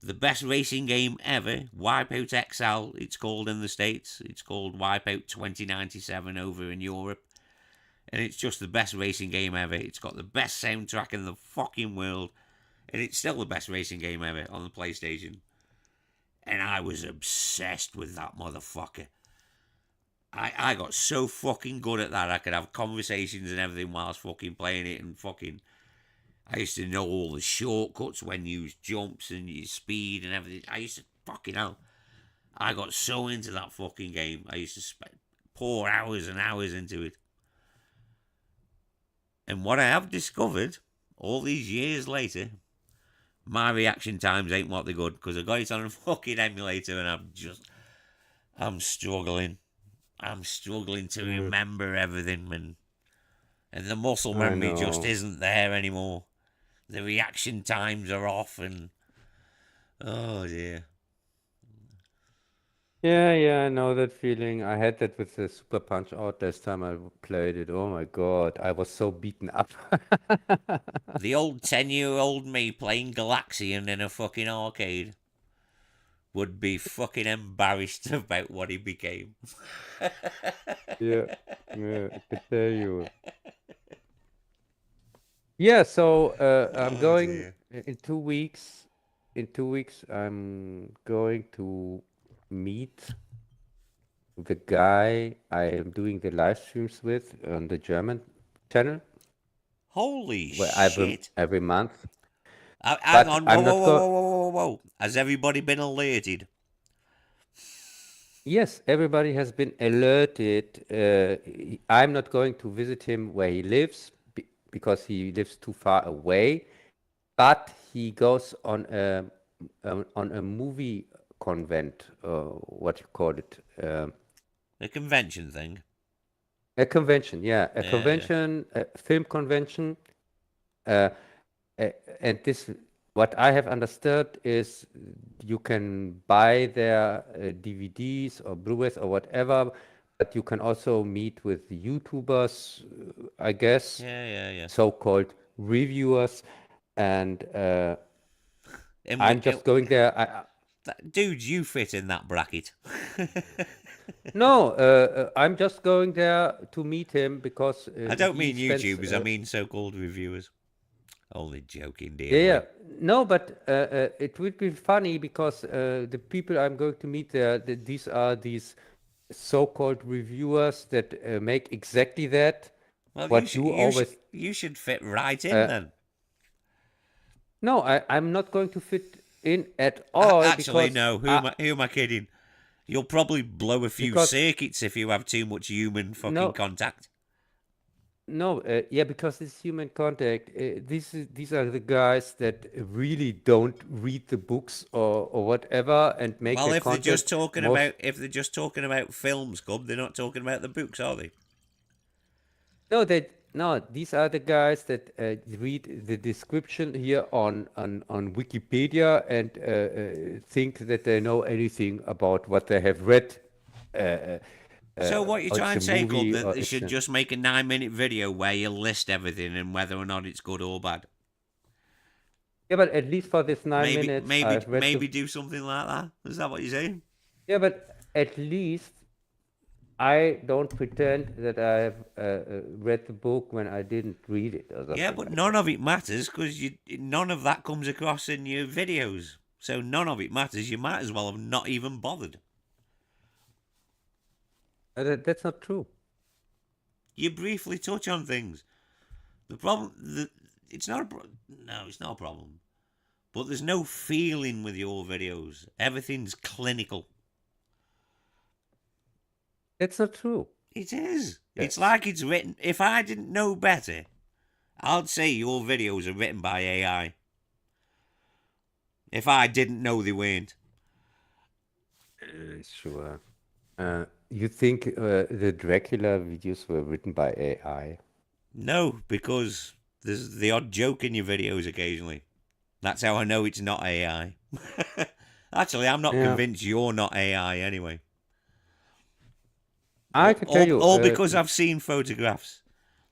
the best racing game ever, Wipeout XL. It's called in the States. It's called Wipeout 2097 over in Europe, and it's just the best racing game ever. It's got the best soundtrack in the fucking world, and it's still the best racing game ever on the PlayStation. And I was obsessed with that motherfucker. I got so fucking good at that. I could have conversations and everything whilst fucking playing it, and fucking. I used to know all the shortcuts when you use jumps and your speed and everything. I used to fucking hell. I got so into that fucking game. I used to pour hours and hours into it. And what I have discovered all these years later, my reaction times ain't what they're good, because I got it on a fucking emulator and I'm struggling. I'm struggling to mm, remember everything, and the muscle I memory just know. isn't there anymore. The reaction times are off, and oh dear. Yeah, yeah, I know that feeling. I had that with the Super Punch Out last time I played it. Oh my God, I was so beaten up. The old 10-year-old me playing Galaxian in a fucking arcade would be fucking embarrassed about what he became. Yeah, yeah, I can tell you. Yeah, so I'm Oh going dear. in 2 weeks. In 2 weeks, I'm going to meet the guy I am doing the live streams with on the German channel, Holy where shit. every month. Hang But on. Whoa, I'm whoa, not whoa, go. whoa, whoa, whoa, whoa. Has everybody been alerted? Yes, everybody has been alerted. I'm not going to visit him where he lives because he lives too far away. But he goes on a movie convent, what you call it, The convention thing. a convention. Yeah, a Yeah, yeah. convention, a film convention. Uh, and this, what I have understood is you can buy their DVDs or Blu-rays or whatever, but you can also meet with YouTubers, I guess, Yeah, yeah, yeah. so-called reviewers, and In I'm which, just going there. dude, you fit in that bracket. No, I'm just going there to meet him because I don't he mean spends. YouTubers, I mean so-called reviewers. Only joking, dear Yeah, yeah. boy. No, but it would be funny because the people I'm going to meet there, these are these so-called reviewers that make exactly that. Well, What you always. you should fit right in Uh, then. no, I'm not going to fit in at all Actually, no. Who am I kidding? You'll probably blow a few because circuits if you have too much human fucking no. contact. No, yeah, because it's human contact. These are the guys that really don't read the books or whatever and make Well, their content most. if they're just talking about films, Cub, they're not talking about the books, are they? No, these are the guys that read the description here on Wikipedia and think that they know anything about what they have read. Uh, So what you're it's trying a to say, Cub, movie that or they it's should a. just make a 9-minute video where you list everything and whether or not it's good or bad. Yeah, but at least for this 9 minutes, I've read the. Maybe do something like that. Is that what you're saying? Yeah, but at least I don't pretend that I've read the book when I didn't read it or Yeah, something but like none that. of it matters because none of that comes across in your videos. So none of it matters. You might as well have not even bothered. That's not true. You briefly touch on things. The problem, it's not no, it's not a problem. But there's no feeling with your videos. Everything's clinical. That's not true. It is. It's Yes. like it's written. If I didn't know better, I'd say your videos are written by AI. If I didn't know they weren't. Sure. You think the Dracula videos were written by AI? No, because there's the odd joke in your videos occasionally. That's how I know it's not AI. Actually, I'm not Yeah, convinced you're not AI anyway. I can tell you. All because I've seen photographs.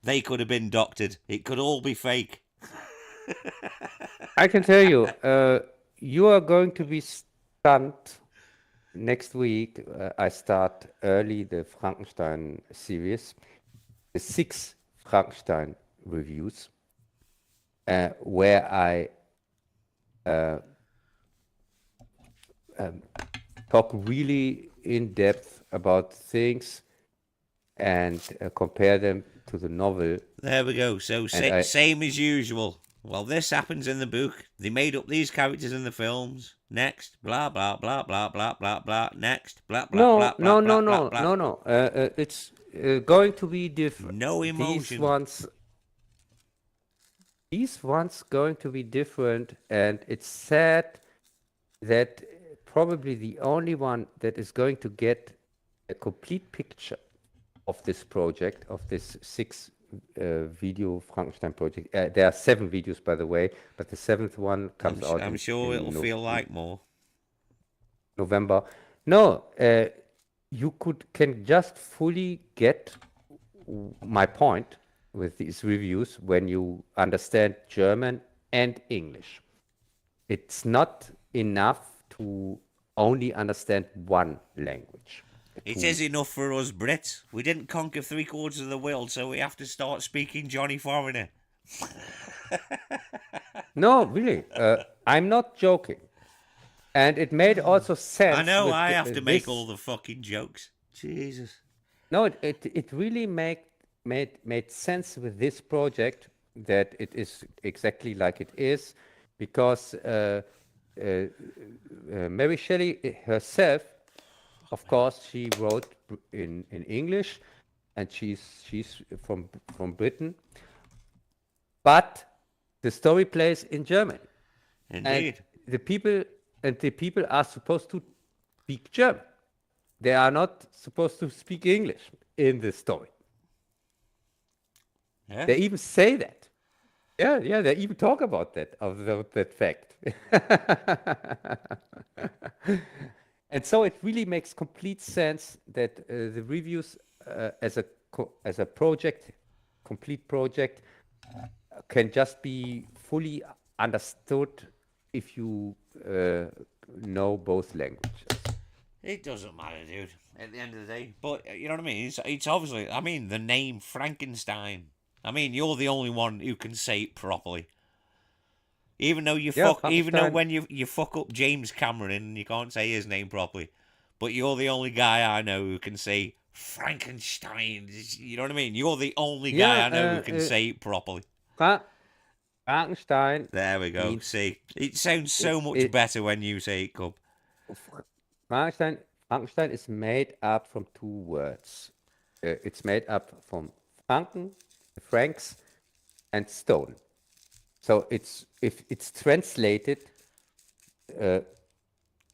They could have been doctored. It could all be fake. I can tell you. You are going to be stunned next week. I start early the Frankenstein series, the 6 Frankenstein reviews, where I talk really in depth about things and compare them to the novel. There we go. So And I same as usual. Well, this happens in the book. They made up these characters in the films. Next, blah blah blah blah blah blah blah. Next, blah blah no blah blah no blah no blah no blah. no no. It's going to be different. No These emotion. ones going to be different, and it's sad that probably the only one that is going to get a complete picture of this project, of this 6 video Frankenstein project. There are 7 videos, by the way, but the 7th one comes out I'm sure it'll in feel like more. November. No, you can just fully get my point with these reviews when you understand German and English. It's not enough to only understand one language. It is enough for us Brits. We didn't conquer 3/4 of the world, so we have to start speaking Johnny Foreigner. No, really, I'm not joking. And it made also sense. I know with I have to make this. all the fucking jokes. Jesus. No, it really made sense with this project that it is exactly like it is, because Mary Shelley herself, of course, she wrote in English, and she's from Britain, but the story plays in German, Indeed. and the people are supposed to speak German. They are not supposed to speak English in the story. Yeah. They even say that. Yeah, they even talk about that fact. And so it really makes complete sense that the reviews as a project, complete project, can just be fully understood if you know both languages. It doesn't matter, dude, at the end of the day. But, you know what I mean? It's obviously, I mean, the name Frankenstein. I mean, you're the only one who can say it properly. Even though even though when you fuck up James Cameron and you can't say his name properly. But you're the only guy I know who can say Frankenstein. You know what I mean? You're the only guy I know who can say it properly. Frankenstein. There we go. See, it sounds so much better when you say it, Cub. Frankenstein is made up from 2 words. It's made up from Franken, the Franks, and stone. So if it's translated,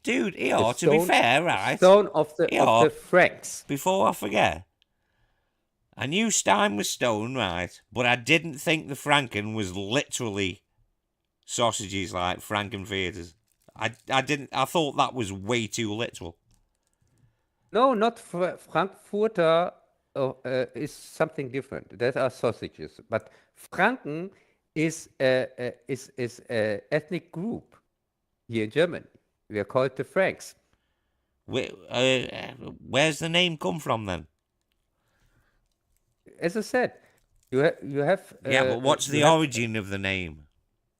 dude, to be fair, right? Stone of the Franks. Before I forget, I knew Stein was stone, right? But I didn't think the Franken was literally sausages like Frankenfurters. I didn't. I thought that was way too literal. No, not Frankfurter. Is something different. That are sausages, but Franken is a ethnic group here in Germany. We are called the Franks. Where's the name come from then? As I said, you have. Yeah, but what's the origin of the name?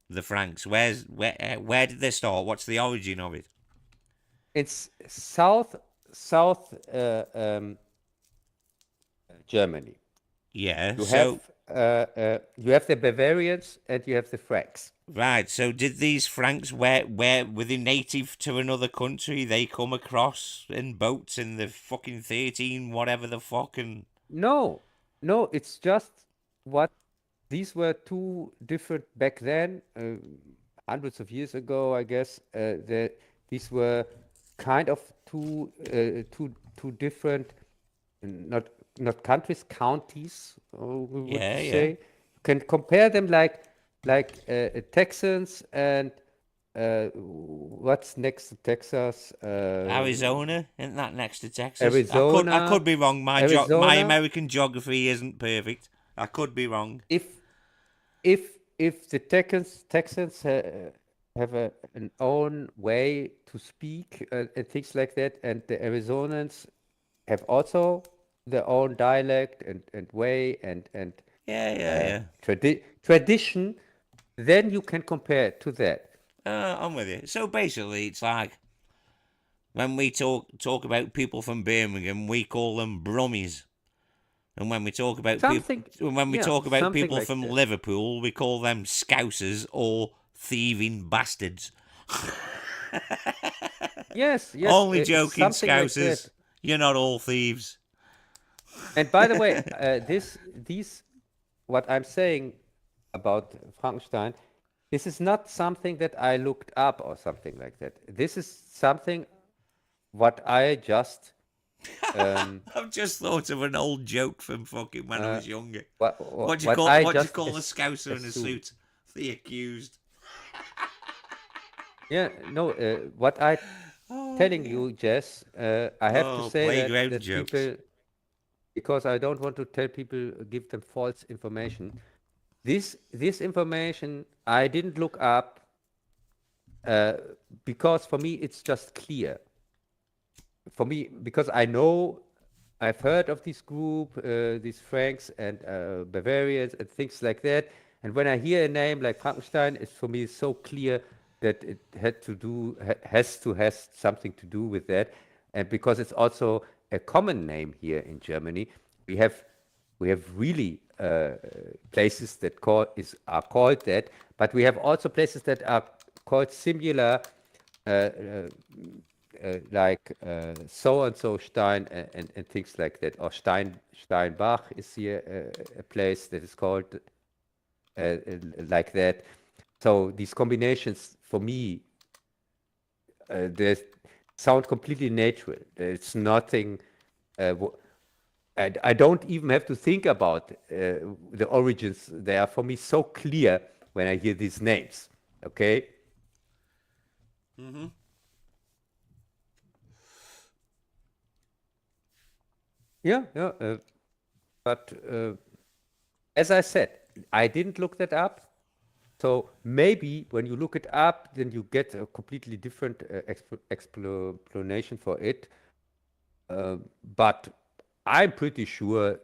The Franks. Where did they start? What's the origin of it? It's south Germany. Yeah. You have the Bavarians and you have the Franks. Right. So did these Franks where were they native to another country? They come across in boats in the fucking 13 whatever the fuck and No, it's just what these were two different back then, hundreds of years ago, I guess. These were kind of two different, not not countries, counties, would you Yeah, say? yeah. You can compare them like Texans and what's next to Texas? Arizona, isn't that next to Texas? I Arizona, could be wrong. My Arizona. American geography isn't perfect. I could be wrong. If if the Texans have an own way to speak and things like that, and the Arizonans have also their own dialect and way and Yeah, yeah, yeah. tradition, then you can compare it to that. I'm with you. So basically, it's like when we talk about people from Birmingham, we call them Brummies, and Something, when we yeah, talk about something people like from that. Liverpool, we call them Scousers or thieving bastards. Yes, yes, Only joking, something like Scousers. that. You're not all thieves. And by the way, these what I'm saying about Frankenstein, this is not something that I looked up or something like that. This is something what I just um, I've just thought of an old joke from fucking when I uh, was younger. what what I What do you just call a Scouser in a assumed. suit? The accused. Yeah, no, what I Oh telling dear. you, Jess, I have to Oh, say playground that jokes. people, because I don't want to tell people, give them false information. This information I didn't look up uh, because for me it's just clear. For me, because I know I've heard of this group, these Franks and Bavarians and things like that. And when I hear a name like Frankenstein, it's for me so clear that it had to do has something to do with that. And because it's also a common name here in Germany, we have we have really places that are called that, but we have also places that are called similar uh, uh, like so and so Stein and things like that. Or Steinbach is here a place that is called like that. So these combinations for me they sound completely natural. It's nothing. I don't even have to think about the origins. They are for me so clear when I hear these names. Okay. Mm-hmm. Yeah, yeah. But as I said, I didn't look that up. So maybe when you look it up, then you get a completely different explanation for it. But I'm pretty sure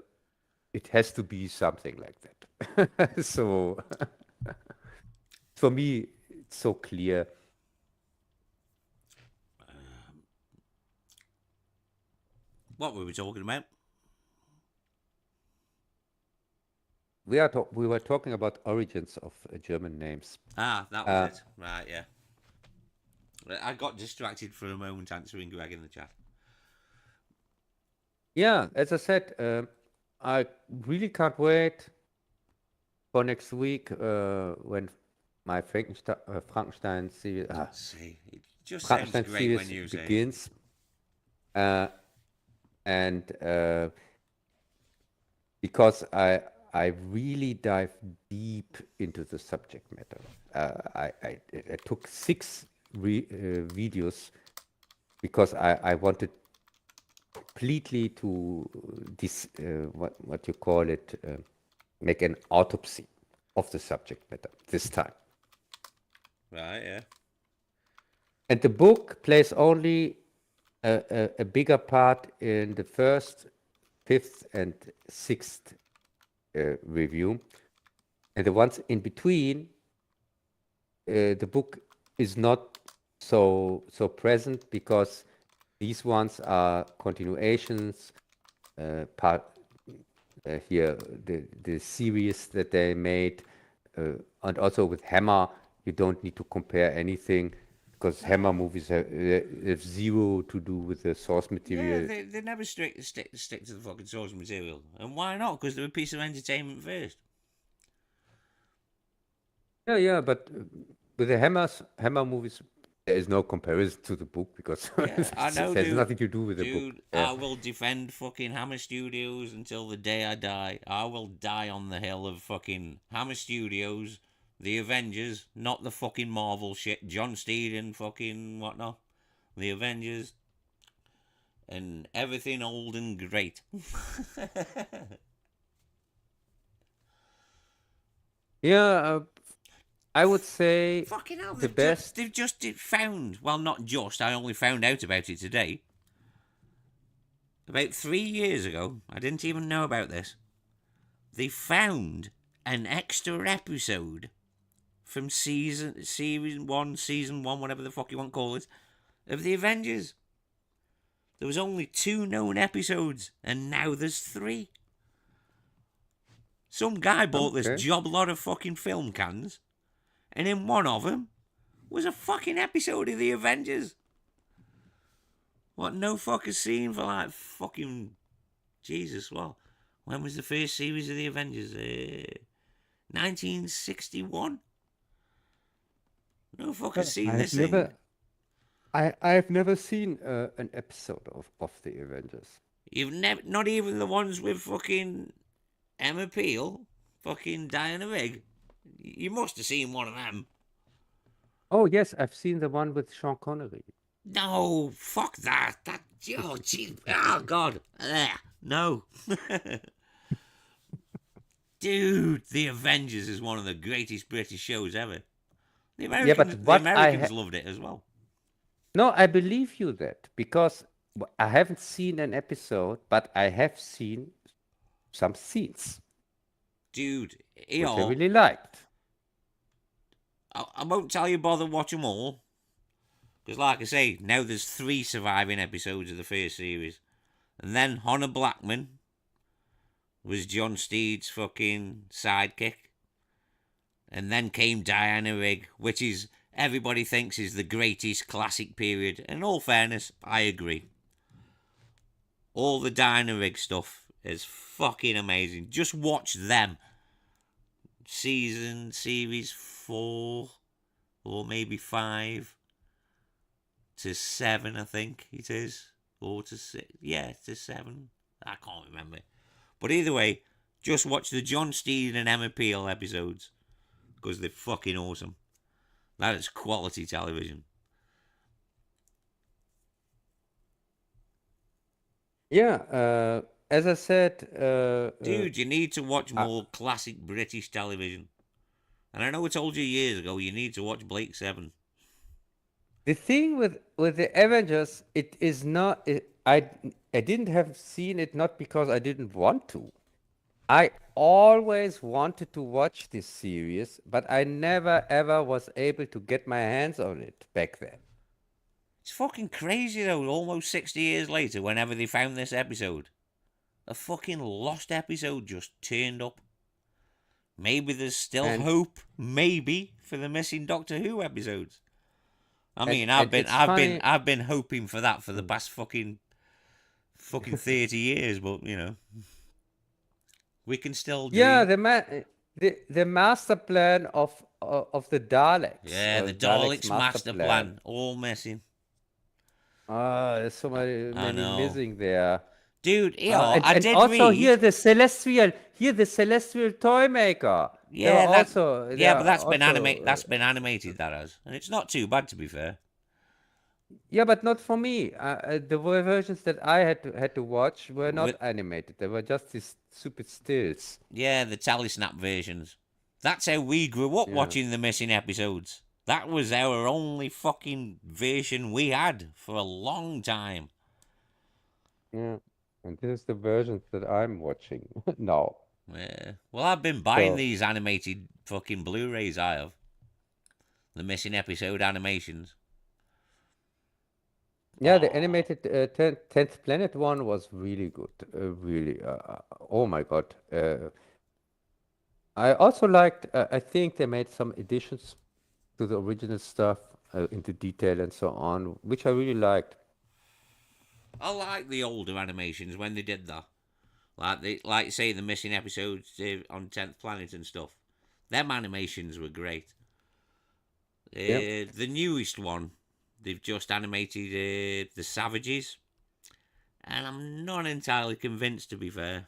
it has to be something like that. So for me, it's so clear. What were we talking about? We were talking about origins of German names. Ah, that was Uh, it. Right, yeah. I got distracted for a moment answering Greg in the chat. yeah, as I said, I really can't wait for next week when my See, it just sounds Frankenstein great when series you say it. begins, uh, and because I really dive deep into the subject matter. I took 6 videos because I wanted completely to this what you call it make an autopsy of the subject matter this time. Right, yeah. And the book plays only a bigger part in the first, fifth, and sixth review. And the ones in between, the book is not so present because these ones are continuations. Part here, the series that they made, and also with Hammer, you don't need to compare anything because Hammer No. movies have zero to do with the source Yeah, material. they never stick to the fucking source material. And why not? Because they're a piece of entertainment first. Yeah, but with the Hammer movies, there is no comparison to the book because Yeah, I it know, has dude. nothing to do with the book. Dude, Yeah. I will defend fucking Hammer Studios until the day I die. I will die on the hill of fucking Hammer Studios, the Avengers, not the fucking Marvel shit, John Steed and fucking whatnot. The Avengers and everything old and great. Yeah, I would say Fucking hell, the best. they've just found, well, not just, I only found out about it today. About 3 years ago, I didn't even know about this. They found an extra episode from season one, whatever the fuck you want to call it, of the Avengers. There was only 2 known episodes, and now there's 3. Some guy bought this Okay. job lot of fucking film cans, and in one of them was a fucking episode of the Avengers. What no fucker seen for like fucking Jesus? Well, when was the first series of the Avengers? 1961. No fucker I seen have this thing. I've never seen an episode of the Avengers. You've never, not even the ones with fucking Emma Peel, fucking Diana Rigg. You must have seen one of them. Oh yes, I've seen the one with Sean Connery. No, fuck that. That, oh, gee, oh, God. Ugh, no. Dude, The Avengers is one of the greatest British shows ever. Yeah, but The what Americans loved it as well. no, I believe you that because I haven't seen an episode, but I have seen some scenes Dude, which I yo, really liked. I won't tell you bother watch them all. Because, like I say, now there's 3 surviving episodes of the first series. And then Honor Blackman was John Steed's fucking sidekick. And then came Diana Rigg, which is everybody thinks is the greatest classic period. And in all fairness, I agree. All the Diana Rigg stuff is fucking amazing. Just watch them. Series 4 or maybe 5 to 7, I think it is. Or to 6. Yeah, to 7. I can't remember. But either way, just watch the John Steed and Emma Peel episodes because they're fucking awesome. That is quality television. Yeah, as I said, Dude, you need to watch more classic British television. And I know I told you years ago you need to watch Blake 7. the thing with the Avengers, it is not. I didn't have seen it not because I didn't want to. I always wanted to watch this series, but I never ever was able to get my hands on it back then. It's fucking crazy though, almost 60 years later, whenever they found this episode. A fucking lost episode just turned up. Maybe there's still And hope, maybe, for the missing Doctor Who episodes. I and mean, and it's funny. I've been hoping for that for the past fucking 30 years, but we can still Yeah, dream. the master plan of the Daleks, Yeah, the Daleks Daleks master master plan. plan, all missing. Ah, there's so I many know. missing there. Dude, I And did also read. here the celestial toy maker. Yeah, that. They Yeah, but are also that's been animated. That has, and it's not too bad to be fair. yeah, but not for me. The versions that I had to watch were not With animated. They were just these stupid stills. Yeah, the Tallysnap versions. That's how we grew up Yeah, watching the missing episodes. That was our only fucking version we had for a long time. yeah. And this is the versions that I'm watching now. Yeah. Well, I've been buying So these animated fucking Blu-rays. I have the missing episode animations. yeah, the Oh, animated 10th Planet one was really good. Really, oh my God. I also liked, I think they made some additions to the original stuff into detail and so on, which I really liked. I like the older animations when they did that. Like say the missing episodes on 10th Planet and stuff. Them animations were great. Yeah. The newest one, they've just animated the Savages, and I'm not entirely convinced, to be fair.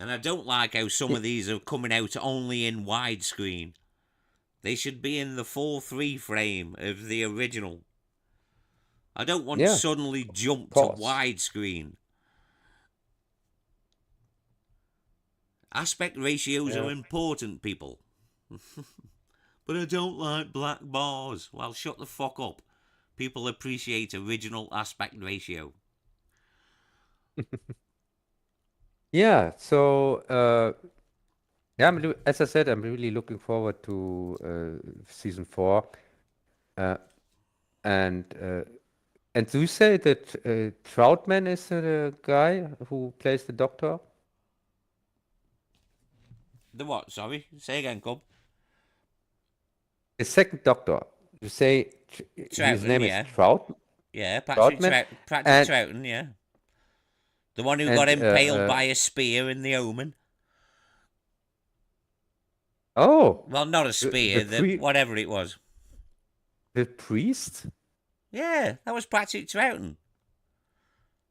And I don't like how some of these are coming out only in widescreen. They should be in the 4:3 frame of the original. I don't want to Yeah, suddenly of jump to course. widescreen. Aspect ratios are Yeah. important, people. But I don't like black bars. Well, shut the fuck up. People appreciate original aspect ratio. Yeah. So, yeah, as I said, I'm really looking forward to season 4. Uh, and do you say that Troutman is the guy who plays the doctor? The what? Sorry? Say again, Cub. The second doctor. You say his Troughton, name is yeah. Yeah, Troutman, Patrick and Troughton, yeah. The one who got and impaled by a spear in The Omen. oh, Well, not a the spear, whatever it was. priest Yeah, that was Patrick Troughton.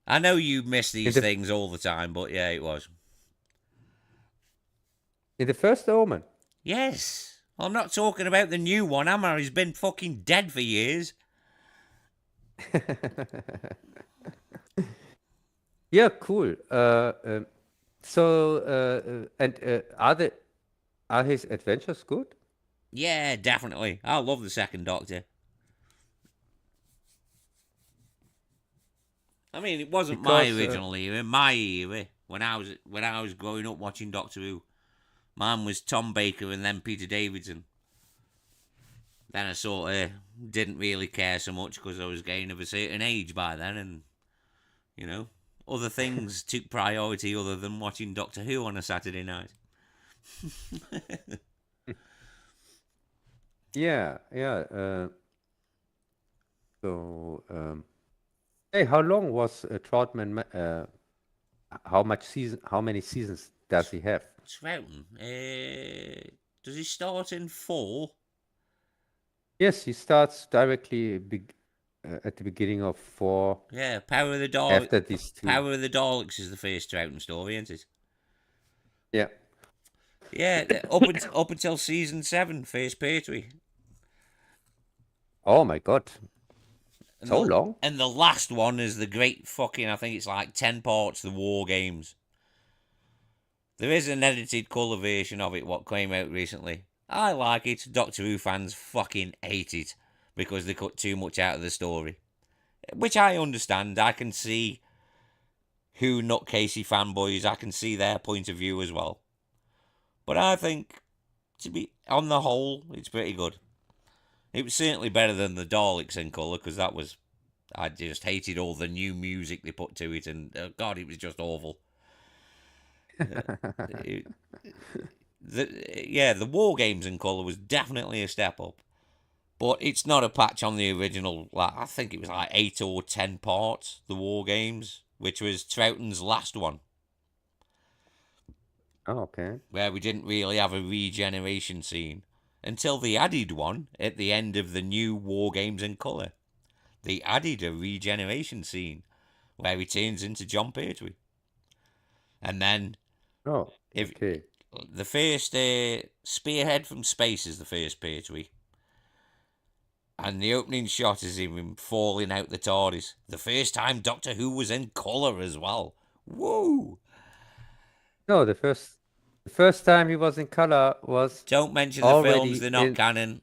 I know you miss in these the things all the time, but yeah, it was. first Omen. Yes. I'm not talking about the new one, am I? He's been fucking dead for years. Yeah, cool. So and are his adventures good? Yeah, definitely. I love the second Doctor. I mean, it wasn't my Because original era. My era, when I was growing up watching Doctor Who, mine was Tom Baker and then Peter Davidson. Then I sort of didn't really care so much because I was getting of a certain age by then, and you know, other things took priority other than watching Doctor Who on a Saturday night. yeah, yeah. So hey, how long was Troutman? How many seasons does he have? Troughton, does he start in 4? Yes, he starts directly at the beginning of 4 Yeah, Power of the Daleks. after these two. Power of the Daleks is the first Troughton story, isn't it? Yeah. Yeah, up until season 7, first Pertwee. Oh my God, And so the long? and the last one is the great fucking, I think it's like 10 parts, the War Games. There is an edited colour version of it what came out recently. I like it. Doctor Who fans fucking hate it because they cut too much out of the story. Which I understand. I can see who nutcasey fanboys, I can see their point of view as well. But I think, to be on the whole, it's pretty good. It was certainly better than the Daleks in colour because that was, I just hated all the new music they put to it, and God, it was just awful. It, the War Games in colour was definitely a step up, but it's not a patch on the original. Like I think it was like 8 or 10 parts, the War Games, which was Troughton's last one, Oh, okay. where we didn't really have a regeneration scene until they added one at the end of the new War Games in colour. They added a regeneration scene where he turns into John Pertwee. And then, Oh, if okay. the first Spearhead from Space is the first Pertwee, and the opening shot is him falling out the TARDIS. The first time Doctor Who was in colour as well. Woo! No, the first time he was in color was Don't mention the films, already they're not in canon.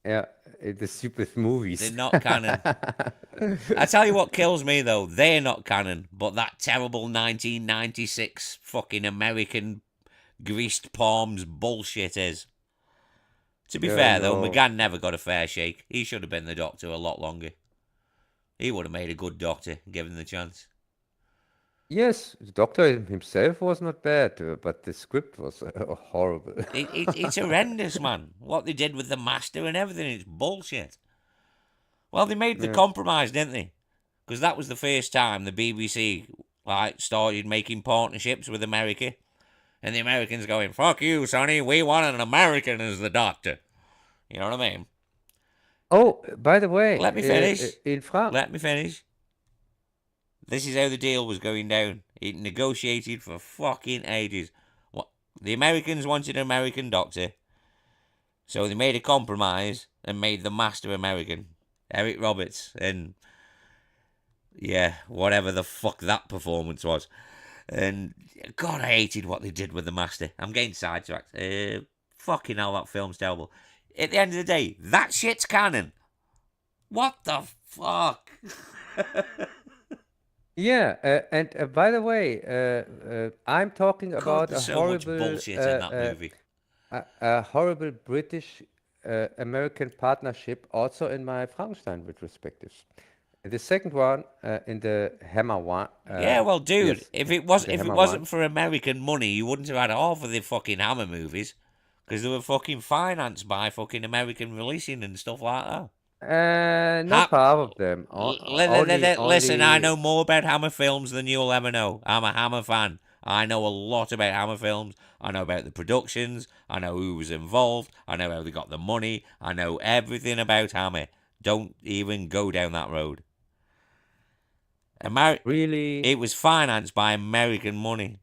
yeah in the stupid They're movies. not canon. I tell you what kills me though, they're not canon, but that terrible 1996 fucking American greased palms bullshit is. To be Yeah, fair though, no. McGann never got a fair shake. He should have been the Doctor a lot longer. He would have made a good Doctor, given the chance. Yes, the Doctor himself was not bad, but the script was horrible. It's horrendous, man. What they did with the Master and everything, it's bullshit. Well, they made the Yeah. compromise, didn't they? Because that was the first time the BBC started making partnerships with America, And the Americans going, fuck you, Sonny, we want an American as the doctor. You know what I mean? Oh, by the way, Let me finish. in France, Let me finish. This is how the deal was going down. It negotiated for fucking ages. What the Americans wanted an American doctor, so they made a compromise and made the master American, Eric Roberts, and yeah, whatever the fuck that performance was. And God, I hated what they did with the master. I'm getting sidetracked. Fucking hell, that film's terrible. At the end of the day, that shit's canon. What the fuck? yeah, and by the way, I'm talking God, about there's so much bullshit in that movie. a horrible British American partnership also in my Frankenstein retrospectives. The second one in the Hammer one. Yeah, well, dude, Yes, if it the if it Hammer wasn't one. for American money, you wouldn't have had half of the fucking Hammer movies because they were fucking financed by fucking American releasing and stuff like that. Not half of them. Listen, I Only. know more about Hammer films than you'll ever know. I'm a Hammer fan. I know a lot about Hammer films. I know about the productions. I know who was involved. I know how they got the money. I know everything about Hammer. Don't even go down that road. Really? It was financed by American money.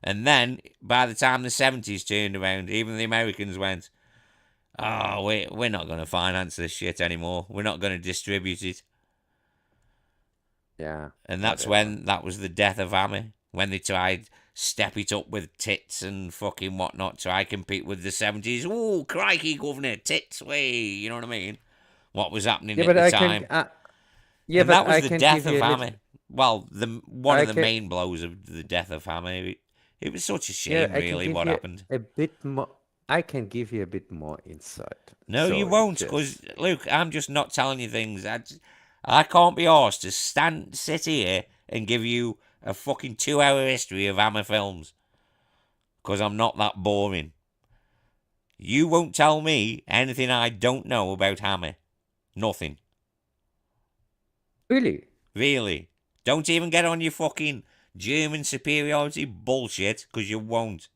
And then, by the time the 70s turned around, even the Americans went, oh, we're not going to finance this shit anymore. We're not going to distribute it. Yeah. And that's Whatever. when that was the death of Hammer. When they tried step it up with tits and fucking whatnot, try compete with the 70s. Oh, crikey, governor, tits, way. You know what I mean? What was happening Yeah, at but the I can. time. Yeah, And but that was I the can death give of you a little. Hammer. Well, one I of the can. main blows of the death of Hammer. It was such a Yeah, shame, I can really, give what you happened. a bit more. I can give you a bit more insight. No, you Sorry, won't, because, Jess. Luke, I'm just not telling you things. I can't be arsed to sit here and give you a fucking 2-hour history of Hammer films, because I'm not that boring. You won't tell me anything I don't know about Hammer. Nothing. Really? Really. Don't even get on your fucking German superiority bullshit, because you won't.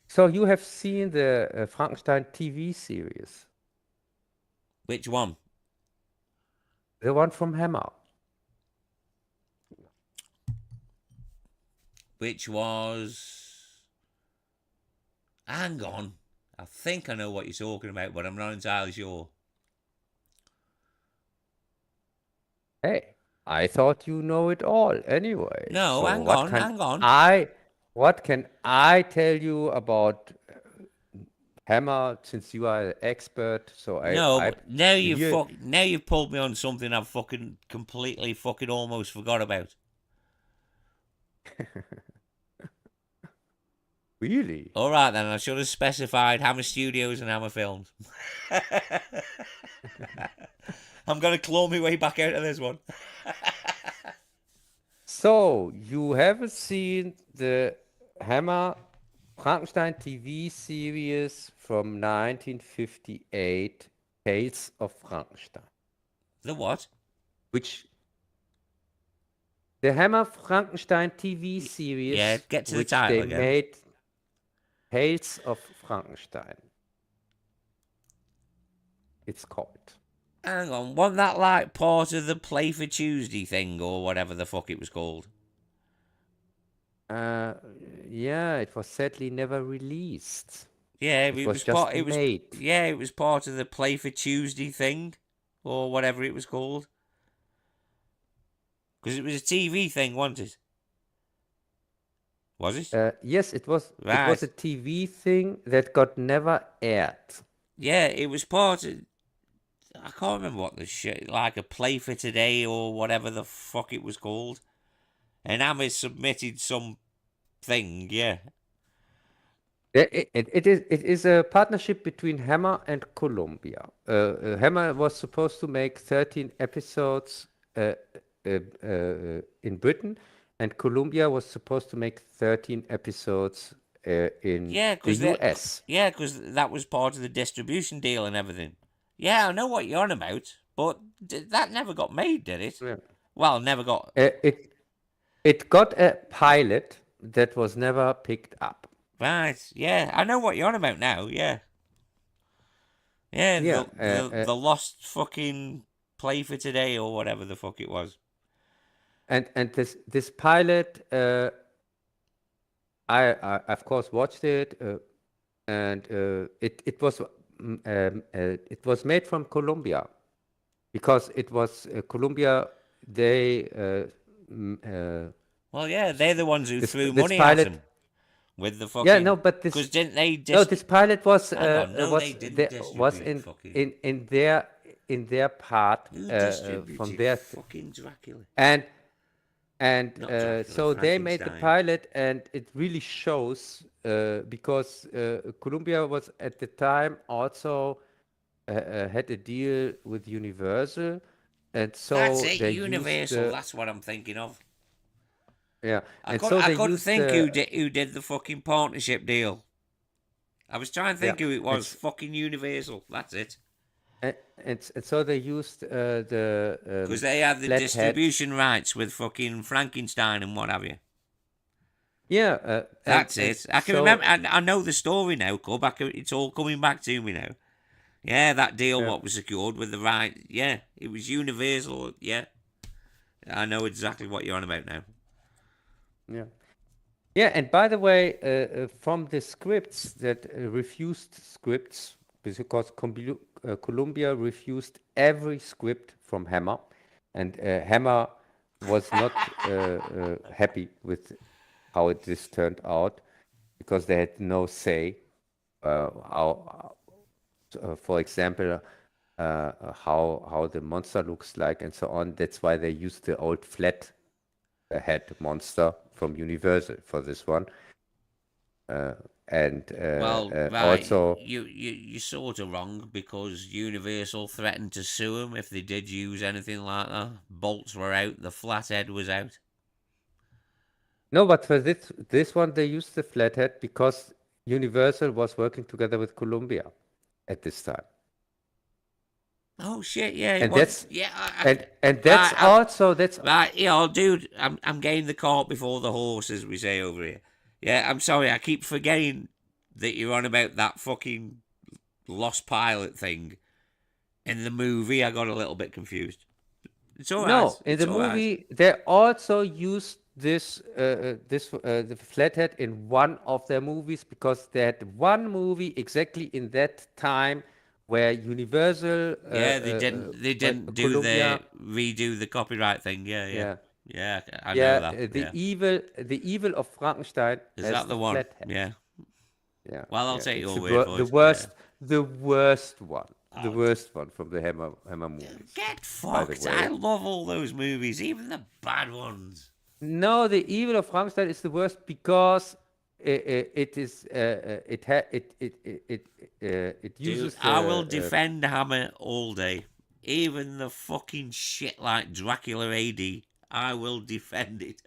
So you have seen the Frankenstein TV series, Which one? the one from Hammer. Which was... Hang on. I think I know what you're talking about, but I'm not entirely sure. Hey, I thought you know it all anyway. No, So hang on, hang on. what can I tell you about Hammer since you are an expert? So No, I but here now you've pulled me on something I've fucking completely fucking almost forgot about. really. All right then, I should have specified Hammer Studios and Hammer Films. I'm gonna claw my way back out of this one. So you haven't seen the Hammer Frankenstein TV series from 1958, Tales of Frankenstein, The what? which the Hammer Frankenstein TV Yeah, series, get to the which title they again. made Tales of Frankenstein. It's called. Hang on, wasn't that like part of the Play for Tuesday thing or whatever the fuck it was called? Uh, yeah, it was sadly never released. Yeah, It it was was just part. It was made. yeah, it was part of the Play for Tuesday thing or whatever it was called. Because it was a TV thing, wasn't it? Was it? Yes, it was. It was a Right. TV thing that got never aired. Yeah, it was part of. I can't remember what the shit, like a Play for Today or whatever the fuck it was called. And Hammer submitted some thing, yeah. It is a partnership between Hammer and Columbia. Hammer was supposed to make 13 episodes in Britain, and Columbia was supposed to make 13 episodes in Yeah, the because US. that was part of the distribution deal and everything. Yeah, I know what you're on about, but that never got made, did it? Yeah. Well, never got. It got a pilot that was never picked up. Right. Yeah, I know what you're on about now. Yeah. Yeah, Yeah, the lost fucking play for today or whatever the fuck it was. and this pilot, I of course watched it, and it was made from Colombia because it was Colombia. They Well, yeah, they're the ones who threw this money at pilot. him with the Yeah, no, fucking. but Because didn't they this pilot Hang on, no, they didn't was distribute fucking. in their part Who from distributed their fucking Dracula? and Not Dracula, so they made the Frankenstein. pilot, and it really shows because Columbia was at the time also had a deal with Universal, and That's so it, they used Universal. That's what I'm thinking of. yeah, I and couldn't. so I they couldn't used think who did the fucking partnership deal. I was trying to yeah, think who it and, was. Fucking Universal. That's it. and so they used the Because they had the flathead. distribution rights with fucking Frankenstein and what have you. Yeah, That's and it. I can remember. so I know the story now. It's all coming back to me now. Yeah, that deal yeah, what was secured with the right. Yeah, it was Universal. Yeah, I know exactly what you're on about now. yeah. Yeah, and by the way, from the scripts that refused scripts, because Columbia refused every script from Hammer, and Hammer was not happy with how this turned out because they had no say. How, for example, how the monster looks like and so on. That's why they used the old flat head monster from Universal for this one. And Well, right, also, you're sort of wrong because Universal threatened to sue them if they did use anything like that. Bolts were out, the flathead was out. no, but for this one, they used the flathead because Universal was working together with Columbia at this time. Oh shit! Yeah, it And was. that's Yeah, and that's right. also that's Right, dude, I'm getting the cart before the horse, as we say over here. Yeah, I'm sorry, I keep forgetting that you're on about that fucking lost pilot thing in the movie. I got a little bit confused. It's all right. no, in It's the all right. movie they also used the flathead in one of their movies because they had one movie exactly in that time where Universal Yeah, they didn't. They well, didn't do Columbia, the redo the copyright thing. Yeah, yeah, yeah, yeah. I know yeah, that. Yeah, the evil of Frankenstein is has that the the one? flathead. Yeah. Yeah, Well, I'll yeah, take it's your word for it. Yeah. the worst one, the Oh, worst one from the Hammer movies. get By the fucked! I way, love all those movies, even the bad ones. no, the evil of Frankenstein is the worst because it is it Dude, uses I will defend Hammer all day. Even the fucking shit like Dracula AD, I will defend it.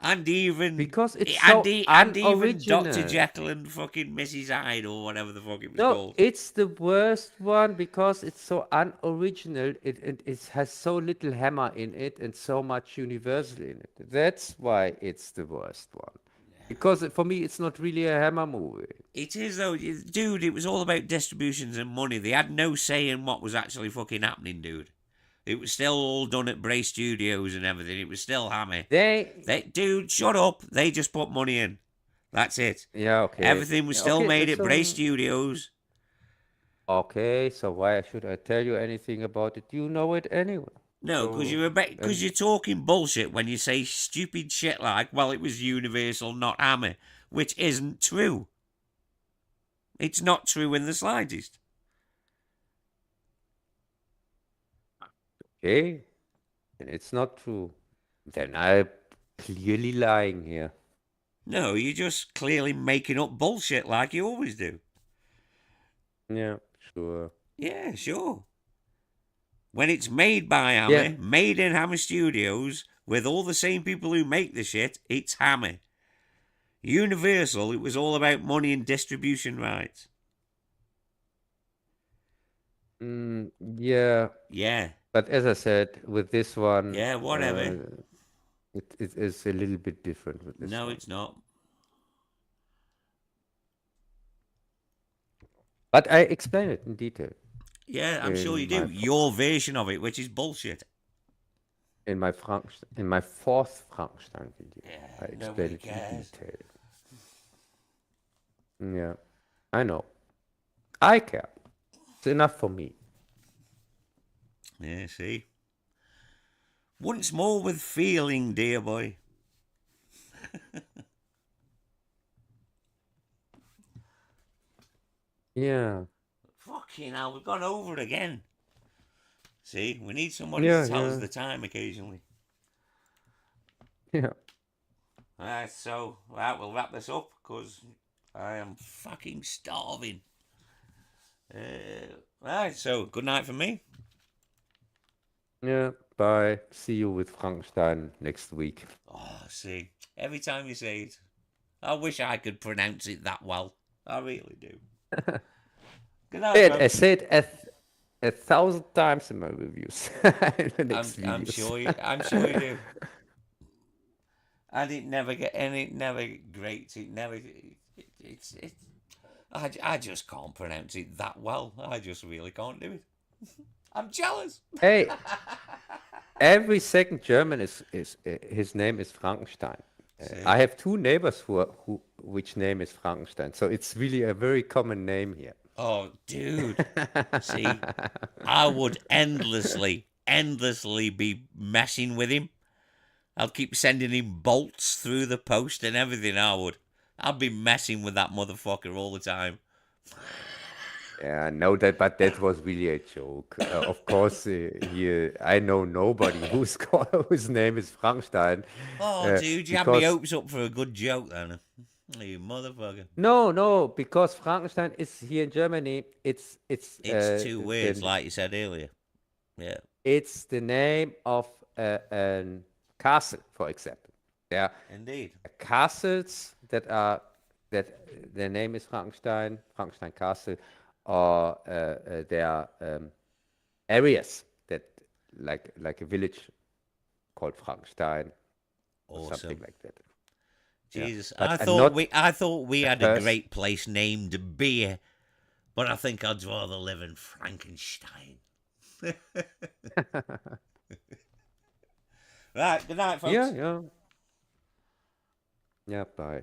And even because it's so and even Dr. unoriginal. Jekyll and fucking Mrs. Hyde or whatever the fuck it was No, called. it's the worst one because it's so unoriginal. It has so little Hammer in it and so much Universal in it. That's why it's the worst one. Because for me, it's not really a Hammer movie. It is though, dude. It was all about distributions and money. They had no say in what was actually fucking happening, dude. It was still all done at Bray Studios and everything. It was still Hammer. Dude, shut up. They just put money in. That's it. Yeah, okay. Everything was Yeah, still okay, made at Bray so Studios. okay, so why should I tell you anything about it? You know it anyway. No, because So because and you're talking bullshit when you say stupid shit like, well, it was Universal, not Hammer, which isn't true. It's not true in the slightest. okay, and it's not true. Then I'm clearly lying here. No, you're just clearly making up bullshit like you always do. Yeah, sure. Yeah, sure. When it's made by Yeah. Hammer, made in Hammer Studios, with all the same people who make the shit, it's Hammer. Universal, it was all about money and distribution rights. Yeah. Yeah, But as I said, with this one, yeah, whatever. It is a little bit different with this No, one. it's not. But I explain it in detail Yeah, I'm sure you in my do. Your version of it, which is bullshit. In my fourth Frankenstein video. I Yeah, explain nobody it in cares. detail. Yeah, I know. I care. It's enough for me. Yeah, see. Once more with feeling, dear boy. Yeah, Fucking hell, we've gone over it again. See, we need somebody to yeah, tell us yeah, the time occasionally. yeah. Alright, so we'll wrap this up because I am fucking starving. Right, so good night for me. Yeah, bye. See you with Frankenstein next week. Oh, see, every time you say it, I wish I could pronounce it that well. I really do. Good night, I folks. said a thousand times in my reviews, in the next I'm videos. sure you do. And it never get and it never grates. It never. It's. I just can't pronounce it that well. I just really can't do it. I'm jealous. Hey, every second German is his name is Frankenstein. I See? have two neighbors who which name is Frankenstein, so it's really a very common name here. Oh, dude. See, I would endlessly be messing with him. I'll keep sending him bolts through the post and everything. I would. I'd be messing with that motherfucker all the time. Yeah, no, but that was really a joke. Of course, here I know nobody whose name is Frankenstein, Oh, dude, you had me because hopes up for a good joke then. You motherfucker. no, because Frankenstein is here in Germany. It's two words, like you said earlier. Yeah, It's the name of a castle, for example. There are indeed. castles that their name is Frankenstein Castle, or there are areas that like a village called Frankenstein or something Awesome. like that. Yeah, Jesus, but not I thought we a had a person. great place named Beer, but I think I'd rather live in Frankenstein. Right, good night, Yeah, folks. yeah, yeah. Bye.